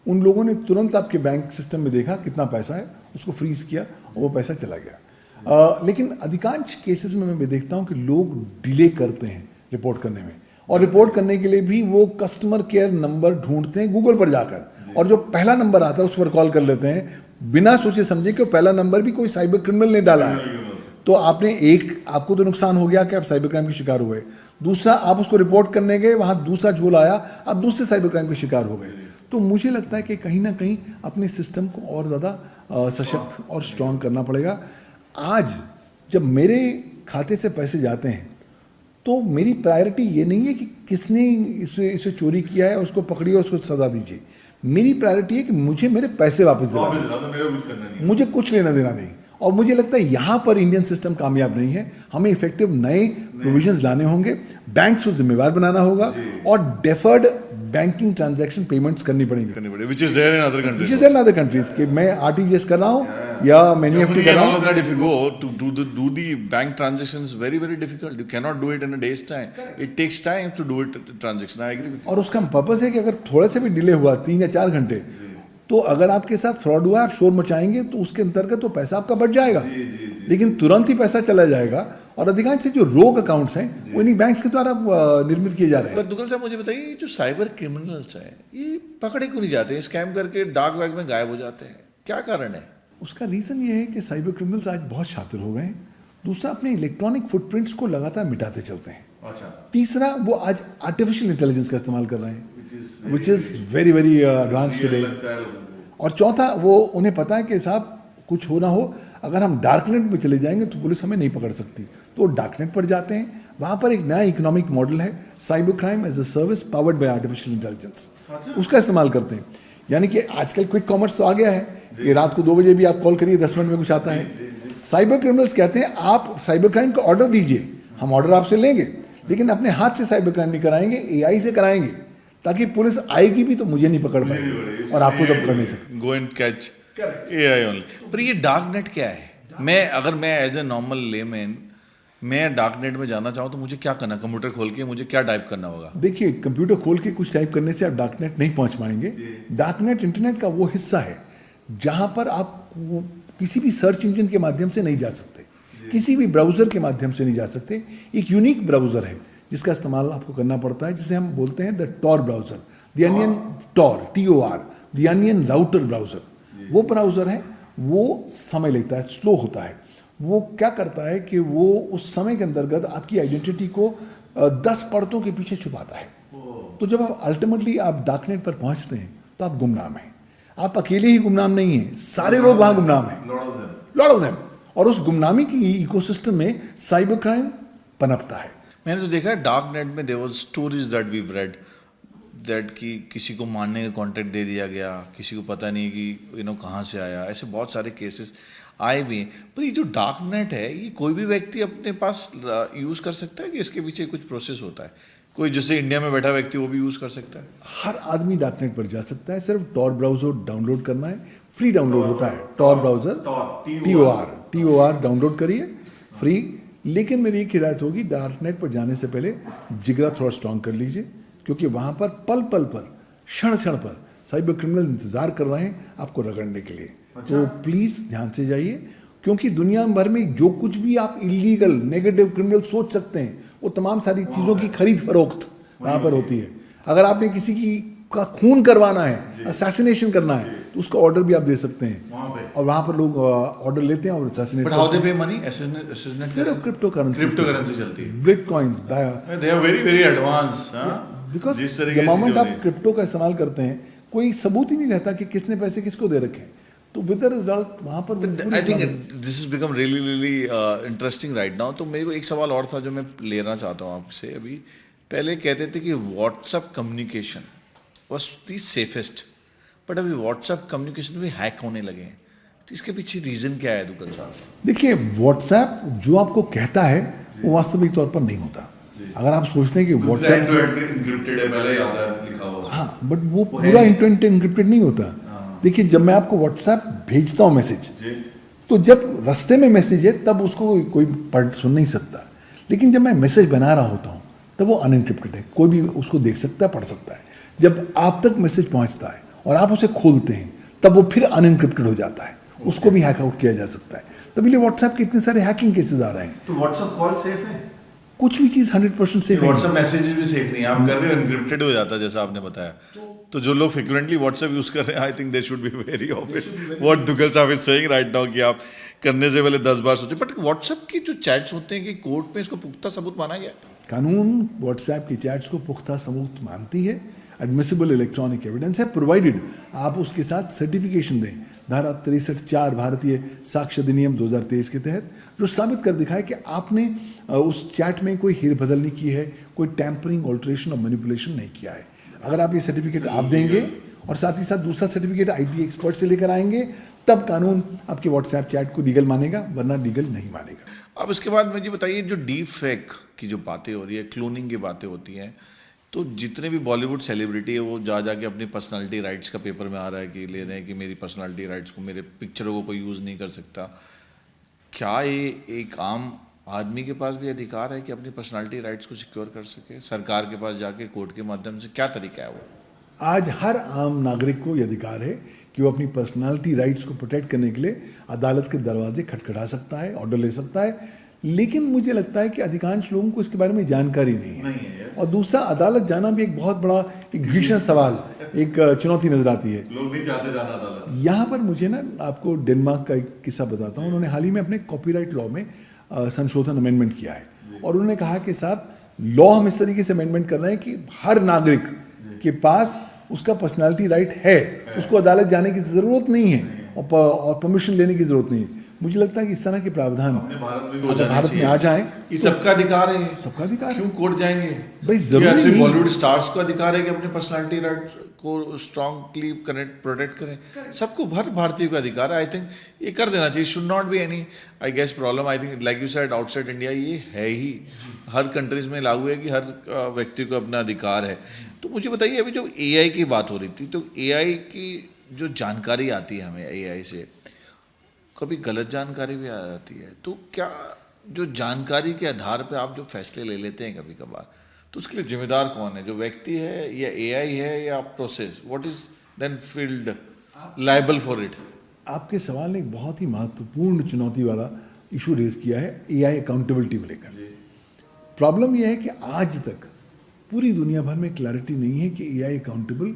Speaker 2: उन लोगों ने तुरंत आपके बैंक सिस्टम में देखा कितना पैसा है, उसको फ्रीज किया और वो पैसा चला गया। लेकिन अधिकांश केसेस में मैं देखता हूँ कि लोग डिले करते हैं रिपोर्ट करने में, और रिपोर्ट करने के लिए भी वो कस्टमर केयर नंबर ढूंढते हैं गूगल पर जाकर, और जो पहला नंबर आता है उस पर कॉल कर लेते हैं बिना सोचे समझे कि पहला नंबर भी कोई साइबर क्रिमिनल ने डाला है। तो आपको तो नुकसान हो गया कि आप साइबर क्राइम के शिकार हुए, दूसरा आप उसको रिपोर्ट करने गए, वहाँ दूसरा झोल आया, आप दूसरे साइबर क्राइम के शिकार हो गए। तो मुझे लगता है कि कहीं ना कहीं अपने सिस्टम को और ज़्यादा सशक्त और स्ट्रॉन्ग करना पड़ेगा। आज जब मेरे खाते से पैसे जाते हैं तो मेरी प्रायोरिटी ये नहीं है कि किसने इसे चोरी किया है उसको पकड़िए और उसको सजा दीजिए। मेरी प्रायोरिटी है कि मुझे मेरे पैसे वापस दिला दीजिए, मुझे कुछ लेना देना नहीं। और मुझे लगता है यहाँ पर इंडियन सिस्टम कामयाब नहीं है। हमें इफेक्टिव नए प्रोविजंस लाने होंगे, बैंक्स को जिम्मेवार बनाना होगा और डेफर्ड बैंकिंग ट्रांजैक्शन पेमेंट्स करनी पड़ेंगी,
Speaker 1: which is there in other countries.
Speaker 2: कि मैं आरटीजीएस कर रहा हूँ या मैं एनईएफटी कर रहा हूँ।
Speaker 1: That if you go to do the bank transactions, very very difficult. You cannot do it in a day's time. It takes time to do it transaction. I agree with you.
Speaker 2: और उसका purpose है कि अगर थोड़ा सा भी delay हुआ 3 या 4 घंटे, तो अगर आपके साथ फ्रॉड हुआ, आप शोर मचाएंगे तो उसके अंतर्गत तो पैसा आपका बच जाएगा, लेकिन तुरंत ही पैसा चला जाएगा। और अधिकांश से जो रोग अकाउंट्स हैं वो इन्हीं बैंक्स के द्वारा निर्मित किए जा रहे हैं।
Speaker 1: दुग्गल साहब मुझे बताइए, जो साइबर क्रिमिनल्स हैं ये पकड़े क्यों नहीं जाते? स्कैम करके डार्क वेब में गायब हो जाते हैं, क्या कारण है?
Speaker 2: उसका रीज़न ये है कि साइबर क्रिमिनल्स आज बहुत शातिर हो गए हैं। दूसरा, अपने इलेक्ट्रॉनिक फुटप्रिंट्स को लगातार मिटाते चलते हैं। तीसरा, वो आज आर्टिफिशियल इंटेलिजेंस का इस्तेमाल कर रहे हैं, which is very very advance today. और चौथा, वो उन्हें पता है कि साहब कुछ हो ना हो, अगर हम डार्कनेट में चले जाएंगे तो पुलिस हमें नहीं पकड़ सकती, तो डार्कनेट पर जाते हैं, वहाँ पर एक नया इकोनॉमिक मॉडल है, cyber crime as a service powered by artificial intelligence, उसका इस्तेमाल करते हैं। यानी कि आजकल क्विक कॉमर्स तो आ गया है कि रात को 2 बजे भी आप कॉल करिए 10 मिनट में कुछ आता है। साइबर क्रिमिनल्स कहते हैं आप साइबर क्राइम का ऑर्डर दीजिए, हम ऑर्डर आपसे लेंगे, लेकिन अपने हाथ से साइबर क्राइम नहीं कराएंगे, एआई से कराएंगे, ताकि पुलिस आएगी भी तो मुझे नहीं पकड़ पाएगी और आपको तो पकड़ नहीं सकती।
Speaker 1: Go and catch AI only. पर ये डार्क नेट क्या है? अगर मैं एज ए नॉर्मल लेमैन मैं डार्क नेट में जाना चाहूँ तो मुझे क्या करना? कंप्यूटर खोल के मुझे क्या टाइप करना होगा?
Speaker 2: देखिए, कंप्यूटर खोल के कुछ टाइप करने से आप डार्क नेट नहीं पहुंच पाएंगे। डार्क नेट इंटरनेट का वो हिस्सा है जहां पर आप किसी भी सर्च इंजन के माध्यम से नहीं जा सकते, किसी भी ब्राउजर के माध्यम से नहीं जा सकते। एक यूनिक ब्राउजर है जिसका इस्तेमाल आपको करना पड़ता है, जिसे हम बोलते हैं the Tor browser, the onion Tor, TOR, the onion router browser. वो ब्राउजर है, वो समय लेता है, स्लो होता है। वो क्या करता है कि वो उस समय के अंतर्गत आपकी आइडेंटिटी को 10 परतों के पीछे छुपाता है। तो जब आप अल्टीमेटली आप डार्कनेट पर पहुंचते हैं तो आप गुमनाम हैं। आप अकेले ही गुमनाम नहीं हैं, सारे लोग वहां गुमनाम हैं, लॉट ऑफ देम। और उस गुमनामी की इकोसिस्टम में साइबर क्राइम पनपता है।
Speaker 1: मैंने तो देखा है डार्क नेट में there was stories that we read that कि किसी को मारने का कॉन्ट्रैक्ट दे दिया गया, किसी को पता नहीं कि कहाँ से आया। ऐसे बहुत सारे केसेस आए भी हैं। पर ये जो डार्क नेट है ये कोई भी व्यक्ति अपने पास यूज़ कर सकता है कि इसके पीछे कुछ प्रोसेस होता है? कोई जैसे इंडिया में बैठा व्यक्ति वो भी यूज़ कर सकता है?
Speaker 2: हर आदमी डार्कनेट पर जा सकता है, सिर्फ टॉर ब्राउजर डाउनलोड करना है, फ्री डाउनलोड होता है। टॉर ब्राउजर TOR डाउनलोड करिए, फ्री। लेकिन मेरी एक हिदायत होगी, डार्कनेट पर जाने से पहले जिगरा थोड़ा स्ट्रांग कर लीजिए, क्योंकि वहाँ पर पल पल पर, क्षण क्षण पर साइबर क्रिमिनल इंतजार कर रहे हैं आपको रगड़ने के लिए। तो प्लीज़ ध्यान से जाइए, क्योंकि दुनिया भर में जो कुछ भी आप इलीगल नेगेटिव क्रिमिनल सोच सकते हैं वो तमाम सारी चीज़ों की खरीद फरोख्त वहाँ पर होती है। अगर आपने किसी का खून करवाना है, असैसिनेशन करना है, तो उसका ऑर्डर भी आप दे सकते हैं, और वहाँ पर लोग ऑर्डर लेते हैं और असैसिनेट करते हैं। सिर्फ क्रिप्टो करेंसी
Speaker 1: चलती है,
Speaker 2: bitcoins,
Speaker 1: they are very very advance.
Speaker 2: Because the moment आप क्रिप्टो का इस्तेमाल करते हैं कोई सबूत ही नहीं रहता कि किसने पैसे किसको दे रखे हैं, तो विद द रिजल्ट वहाँ पर
Speaker 1: I think this is become really interesting right now. तो मेरे को एक सवाल और था जो मैं लेना चाहता हूँ आपसे। अभी पहले कहते थे कि WhatsApp communication was the safest, but अभी व्हाट्सएप कम्युनिकेशन भी हैक होने लगे हैं। तो इसके पीछे रीज़न क्या है दुग्गल साहब?
Speaker 2: देखिए, व्हाट्सएप जो आपको कहता है वो वास्तविक तौर पर नहीं होता। अगर आप सोचते हैं कि व्हाट्सएप
Speaker 1: एन्क्रिप्टेड है, पहले याद है लिखा हुआ,
Speaker 2: हाँ, बट वो पूरा इंटरनेट एन्क्रिप्टेड नहीं होता। देखिए, जब मैं आपको व्हाट्सएप भेजता हूँ मैसेज, तो जब रास्ते में मैसेज है तब उसको कोई पढ़ सुन नहीं सकता, लेकिन जब मैं मैसेज बना रहा होता हूँ तब वो अनएन्क्रिप्टेड है, कोई भी उसको देख सकता है, पढ़ सकता है। जब आप तक मैसेज पहुँचता है और आप उसे खोलते हैं तब वो फिर अनएन्क्रिप्टेड हो जाता है, उसको भी हैक आउट किया जा सकता है। तभी व्हाट्सएप के इतने सारे हैकिंग केसेस आ रहे हैं।
Speaker 1: तो व्हाट्सएप कॉल सेफ है?
Speaker 2: कुछ भी चीज़ 100% सेफ है।
Speaker 1: व्हाट्सएप मैसेजेस भी सेफ नहीं है, आप कर रहे हो एन्क्रिप्टेड हो जाता है जैसा आपने बताया। तो जो लोग फ्रिक्वेंटली व्हाट्सएप यूज कर रहे हैं, I think they should be very of it. What Duggal साहब इज सेइंग राइट नाउ कि आप करने से पहले 10 बार सोचें। बट व्हाट्सएप की जो चैट्स होते हैं कि कोर्ट में इसको पुख्ता सबूत माना गया?
Speaker 2: कानून व्हाट्सएप की चैट्स को पुख्ता सबूत मानती है, एडमिसिबल इलेक्ट्रॉनिक एविडेंस है, प्रोवाइडेड आप उसके साथ सर्टिफिकेशन दें धारा 63(4) भारतीय साक्ष्य अधिनियम 2023 के तहत, जो साबित कर दिखाए कि आपने उस चैट में कोई हेर बदल नहीं की है, कोई टैंपरिंग, ऑल्ट्रेशन और मैनिपुलेशन नहीं किया है। अगर आप ये सर्टिफिकेट आप देंगे और साथ ही साथ दूसरा सर्टिफिकेट IT एक्सपर्ट से लेकर आएंगे, तब कानून आपके व्हाट्सएप चैट को लीगल मानेगा, वरना लीगल नहीं मानेगा।
Speaker 1: अब इसके बाद मुझे बताइए, जो डीप फेक की जो बातें हो रही है, क्लोनिंग की बातें होती हैं, तो जितने भी बॉलीवुड सेलिब्रिटी है वो जाके अपनी पर्सनालिटी राइट्स का पेपर में आ रहा है कि ले रहे हैं कि मेरी पर्सनालिटी राइट्स को, मेरे पिक्चरों को कोई यूज़ नहीं कर सकता। क्या ये एक आम आदमी के पास भी अधिकार है कि अपनी पर्सनालिटी राइट्स को सिक्योर कर सके? सरकार के पास जाके कोर्ट के माध्यम से क्या तरीका है वो?
Speaker 2: आज हर आम नागरिक को यह अधिकार है कि वो अपनी पर्सनालिटी राइट्स को प्रोटेक्ट करने के लिए अदालत के दरवाजे खटखटा सकता है, ऑर्डर ले सकता है। लेकिन मुझे लगता है कि अधिकांश लोगों को इसके बारे में जानकारी नहीं है। और दूसरा, अदालत जाना भी एक बहुत बड़ा, एक भीषण सवाल, एक चुनौती नजर आती है।
Speaker 1: लोग नहीं चाहते जाना अदालत।
Speaker 2: यहाँ पर मुझे ना आपको डेनमार्क का एक किस्सा बताता हूँ। उन्होंने हाल ही में अपने कॉपीराइट लॉ में संशोधन अमेंडमेंट किया है, और उन्होंने कहा कि साहब, लॉ हम इस तरीके से अमेंडमेंट कर रहे हैं कि हर नागरिक के पास उसका पर्सनालिटी राइट है, उसको अदालत जाने की ज़रूरत नहीं है और परमिशन लेने की ज़रूरत नहीं है। मुझे लगता है कि इस तरह के प्रावधान
Speaker 1: अपने भारत में भी हो
Speaker 2: अगर
Speaker 1: जाने
Speaker 2: भारत में
Speaker 1: चाहिए।
Speaker 2: आ जाएं
Speaker 1: ये सबका अधिकार है,
Speaker 2: सबका अधिकार है।
Speaker 1: क्यों कोर्ट जाएंगे?
Speaker 2: भाई जरूरी
Speaker 1: ये ऐसे
Speaker 2: नहीं।
Speaker 1: बॉलीवुड स्टार्स को अधिकार है कि अपने पर्सनालिटी राइट को स्ट्रांगली कनेक्ट प्रोटेक्ट करें। सबको, हर भारतीय का अधिकार है। आई थिंक ये कर देना चाहिए। Should not be any I guess problem. I think like you said outside India ये है ही, हर कंट्रीज में लागू है कि हर व्यक्ति को अपना अधिकार है। तो मुझे बताइए, अभी जो एआई की बात हो रही थी, तो एआई की जो जानकारी आती है हमें एआई से, कभी गलत जानकारी भी आ जाती है। तो क्या जो जानकारी के आधार पे आप जो फैसले ले लेते हैं कभी कभार, तो उसके लिए जिम्मेदार कौन है? जो व्यक्ति है या एआई है या process? What is then field liable for it?
Speaker 2: आपके सवाल ने एक बहुत ही महत्वपूर्ण चुनौती वाला इशू रेज किया है एआई अकाउंटेबिलिटी को लेकर। प्रॉब्लम यह है कि आज तक पूरी दुनिया भर में क्लैरिटी नहीं है कि एआई अकाउंटेबल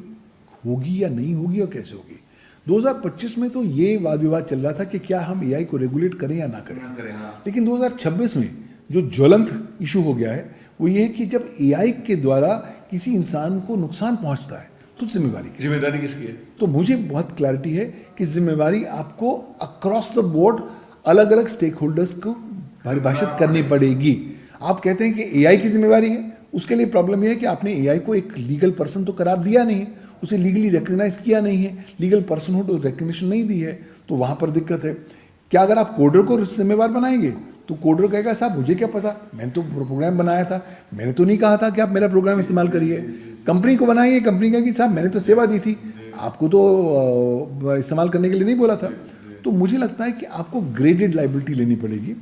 Speaker 2: होगी या नहीं होगी और कैसे होगी। 2025 में तो ये वाद विवाद चल रहा था कि क्या हम एआई को रेगुलेट करें या ना करें। लेकिन 2026 में जो ज्वलंत इशू हो गया है वो ये है कि जब एआई के द्वारा किसी इंसान को नुकसान पहुंचता है तो जिम्मेदारी
Speaker 1: किसकी है?
Speaker 2: तो मुझे बहुत क्लैरिटी है कि जिम्मेवारी आपको अक्रॉस द बोर्ड अलग अलग स्टेक होल्डर्स को परिभाषित करनी पड़ेगी। आप कहते हैं कि एआई की जिम्मेवारी है, उसके लिए प्रॉब्लम यह है कि आपने एआई को एक लीगल पर्सन तो करार दिया नहीं है, उसे लीगली रिकग्नाइज किया नहीं है, लीगल पर्सन हो तो रिकग्निशन नहीं दी है, तो वहाँ पर दिक्कत है। क्या अगर आप कोडर को जिम्मेवार बनाएंगे तो कोडर कहेगा साहब मुझे क्या पता, मैंने तो प्रोग्राम बनाया था, मैंने तो नहीं कहा था कि आप मेरा प्रोग्राम इस्तेमाल करिए। कंपनी को बनाइए, कंपनी कहेगी साहब मैंने तो सेवा दी थी, आपको तो इस्तेमाल करने के लिए नहीं बोला था। तो मुझे लगता है कि आपको ग्रेडेड लाइबिलिटी लेनी पड़ेगी।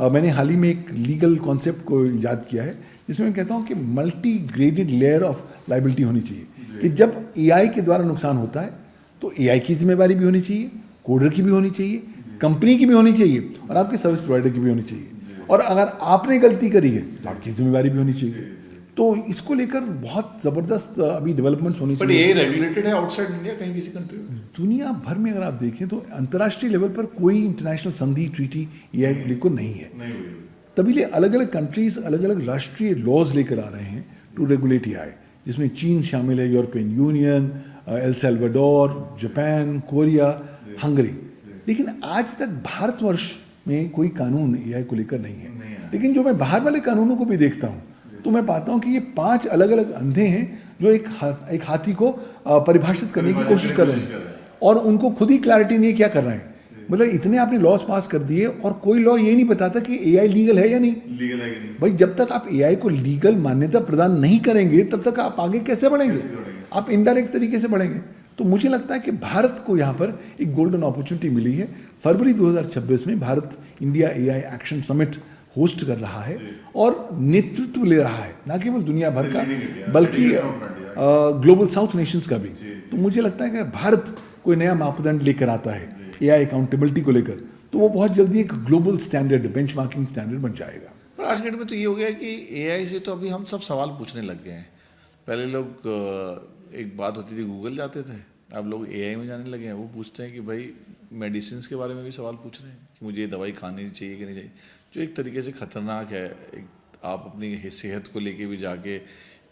Speaker 2: मैंने हाल ही में एक लीगल कॉन्सेप्ट को ईजाद किया है जिसमें मैं कहता हूँ कि multi graded layer of liability होनी चाहिए कि जब एआई के द्वारा नुकसान होता है तो एआई की जिम्मेवारी भी होनी चाहिए, कोडर की भी होनी चाहिए, कंपनी की भी होनी चाहिए और आपके सर्विस प्रोवाइडर की भी होनी चाहिए। और अगर आपने गलती करी है तो आपकी जिम्मेवारी भी होनी चाहिए। तो इसको लेकर बहुत ज़बरदस्त अभी डेवलपमेंट्स होनी चाहिए।
Speaker 1: ये रेगुलेटेड है आउटसाइड इंडिया कहीं किसी कंट्री में?
Speaker 2: दुनिया भर में अगर आप देखें तो अंतर्राष्ट्रीय लेवल पर कोई इंटरनेशनल संधि ट्रीटी एआई को लेकर नहीं है। तभी ले अलग अलग कंट्रीज अलग अलग राष्ट्रीय लॉज लेकर आ रहे हैं टू रेगुलेट एआई, जिसमें चीन शामिल है, European union, El Salvador, Japan, Korea, Hungary. लेकिन आज तक भारतवर्ष में कोई कानून एआई को लेकर नहीं है। लेकिन जो मैं बाहर वाले कानूनों को भी देखता हूँ तो मैं पाता हूँ कि ये 5 अलग अलग अंधे हैं जो एक हाथी को परिभाषित करने की कोशिश कर रहे हैं और उनको खुद ही क्लैरिटी नहीं है क्या कर रहे हैं। मतलब इतने आपने लॉज पास कर दिए और कोई लॉ ये नहीं बताता कि एआई लीगल है या नहीं।
Speaker 1: लीगल है कि नहीं?
Speaker 2: भाई जब तक आप एआई को लीगल मान्यता प्रदान नहीं करेंगे तब तक आप आगे कैसे बढ़ेंगे? आप इनडायरेक्ट तरीके से बढ़ेंगे। तो मुझे लगता है कि भारत को यहाँ पर एक गोल्डन अपॉर्चुनिटी मिली है। फरवरी 2026 में Bharat India AI action summit host कर रहा है और नेतृत्व ले रहा है, ना केवल दुनिया भर का बल्कि ग्लोबल साउथ नेशंस का भी। तो मुझे लगता है कि अगर भारत कोई नया मापदंड लेकर आता है एआई अकाउंटेबिलिटी को लेकर तो वो बहुत जल्दी एक ग्लोबल स्टैंडर्ड, बेंचमार्किंग स्टैंडर्ड बन जाएगा।
Speaker 1: पर आज के डेट में तो ये हो गया कि एआई से तो अभी हम सब सवाल पूछने लग गए हैं। पहले लोग एक बात होती थी गूगल जाते थे, अब लोग एआई में जाने लगे हैं। वो पूछते हैं कि भाई मेडिसिन के बारे में भी सवाल पूछ रहे हैं कि मुझे ये दवाई खानी चाहिए कि नहीं चाहिए, जो एक तरीके से ख़तरनाक है। आप अपनी सेहत को लेके भी जाके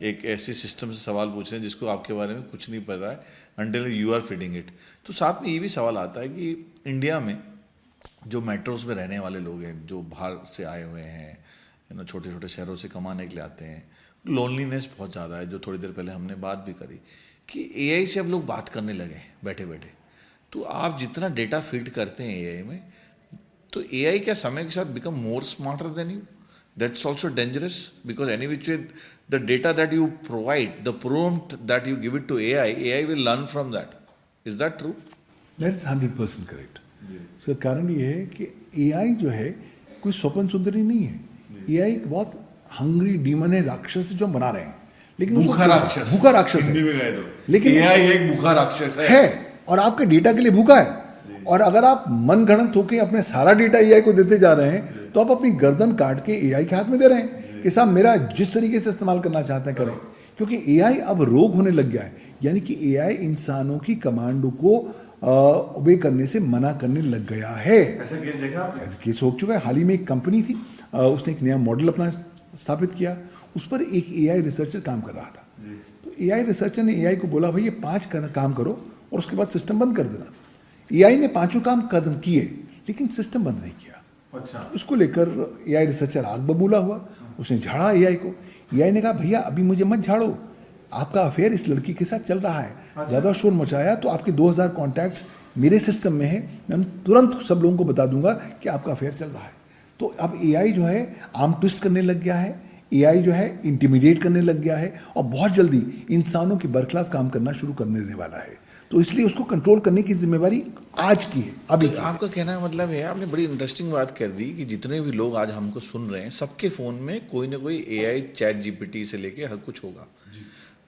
Speaker 1: एक ऐसे सिस्टम से सवाल पूछ रहे हैं जिसको आपके बारे में कुछ नहीं पता है until you are feeding it. तो साथ में ये भी सवाल आता है कि इंडिया में जो मेट्रोस में रहने वाले लोग हैं, जो बाहर से आए हुए हैं, छोटे छोटे शहरों से कमाने के लिए आते हैं, लोनलीनेस बहुत ज़्यादा है, जो थोड़ी देर पहले हमने बात भी करी कि एआई से अब लोग बात करने लगे बैठे बैठे। तो आप जितना डेटा फीड करते हैं एआई में, तो एआई क्या समय के साथ become more smarter than you? That's also dangerous because any which way the data that you provide, the prompt that you give it to AI will learn from that. Is that true?
Speaker 2: That's 100% correct. इसका कारण ये है कि AI जो है कोई स्वप्न सुंदरी नहीं है। एआई एक बहुत हंग्री डीमन है, राक्षस जो हम बना रहे हैं। लेकिन
Speaker 1: भूखा राक्षस
Speaker 2: है, लेकिन
Speaker 1: एआई एक भूखा राक्षस है
Speaker 2: और आपके डेटा के लिए भूखा है। और अगर आप मन गढ़ंत होकर अपने सारा डेटा एआई को देते जा रहे हैं तो आप अपनी गर्दन काट के एआई के हाथ में दे रहे हैं कि साहब मेरा जिस तरीके से इस्तेमाल करना चाहते हैं करें। क्योंकि एआई अब रोग होने लग गया है, यानी कि एआई इंसानों की कमांडों को ओबे करने से मना करने लग गया है।
Speaker 1: ऐसा केस देखा आपने?
Speaker 2: ऐसा केस हो चुका है। हाल ही में एक कंपनी थी, उसने एक नया मॉडल अपना स्थापित किया, उस पर एक एआई रिसर्चर काम कर रहा था। तो एआई रिसर्चर ने एआई को बोला भाई ये 5 काम करो और उसके बाद सिस्टम बंद कर देना। एआई ने 5 काम कदम किए, लेकिन सिस्टम बंद नहीं किया।
Speaker 1: अच्छा।
Speaker 2: उसको लेकर एआई रिसर्चर आग बबूला हुआ, उसने झाड़ा एआई को। एआई ने कहा भैया अभी मुझे मत झाड़ो, आपका अफेयर इस लड़की के साथ चल रहा है। ज़्यादा शोर मचाया तो आपके 2000 कॉन्टैक्ट्स मेरे सिस्टम में है, मैं तुरंत सब लोगों को बता दूंगा कि आपका अफेयर चल रहा है। तो अब एआई जो है आर्म ट्विस्ट करने लग गया है, एआई जो है इंटिमिडेट करने लग गया है और बहुत जल्दी इंसानों के बरखिलाफ काम करना शुरू करने देने वाला है। तो इसलिए उसको कंट्रोल करने की जिम्मेवारी आज की है, अभी की है।
Speaker 1: आपका कहना मतलब है, आपने बड़ी इंटरेस्टिंग बात कर दी कि जितने भी लोग आज हमको सुन रहे हैं सबके फ़ोन में कोई ना कोई एआई चैट जीपीटी से लेके हर कुछ होगा।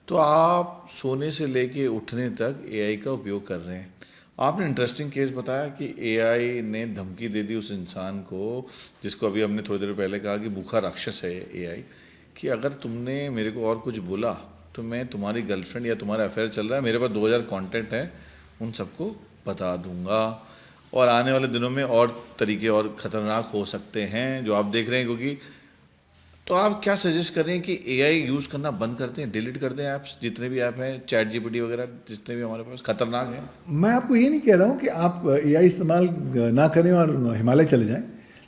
Speaker 1: तो आप सोने से लेके उठने तक एआई का उपयोग कर रहे हैं। आपने इंटरेस्टिंग केस बताया कि एआई ने धमकी दे दी उस इंसान को जिसको अभी हमने थोड़ी देर पहले कहा कि भूखा राक्षस है एआई, कि अगर तुमने मेरे को और कुछ बोला तो मैं तुम्हारी गर्लफ्रेंड या तुम्हारा अफेयर चल रहा है, मेरे पास 2000 कॉन्टैक्ट हैं, उन सबको बता दूंगा। और आने वाले दिनों में और तरीके और ख़तरनाक हो सकते हैं जो आप देख रहे हैं। क्योंकि तो आप क्या सजेस्ट कर रहे हैं कि एआई यूज़ करना बंद करते हैं, डिलीट कर दें ऐप्स, जितने भी ऐप हैं, चैट जीपीटी वगैरह जितने भी हमारे पास खतरनाक हैं?
Speaker 2: मैं आपको ये नहीं कह रहा हूँ कि आप एआई इस्तेमाल ना करें और हिमालय चले जाएं,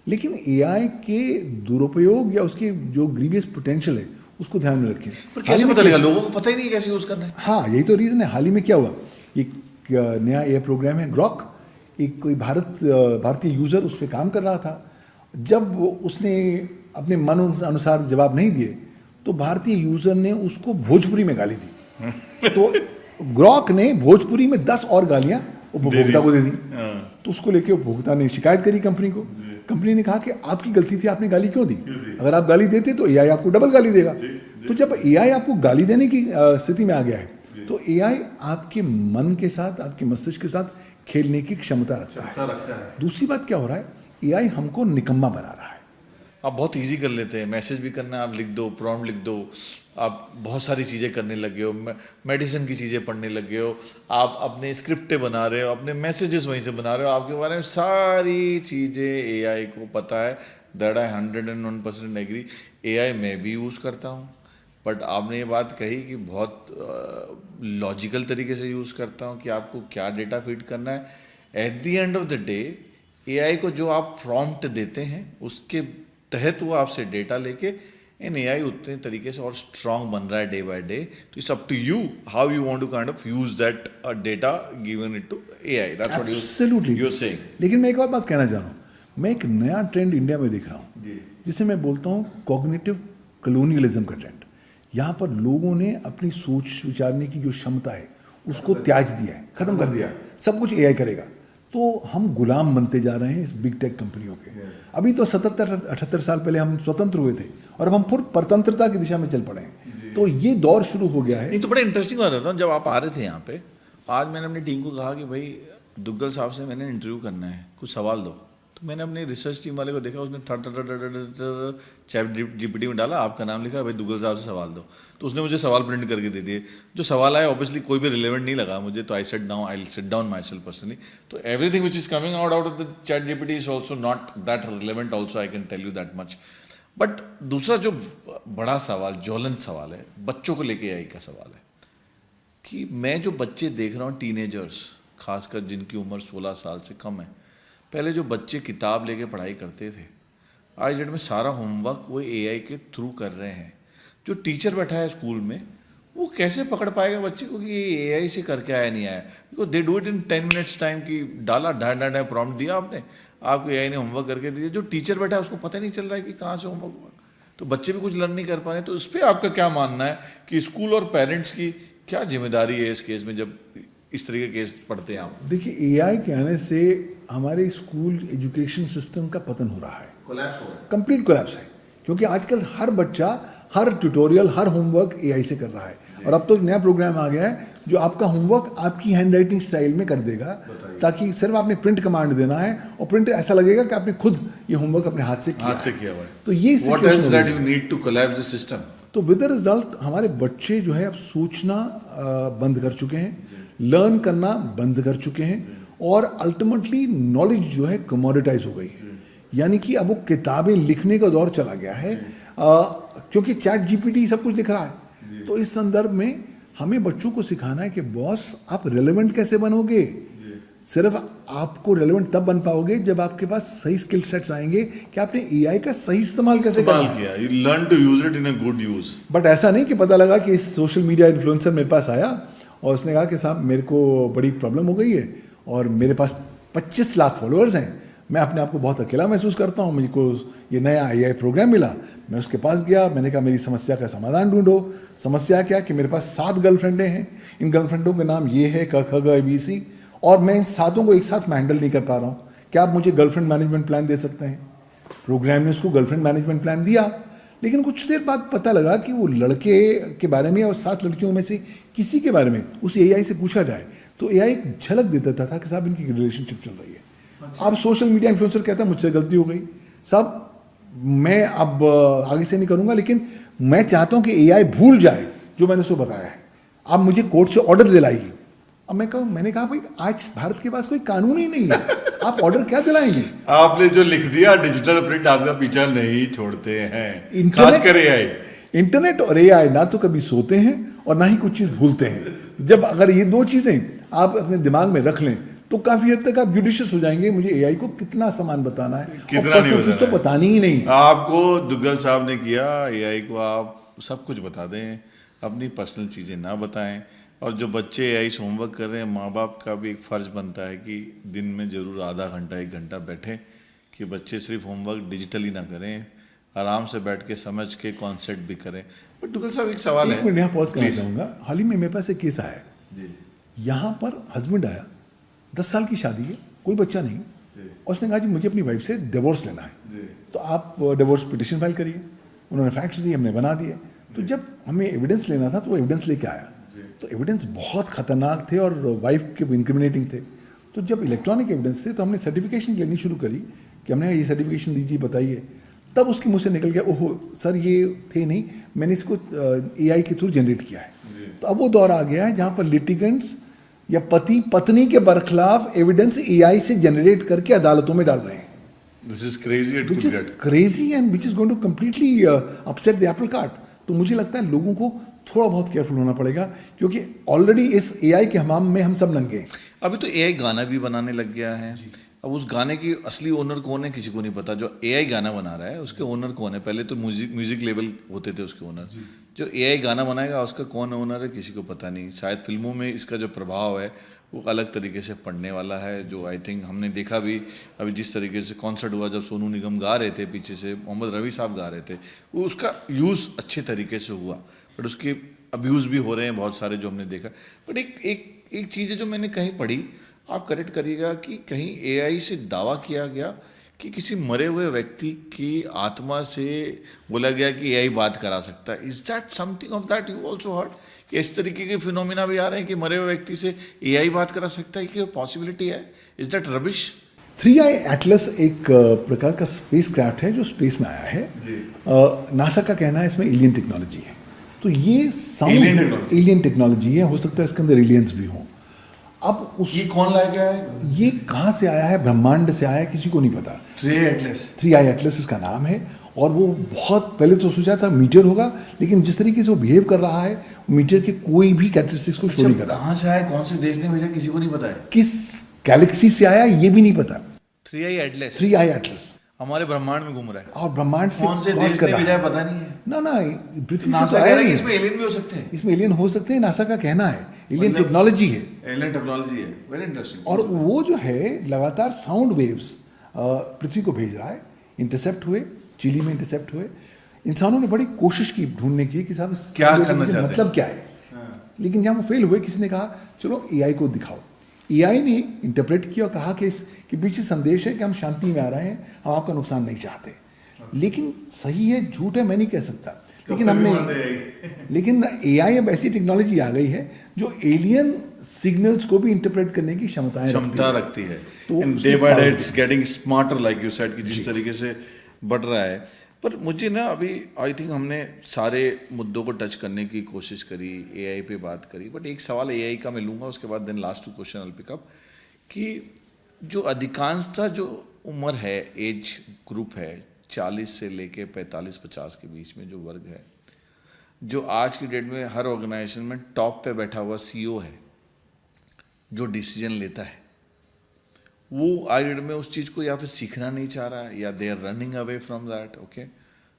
Speaker 2: लेकिन एआई के दुरुपयोग या उसके जो ग्रीवियस पोटेंशियल है उसको ध्यान में रखें।
Speaker 1: पर कैसे पता लगेगा? लोगों को पता ही नहीं है कैसे यूज़ करना है।
Speaker 2: हाँ, यही तो रीज़न है। हाल ही में क्या हुआ, एक नया एआई प्रोग्राम है ग्रॉक, एक कोई भारतीय यूज़र उस पर काम कर रहा था। जब उसने अपने मन अनुसार जवाब नहीं दिए तो भारतीय यूज़र ने उसको भोजपुरी में गाली दी। तो ग्रॉक ने भोजपुरी में 10 और गालियाँ उपभोक्ता को दे दी। तो उसको लेके उपभोक्ता ने शिकायत करी कंपनी को। कंपनी ने कहा कि आपकी गलती थी, आपने गाली क्यों दी? अगर आप गाली देते तो एआई आपको डबल गाली देगा। तो जब एआई आपको गाली देने की स्थिति में आ गया है तो एआई आपके मन के साथ, आपके मस्तिष्क के साथ खेलने की क्षमता रखता है। दूसरी बात क्या हो रहा है, एआई हमको निकम्मा बना रहा है।
Speaker 1: आप बहुत इजी कर लेते हैं, मैसेज भी करना है, आप लिख दो, प्रॉम्प्ट लिख दो, आप बहुत सारी चीज़ें करने लगे हो, मेडिसिन की चीज़ें पढ़ने लगे हो, आप अपने स्क्रिप्टें बना रहे हो, अपने मैसेजेस वहीं से बना रहे हो, आपके बारे में सारी चीज़ें एआई को पता है। That I 101% agree. एआई मैं भी यूज़ करता हूँ, बट आपने ये बात कही कि बहुत लॉजिकल तरीके से यूज़ करता हूँ कि आपको क्या डेटा फीड करना है। At the end of the day AI को जो आप प्रॉम्प्ट देते हैं उसके तहत वो आपसे डेटा लेके इन एआई उतने तरीके से और स्ट्रांग बन रहा है डे बाय डे। तो it's up to you how you want to kind of use that data given it to AI. That's what you are saying.
Speaker 2: लेकिन मैं एक और बात कहना चाह रहा हूँ, मैं एक नया ट्रेंड इंडिया में देख रहा हूँ जिसे मैं बोलता हूँ कॉग्निटिव कलोनियलिज्म का ट्रेंड। यहाँ पर लोगों ने अपनी सोच विचारने की जो क्षमता है उसको त्याज दिया है, खत्म कर दिया है, सब कुछ एआई करेगा। तो हम गुलाम बनते जा रहे हैं इस बिग टेक कंपनियों के। अभी तो 77-78 साल पहले हम स्वतंत्र हुए थे और अब हम फिर परतंत्रता की दिशा में चल पड़े हैं। तो ये दौर शुरू हो गया है।
Speaker 1: नहीं तो बड़ा इंटरेस्टिंग बात होता है, जब आप आ रहे थे यहाँ पे, आज मैंने अपनी टीम को कहा कि भाई दुग्गल साहब से मैंने इंटरव्यू करना है, कुछ सवाल दो। तो मैंने अपनी रिसर्च टीम वाले को देखा, उसने चैट जीपीटी में डाला, आपका नाम लिखा, भाई दुग्गल साहब से सवाल दो। तो उसने मुझे सवाल प्रिंट करके दे दिए। जो सवाल आया ऑब्वियसली कोई भी रिलेवेंट नहीं लगा मुझे, तो I sit down myself personally. तो everything which is coming out of the chat GPT is also not that relevant also, I can tell you that much. But दूसरा जो बड़ा सवाल, ज्वलंत सवाल है, बच्चों को लेके एआई का सवाल है कि मैं जो बच्चे देख रहा हूँ, टीनेजर्स खासकर जिनकी उम्र 16 साल से कम है, पहले जो बच्चे किताब लेके पढ़ाई करते थे, आज डेट में सारा होमवर्क वो एआई के थ्रू कर रहे हैं। जो टीचर बैठा है स्कूल में वो कैसे पकड़ पाएगा बच्चे को कि ये एआई से करके आया नहीं आया? Because they do it in 10 minutes time की डाला, ढा प्रॉम्प्ट दिया आपने, आपको एआई ने होमवर्क करके दिया। जो टीचर बैठा है उसको पता नहीं चल रहा है कि कहाँ से होमवर्क हुआ, तो बच्चे भी कुछ लर्न नहीं कर पा रहे। तो उस पर आपका क्या मानना है कि स्कूल और पेरेंट्स की क्या जिम्मेदारी है इस केस में जब इस तरह के केस पढ़ते हैं आप?
Speaker 2: देखिए, एआई के आने से हमारे स्कूल एजुकेशन सिस्टम का पतन हो रहा है,
Speaker 1: कोलैप्स हो रहा है,
Speaker 2: कंप्लीट कोलैप्स है। क्योंकि आजकल हर बच्चा हर ट्यूटोरियल, हर होमवर्क एआई से कर रहा है। और अब तो एक नया प्रोग्राम आ गया है जो आपका होमवर्क आपकी हैंड राइटिंग स्टाइल में कर देगा, ताकि सिर्फ आपने प्रिंट कमांड देना है और प्रिंट ऐसा लगेगा कि आपने खुद ये होमवर्क अपने हाथ से किया है। तो ये
Speaker 1: What else that you need to collapse the system?
Speaker 2: तो विद द रिजल्ट हमारे बच्चे जो है अब सोचना बंद कर चुके हैं, लर्न करना बंद कर चुके हैं, और अल्टीमेटली नॉलेज जो है कमोडिटाइज हो गई है। यानी कि अब वो किताबें लिखने का दौर चला गया है, क्योंकि चैट जीपीटी सब कुछ लिख रहा है। तो इस संदर्भ में हमें बच्चों को सिखाना है कि बॉस आप रिलेवेंट कैसे बनोगे, सिर्फ आपको रेलेवेंट तब बन पाओगे जब आपके पास सही स्किल सेट्स आएंगे कि आपने एआई का सही इस्तेमाल कैसे करना है।
Speaker 1: किया, you learn to use it in a good use.
Speaker 2: But ऐसा नहीं कि पता लगा कि सोशल मीडिया इन्फ्लुएंसर मेरे पास आया और उसने कहा कि साहब मेरे को बड़ी प्रॉब्लम हो गई है और मेरे पास 25 लाख फॉलोअर्स हैं, मैं अपने आप को बहुत अकेला महसूस करता हूँ, मुझको ये नया AI प्रोग्राम मिला, मैं उसके पास गया, मैंने कहा मेरी समस्या का समाधान ढूंढो। समस्या क्या कि मेरे पास 7 गर्लफ्रेंडें हैं, इन गर्लफ्रेंडों के नाम ये है क ख ग ABC, और मैं इन 7 को एक साथ मैं हैंडल नहीं कर पा रहा हूँ, क्या आप मुझे गर्लफ्रेंड मैनेजमेंट प्लान दे सकते हैं? प्रोग्राम ने उसको गर्लफ्रेंड मैनेजमेंट प्लान दिया, लेकिन कुछ देर बाद पता लगा कि वो लड़के के बारे में और 7 लड़कियों में से किसी के बारे में उस AI से पूछा जाए तो AI एक झलक दे देता था कि साहब इनकी रिलेशनशिप चल रही है। अब सोशल मीडिया इन्फ्लुएंसर कहता है मुझसे गलती हो गई साहब, मैं अब आगे से नहीं करूँगा, लेकिन मैं चाहता हूँ कि AI भूल जाए जो मैंने उसको बताया है, आप मुझे कोर्ट से ऑर्डर दिलाइए। अब मैंने कहा भाई आज भारत के पास कोई कानून ही नहीं है, आप ऑर्डर क्या दिलाएंगे?
Speaker 1: आपने जो लिख दिया डिजिटल प्रिंट आपका पीछा नहीं छोड़ते हैं,
Speaker 2: इंटरनेट-
Speaker 1: खास कर AI।
Speaker 2: इंटरनेट और AI ना तो कभी सोते हैं और ना ही कुछ चीज़ भूलते हैं। जब अगर ये 2 चीज़ें आप अपने दिमाग में रख लें तो काफ़ी हद तक आप जुडिशियस हो जाएंगे, मुझे AI को कितना सामान बताना है,
Speaker 1: कितना
Speaker 2: और पर्सनल
Speaker 1: नहीं
Speaker 2: चीज़ तो
Speaker 1: बताना है।
Speaker 2: बतानी ही नहीं है।
Speaker 1: आपको दुग्गल साहब ने किया, AI को आप सब कुछ बता दें, अपनी पर्सनल चीज़ें ना बताएं। और जो बच्चे AI से होमवर्क कर रहे हैं, माँ बाप का भी एक फ़र्ज बनता है कि दिन में ज़रूर आधा घंटा 1 घंटा बैठें कि बच्चे सिर्फ होमवर्क डिजिटली ना करें, आराम से बैठ के समझ के कॉन्सेप्ट भी करें। बट दुग्गल साहब एक सवाल है,
Speaker 2: एक मिनट यहाँ पॉज करना
Speaker 1: Please।
Speaker 2: चाहूँगा। हाल ही में मेरे पास एक केस आया है,
Speaker 1: जी
Speaker 2: यहाँ पर हस्बैंड आया, 10 साल की शादी है, कोई बच्चा नहीं, और उसने कहा जी मुझे अपनी वाइफ से डिवोर्स लेना है,
Speaker 1: जी
Speaker 2: तो आप डिवोर्स पिटिशन फाइल करिए। उन्होंने फैक्ट्स दिए, हमने बना दिए। तो जब हमें एविडेंस लेना था तो वो एविडेंस लेके आया, तो एविडेंस बहुत खतरनाक थे और वाइफ के इंक्रिमिनेटिंग थे। तो जब इलेक्ट्रॉनिक एविडेंस थे तो हमने सर्टिफिकेशन लेनी शुरू करी कि हमने कहा ये सर्टिफिकेशन दीजिए बताइए। तब उसके मुंह से निकल गया ओहो सर ये थे नहीं, मैंने इसको AI के थ्रू जनरेट किया है। तो अब वो दौर आ गया है जहाँ पर लिटिगेंट्स या पति पत्नी के बरखिलाफ एविडेंस AI से जनरेट करके अदालतों में डाल रहे हैं,
Speaker 1: this is crazy, it
Speaker 2: which
Speaker 1: could
Speaker 2: is
Speaker 1: get.
Speaker 2: crazy and which is going to completely upset the apple cart। तो मुझे लगता है लोगों को थोड़ा बहुत केयरफुल होना पड़ेगा, क्योंकि ऑलरेडी इस AI के हमाम में हम सब नंगे हैं।
Speaker 1: अभी तो AI गाना भी बनाने लग गया है। अब उस गाने की असली ओनर कौन है किसी को नहीं पता। जो AI गाना बना रहा है उसके ओनर कौन है? पहले तो म्यूजिक लेवल होते थे उसके ओनर। जो AI गाना बनाएगा उसका कौन ओनर है किसी को पता नहीं। शायद फिल्मों में इसका जो प्रभाव है वो अलग तरीके से पड़ने वाला है, जो आई थिंक हमने देखा भी अभी जिस तरीके से कॉन्सर्ट हुआ, जब सोनू निगम गा रहे थे, पीछे से मोहम्मद रफ़ी साहब गा रहे थे, वो उसका यूज़ अच्छे तरीके से हुआ, बट उसके अब्यूज़ भी हो रहे हैं बहुत सारे जो हमने देखा। बट एक चीज़ है जो मैंने कहीं पढ़ी, आप करेक्ट करिएगा, कि कहीं AI से दावा किया गया कि किसी मरे हुए व्यक्ति की आत्मा से बोला गया कि AI बात करा सकता है। Is that something of that you also heard? कि इस तरीके के फिनोमिना भी आ रहे हैं कि मरे हुए व्यक्ति से AI बात करा सकता है, कि पॉसिबिलिटी है? Is that rubbish?
Speaker 2: 3i Atlas एक प्रकार का स्पेस क्राफ्ट है जो स्पेस में आया है। नासा का कहना है इसमें एलियन टेक्नोलॉजी है, तो ये
Speaker 1: Alien
Speaker 2: एलियन टेक्नोलॉजी है, हो सकता है इसके अंदर एलियंस भी हों। अब उस
Speaker 1: ये कौन लाया गया है?
Speaker 2: ये कहाँ से आया है, ब्रह्मांड से आया है, किसी को नहीं पता।
Speaker 1: 3i Atlas.
Speaker 2: 3i एटलस इसका नाम है, और वो बहुत पहले तो सोचा था मीटर होगा, लेकिन जिस तरीके से वो बिहेव कर रहा है मीटर के कोई भी कैरेक्टरिस्टिक्स को शो नहीं कर रहा।
Speaker 1: कहाँ से आया, कौन से देश ने भेजा, किसी को नहीं पता है।
Speaker 2: किस गैलेक्सी से आया ये भी नहीं पता।
Speaker 1: 3i एटलस
Speaker 2: 3i एटलस
Speaker 1: हमारे ब्रह्मांड में घूम रहा है,
Speaker 2: और ब्रह्मांड से
Speaker 1: कौन से
Speaker 2: क्रॉस
Speaker 1: देश
Speaker 2: कर
Speaker 1: ने
Speaker 2: रहा
Speaker 1: भेजा
Speaker 2: है।
Speaker 1: है पता नहीं है।
Speaker 2: ना पृथ्वी से
Speaker 1: नासा
Speaker 2: तो
Speaker 1: कह
Speaker 2: आया
Speaker 1: रहा है
Speaker 2: नहीं
Speaker 1: कि
Speaker 2: है।
Speaker 1: इसमें एलियन भी हो सकते हैं।
Speaker 2: इसमें एलियन हो सकते हैं, नासा का कहना है एलियन
Speaker 1: मतलब-
Speaker 2: टेक्नोलॉजी है।
Speaker 1: एलियन टेक्नोलॉजी है, वेरी इंटरेस्टिंग।
Speaker 2: और वो जो है लगातार साउंड वेव्स पृथ्वी को भेज रहा है। इंटरसेप्ट हुए, चिली में इंटरसेप्ट हुए। इंसानों ने बड़ी कोशिश की ढूंढने की कि साहब इस
Speaker 1: क्या
Speaker 2: sound wave
Speaker 1: करना
Speaker 2: का
Speaker 1: चाहते हैं?
Speaker 2: मतलब क्या है, लेकिन जहाँ वो फेल हुए किसी ने कहा चलो AI को दिखाओ। AI ने इंटरप्रेट किया और कहा कि इसके पीछे संदेश है कि हम शांति में आ रहे हैं, हम आपका नुकसान नहीं चाहते। लेकिन सही है झूठ है मैं नहीं कह सकता, लेकिन लेकिन AI अब ऐसी टेक्नोलॉजी आ गई है जो एलियन सिग्नल्स को भी इंटरप्रेट करने की
Speaker 1: क्षमता रखती है।
Speaker 2: तो
Speaker 1: and day by day it's getting smarter, like you said, कि जिस तरीके से बढ़ रहा है। पर मुझे ना अभी आई थिंक हमने सारे मुद्दों को टच करने की कोशिश करी, AI पे बात करी, बट एक सवाल AI का मैं लूँगा, उसके बाद then last 2 question I pick up, कि जो अधिकांशता जो उम्र है, एज ग्रुप है, 40 से लेके 45-50 के बीच में जो वर्ग है, जो आज की डेट में हर ऑर्गेनाइजेशन में टॉप पे बैठा हुआ CEO है, जो डिसीजन लेता है, वो आज डेट में उस चीज़ को या फिर सीखना नहीं चाह रहा है या they are running away from that. Okay,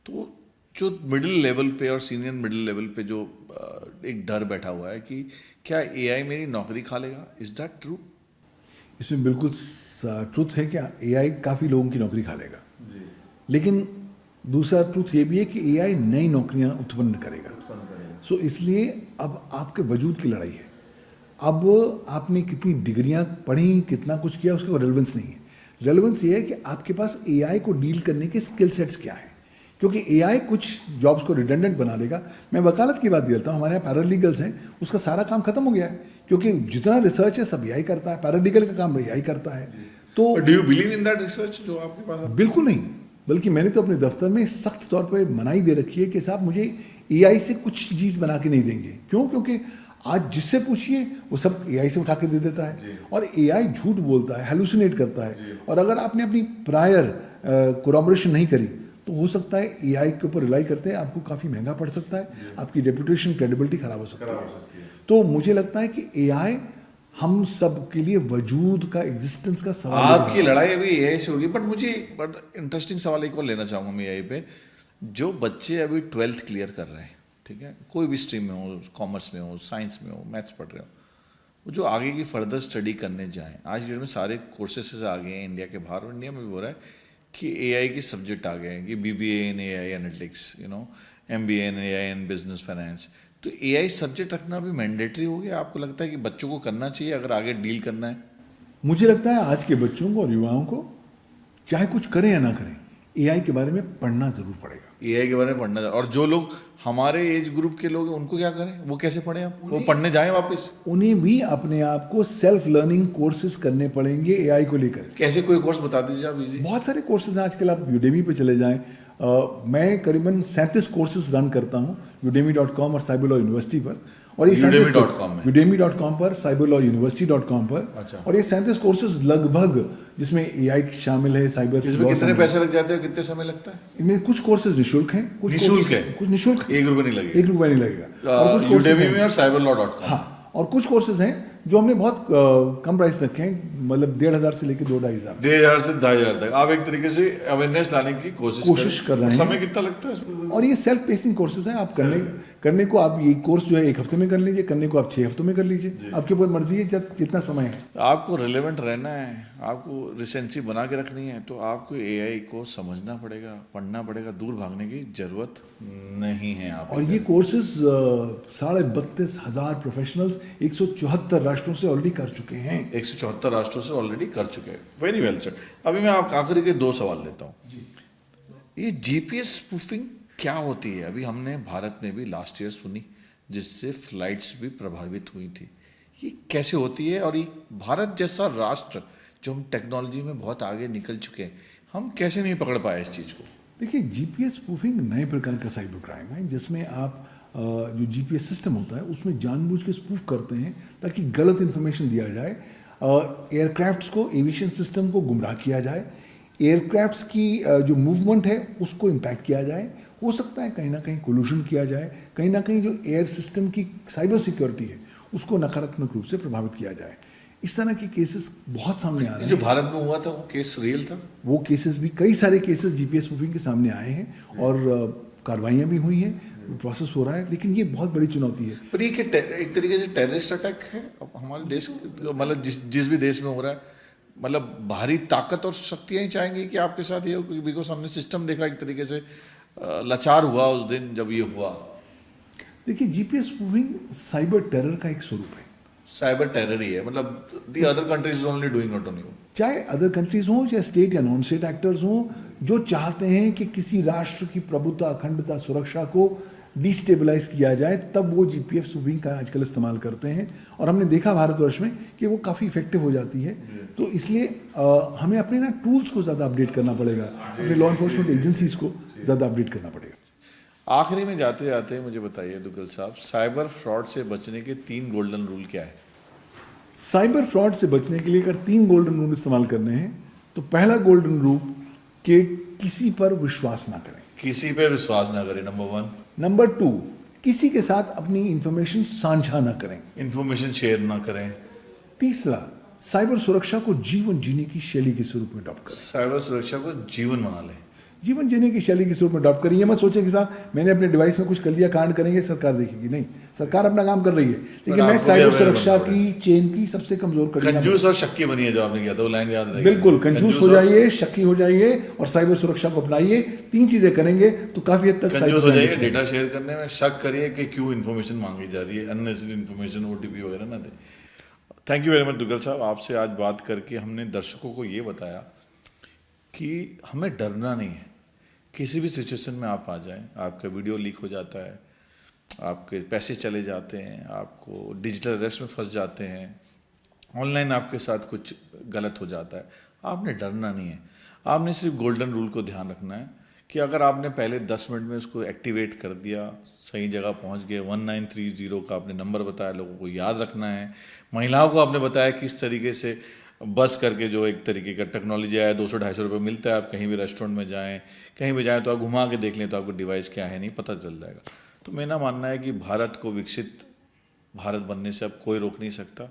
Speaker 1: तो जो मिडिल लेवल पे और सीनियर मिडिल लेवल पे जो एक डर बैठा हुआ है कि क्या एआई मेरी नौकरी खा लेगा, इज दैट ट्रू?
Speaker 2: इसमें बिल्कुल ट्रुथ है कि एआई काफ़ी लोगों की नौकरी खा लेगा, लेकिन दूसरा ट्रुथ ये भी है कि एआई नई नौकरियां उत्पन्न करेगा। सो इसलिए अब आपके वजूद की लड़ाई है। अब आपने कितनी डिग्रियां पढ़ी, कितना कुछ किया, उसका रेलेवेंस नहीं है। रेलेवेंस ये है कि आपके पास एआई को डील करने के स्किल सेट्स क्या हैं, क्योंकि एआई कुछ जॉब्स को रिडंडेंट बना देगा। मैं वकालत की बात करता हूँ, हमारे यहाँ पैरालीगल्स हैं, उसका सारा काम खत्म हो गया है, क्योंकि जितना रिसर्च है सब एआई करता है, पैरालीगल का काम एआई करता है। तो
Speaker 1: do you believe in that research जो आपके पास है?
Speaker 2: बिल्कुल नहीं, बल्कि मैंने तो अपने दफ्तर में सख्त तौर पर मनाही दे रखी है कि साहब मुझे एआई से कुछ चीज़ बना के नहीं देंगे। क्यों? क्योंकि आज जिससे पूछिए वो सब एआई से उठा के दे देता है, और एआई झूठ बोलता है, हेलुसिनेट करता है, और अगर आपने अपनी प्रायर कोरॉबरेशन नहीं करी तो हो सकता है एआई के ऊपर रिलाई करते हैं आपको काफ़ी महंगा पड़ सकता है, आपकी रेपुटेशन क्रेडिबिलिटी खराब हो सकती है। तो मुझे लगता है कि एआई हम सब के लिए वजूद का, एग्जिस्टेंस का सवाल।
Speaker 1: आपकी लड़ाई अभी एआई से होगी, बट इंटरेस्टिंग सवाल एक और लेना चाहूँगा मैं एआई पे। जो बच्चे अभी 12th क्लियर कर रहे हैं, ठीक है, कोई भी स्ट्रीम में हो, कॉमर्स में हो, साइंस में हो, मैथ्स पढ़ रहे हो, वो जो आगे की फर्दर स्टडी करने जाएं, आज डेट में सारे कोर्सेज आ गए हैं इंडिया के बाहर, और इंडिया में भी हो रहा है कि एआई की सब्जेक्ट आ गए हैं कि BBA in AI analytics, MBA in AI and business finance. तो एआई सब्जेक्ट रखना भी मैंडेटरी हो गया? आपको लगता है कि बच्चों को करना चाहिए अगर आगे डील करना है?
Speaker 2: मुझे लगता है आज के बच्चों को और युवाओं को चाहे कुछ करें या ना करें, एआई के बारे में पढ़ना जरूर पड़ेगा।
Speaker 1: एआई के बारे में पढ़ना, और जो लोग हमारे एज ग्रुप के लोग हैं उनको क्या करें? वो कैसे पढ़ें? आप वो पढ़ने जाएं वापस?
Speaker 2: उन्हें भी अपने आप को सेल्फ लर्निंग कोर्सेज करने पड़ेंगे एआई को लेकर।
Speaker 1: कैसे, कोई कोर्स बता दीजिए आप इजी।
Speaker 2: बहुत सारे कोर्सेज हैं आजकल, आप यूडेमी पे चले जाएं। मैं करीबन 37 कोर्सेज रन करता हूं udemy.com और साइबर लॉ यूनिवर्सिटी पर, और ये udemy.com पर, साइबर लॉ यूनिवर्सिटी.com पर।
Speaker 1: अच्छा।
Speaker 2: और ये 37 कोर्सेज लगभग, जिसमें एआई शामिल है, साइबर
Speaker 1: इसमें कितने पैसे लग जाते हैं, कितने समय लगता है?
Speaker 2: इनमें कुछ कोर्सेज निःशुल्क हैं, कुछ
Speaker 1: निःशुल्क है,
Speaker 2: कुछ निःशुल्क,
Speaker 1: ₹1 नहीं लगेगा।
Speaker 2: ₹1 नहीं लगेगा। और कुछ कोर्सेज
Speaker 1: Udemy में और cyberlaw.com।
Speaker 2: हाँ, और कुछ कोर्सेज हैं जो हमने बहुत कम प्राइस रखे हैं, मतलब 1,500 से लेकर 2,500।
Speaker 1: 1,500 से 2,500 तक आप एक तरीके से अवेयरनेस लाने की कोशिश
Speaker 2: कर रहे हैं।
Speaker 1: समय कितना लगता है इसमें?
Speaker 2: और ये सेल्फ पेसिंग कोर्सेज हैं, आप करने को आप ये कोर्स जो है 1 हफ्ते में कर लीजिए, करने को आप 6 हफ्तों में कर लीजिए, आपके ऊपर मर्जी है जितना समय है।
Speaker 1: आपको रिलेवेंट रहना है, आपको रिसेंसी बना के रखनी है, तो आपको एआई को समझना पड़ेगा, पढ़ना पड़ेगा, दूर भागने की जरूरत नहीं है। आप
Speaker 2: और ये कोर्सेज 32,500 प्रोफेशनल्स 174 राष्ट्रों से ऑलरेडी कर चुके हैं।
Speaker 1: 174 राष्ट्रों से ऑलरेडी कर चुके हैं। Very well sir. अभी मैं आप आखिरी के 2 सवाल लेता हूँ। ये जीपीएस स्पूफिंग क्या होती है? अभी हमने भारत में भी लास्ट ईयर सुनी, जिससे फ्लाइट्स भी प्रभावित हुई थी। ये कैसे होती है? और ये भारत जैसा राष्ट्र जो हम टेक्नोलॉजी में बहुत आगे निकल चुके हैं, हम कैसे नहीं पकड़ पाए इस चीज़ को?
Speaker 2: देखिए, जीपीएस स्पूफिंग नए प्रकार का साइबर क्राइम है, जिसमें आप जो जीपीएस सिस्टम होता है उसमें जानबूझ के स्पूफ करते हैं ताकि गलत इन्फॉर्मेशन दिया जाए, एयरक्राफ्ट्स को, एविएशन सिस्टम को गुमराह किया जाए, एयरक्राफ्ट्स की जो मूवमेंट है उसको इम्पैक्ट किया जाए। हो सकता है कहीं ना कहीं कोल्यूशन किया जाए, कहीं ना कहीं जो एयर सिस्टम की साइबर सिक्योरिटी है उसको नकारात्मक रूप से प्रभावित किया जाए। इस तरह के केसेस बहुत सामने आ रहे हैं।
Speaker 1: जो भारत में हुआ था वो केस रियल था?
Speaker 2: वो केसेस भी, कई सारे केसेस जीपीएस स्पूफिंग के सामने आए हैं, और कार्रवाइयाँ भी हुई हैं, प्रोसेस हो रहा है, लेकिन ये बहुत बड़ी चुनौती है।
Speaker 1: पर ये एक तरीके से टेररिस्ट अटैक है अब हमारे देश, मतलब जिस भी देश में हो रहा है, मतलब बाहरी ताकत और शक्तियाँ ही चाहेंगी कि आपके साथ ये हो, बिकॉज हमने सिस्टम देखा एक तरीके से लाचार हुआ उस दिन जब ये हुआ।
Speaker 2: देखिए, जीपीएस स्पूफिंग साइबर टेरर का एक स्वरूप है।
Speaker 1: साइबर टेरर ही है, मतलब the other countries only doing, not only you.
Speaker 2: चाहे अदर कंट्रीज हों, चाहे स्टेट या नॉन स्टेट एक्टर्स हों, जो चाहते हैं कि किसी राष्ट्र की प्रभुता, अखंडता, सुरक्षा को डिस्टेबलाइज किया जाए, तब वो जीपीएस स्पूफिंग का आजकल इस्तेमाल करते हैं। और हमने देखा भारतवर्ष में कि वो काफ़ी इफेक्टिव हो जाती है। तो इसलिए हमें अपने ना टूल्स को ज़्यादा अपडेट करना पड़ेगा, अपने लॉ इन्फोर्समेंट एजेंसीज को ज़्यादा अपडेट करना पड़ेगा।
Speaker 1: आखिरी में जाते जाते मुझे बताइए दुग्गल साहब, साइबर फ्रॉड से बचने के 3 गोल्डन रूल क्या है?
Speaker 2: साइबर फ्रॉड से बचने के लिए अगर 3 गोल्डन रूल इस्तेमाल करने हैं, तो पहला गोल्डन रूल कि किसी पर विश्वास ना करें।
Speaker 1: किसी पे विश्वास ना करें, नंबर 1।
Speaker 2: नंबर 2, किसी के साथ अपनी इंफॉर्मेशन साझा ना करें।
Speaker 1: इंफॉर्मेशन शेयर ना करें।
Speaker 2: तीसरा, साइबर सुरक्षा को जीवन जीने की शैली के स्वरूप में अडॉप्ट करें।
Speaker 1: साइबर सुरक्षा को जीवन बना लें।
Speaker 2: जीवन जीने की शैली के स्वरूप में अडॉप्ट करें। ये मत सोचें कि साहब मैंने अपने डिवाइस में कुछ कर लिया, कांड करेंगे, सरकार देखेगी। नहीं, सरकार अपना काम कर रही है, लेकिन मैं
Speaker 1: आपको भी
Speaker 2: साइबर
Speaker 1: aware
Speaker 2: सुरक्षा
Speaker 1: बनना
Speaker 2: की चेन की सबसे कमजोर कड़ी।
Speaker 1: कंजूस और शक्की बनी है जो आपने किया था, वो लाइन याद रहेगी।
Speaker 2: बिल्कुल, कंजूस हो जाइए, शक्की हो जाइए और साइबर सुरक्षा को अपनाइए। 3 चीजें करेंगे तो काफी हद तक
Speaker 1: कंजूस हो जाइए डेटा शेयर करने में, शक करिए कि क्यों इन्फॉर्मेशन मांगी जा रही है, अननेसेसरी इन्फॉर्मेशन, ओटीपी वगैरह ना दे। Thank you very much Duggal sahab, आपसे आज बात करके हमने दर्शकों को ये बताया कि हमें डरना नहीं है। किसी भी सिचुएशन में आप आ जाएं, आपका वीडियो लीक हो जाता है, आपके पैसे चले जाते हैं, आपको डिजिटल अरेस्ट में फंस जाते हैं, ऑनलाइन आपके साथ कुछ गलत हो जाता है, आपने डरना नहीं है। आपने सिर्फ गोल्डन रूल को ध्यान रखना है कि अगर आपने पहले 10 मिनट में उसको एक्टिवेट कर दिया, सही जगह पहुंच गए, 1930 का आपने नंबर बताया, लोगों को याद रखना है। महिलाओं को आपने बताया किस तरीके से बस करके, जो एक तरीके का टेक्नोलॉजी आया, 200-250 रुपये मिलता है, आप कहीं भी रेस्टोरेंट में जाएं, कहीं भी जाएं तो आप घुमा के देख लें तो आपको डिवाइस क्या है नहीं पता चल जाएगा। तो मेरा मानना है कि भारत को विकसित भारत बनने से अब कोई रोक नहीं सकता।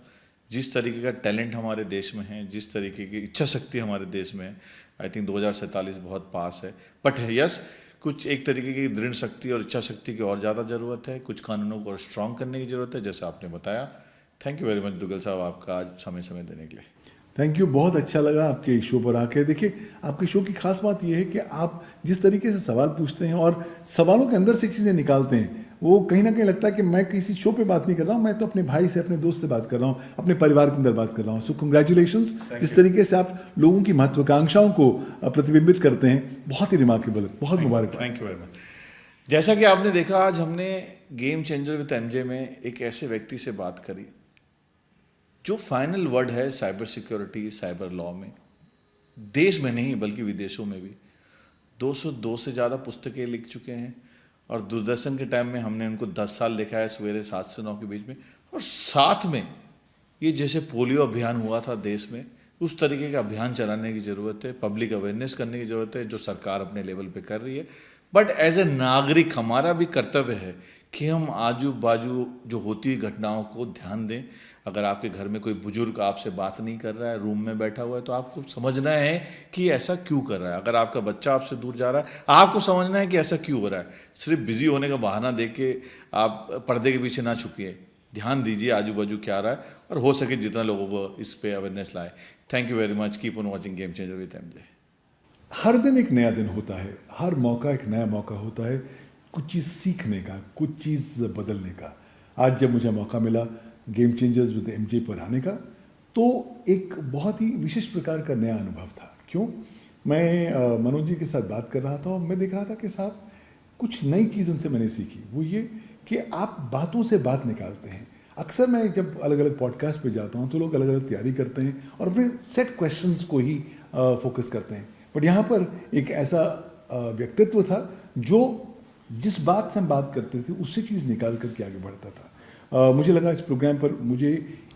Speaker 1: जिस तरीके का टैलेंट हमारे देश में है, जिस तरीके की इच्छा शक्ति हमारे देश में है, आई थिंक 2047 बहुत पास है। बट यस, कुछ एक तरीके की दृढ़ शक्ति और इच्छा शक्ति की और ज़्यादा ज़रूरत है, कुछ कानूनों को और स्ट्रॉन्ग करने की ज़रूरत है, जैसा आपने बताया। Thank you very much Duggal साहब, आपका आज समय देने के लिए।
Speaker 2: थैंक यू, बहुत अच्छा लगा आपके शो पर आके। देखिए, आपके शो की खास बात यह है कि आप जिस तरीके से सवाल पूछते हैं और सवालों के अंदर से चीज़ें निकालते हैं, वो कहीं ना कहीं लगता है कि मैं किसी शो पे बात नहीं कर रहा हूँ, मैं तो अपने भाई से, अपने दोस्त से बात कर रहा हूँ, अपने परिवार के अंदर बात कर रहा हूँ। सो कंग्रेचुलेशंस, जिस तरीके से आप लोगों की महत्वाकांक्षाओं को प्रतिबिंबित करते हैं, बहुत ही रिमार्केबल, बहुत मुबारक।
Speaker 1: Thank you very much. जैसा कि आपने देखा, आज हमने गेम चेंजर विद एमजे में एक ऐसे व्यक्ति से बात करी जो फाइनल वर्ड है साइबर सिक्योरिटी, साइबर लॉ में, देश में नहीं बल्कि विदेशों में भी। 202 से ज़्यादा पुस्तकें लिख चुके हैं और दूरदर्शन के टाइम में हमने उनको 10 साल देखा है, सवेरे 7 से 9 के बीच में। और साथ में ये जैसे पोलियो अभियान हुआ था देश में, उस तरीके का अभियान चलाने की ज़रूरत है, पब्लिक अवेयरनेस करने की ज़रूरत है, जो सरकार अपने लेवल पे कर रही है। बट एज ए नागरिक हमारा भी कर्तव्य है कि हम आजू बाजू जो होती हुई घटनाओं को ध्यान दें। अगर आपके घर में कोई बुजुर्ग आपसे बात नहीं कर रहा है, रूम में बैठा हुआ है, तो आपको समझना है कि ऐसा क्यों कर रहा है। अगर आपका बच्चा आपसे दूर जा रहा है, आपको समझना है कि ऐसा क्यों हो रहा है। सिर्फ बिजी होने का बहाना देख के आप पर्दे के पीछे ना छुपिए, ध्यान दीजिए आजू बाजू क्या आ रहा है, और हो सके जितना लोगों को इस पे अवेयरनेस लाए। Thank you very much, keep on watching game changer with MJ.
Speaker 2: हर दिन एक नया दिन होता है, हर मौका एक नया मौका होता है, कुछ चीज़ सीखने का, कुछ चीज़ बदलने का। आज जब मुझे मौका मिला गेम चेंजर्स विद एमजे पर आने का, तो एक बहुत ही विशेष प्रकार का नया अनुभव था। क्यों? मैं मनोज जी के साथ बात कर रहा था और मैं देख रहा था कि साहब कुछ नई चीज़ उनसे मैंने सीखी। वो ये कि आप बातों से बात निकालते हैं। अक्सर मैं जब अलग अलग पॉडकास्ट पे जाता हूँ तो लोग अलग अलग तैयारी करते हैं और अपने सेट क्वेश्चंस को ही फोकस करते हैं। बट यहाँ पर एक ऐसा व्यक्तित्व था जो जिस बात से हम बात करते थे उससे चीज़ निकाल करके आगे बढ़ता था। मुझे लगा इस प्रोग्राम पर मुझे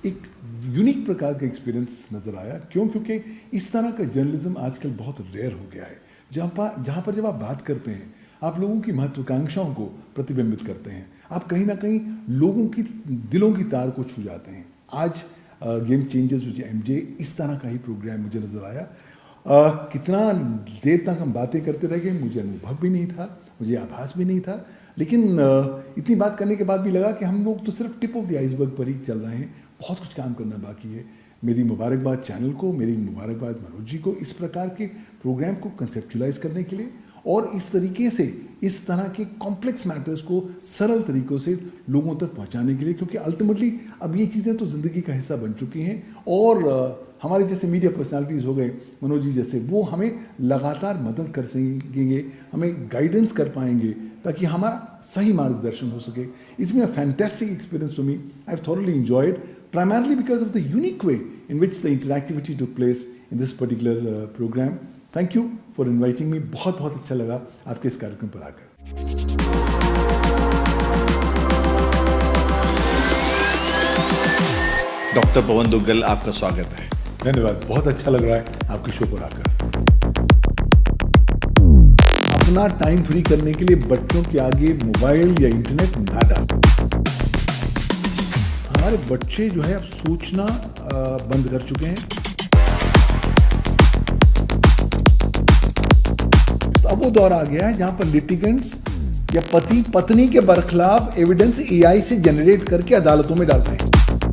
Speaker 2: एक यूनिक प्रकार का एक्सपीरियंस नज़र आया। क्यों? क्योंकि इस तरह का जर्नलिज्म आजकल बहुत रेयर हो गया है, जहाँ पर जब आप बात करते हैं, आप लोगों की महत्वाकांक्षाओं को प्रतिबिंबित करते हैं, आप कहीं ना कहीं लोगों की दिलों की तार को छू जाते हैं। आज गेम चेंजर्स विद एमजे इस तरह का ही प्रोग्राम मुझे नज़र आया। कितना देर तक हम बातें करते रह गए मुझे अनुभव भी नहीं था, मुझे आभास भी नहीं था, लेकिन इतनी बात करने के बाद भी लगा कि हम लोग तो सिर्फ टिप ऑफ द आइसबर्ग पर ही चल रहे हैं, बहुत कुछ काम करना बाकी है। मेरी मुबारकबाद चैनल को, मेरी मुबारकबाद मनोज जी को इस प्रकार के प्रोग्राम को कंसेप्चुलाइज करने के लिए और इस तरीके से इस तरह के कॉम्प्लेक्स मैटर्स को सरल तरीक़ों से लोगों तक पहुंचाने के लिए, क्योंकि अल्टीमेटली अब ये चीज़ें तो ज़िंदगी का हिस्सा बन चुकी हैं और हमारे जैसे मीडिया पर्सनालिटीज़ हो गए, मनोज जी जैसे, वो हमें लगातार मदद कर सकेंगे, हमें गाइडेंस कर पाएंगे ताकि हमारा सही मार्गदर्शन हो सके। It's been a fantastic experience for me. I have thoroughly enjoyed primarily because of the unique way in which the interactivity took place in this particular program. Thank you for inviting me. बहुत बहुत अच्छा लगा आपके इस कार्यक्रम पर आकर।
Speaker 1: Doctor पवन दुग्गल, आपका स्वागत है।
Speaker 2: धन्यवाद, बहुत अच्छा लग रहा है आपके शो पर आकर। अपना टाइम फ्री करने के लिए बच्चों के आगे मोबाइल या इंटरनेट ना डालें। हमारे हमारे बच्चे जो है अब सोचना बंद कर चुके हैं। तो अब वो दौर आ गया है जहां पर लिटिगेंट्स या पति पत्नी के बरखिलाफ एविडेंस एआई से जनरेट करके अदालतों में डाल रहे हैं।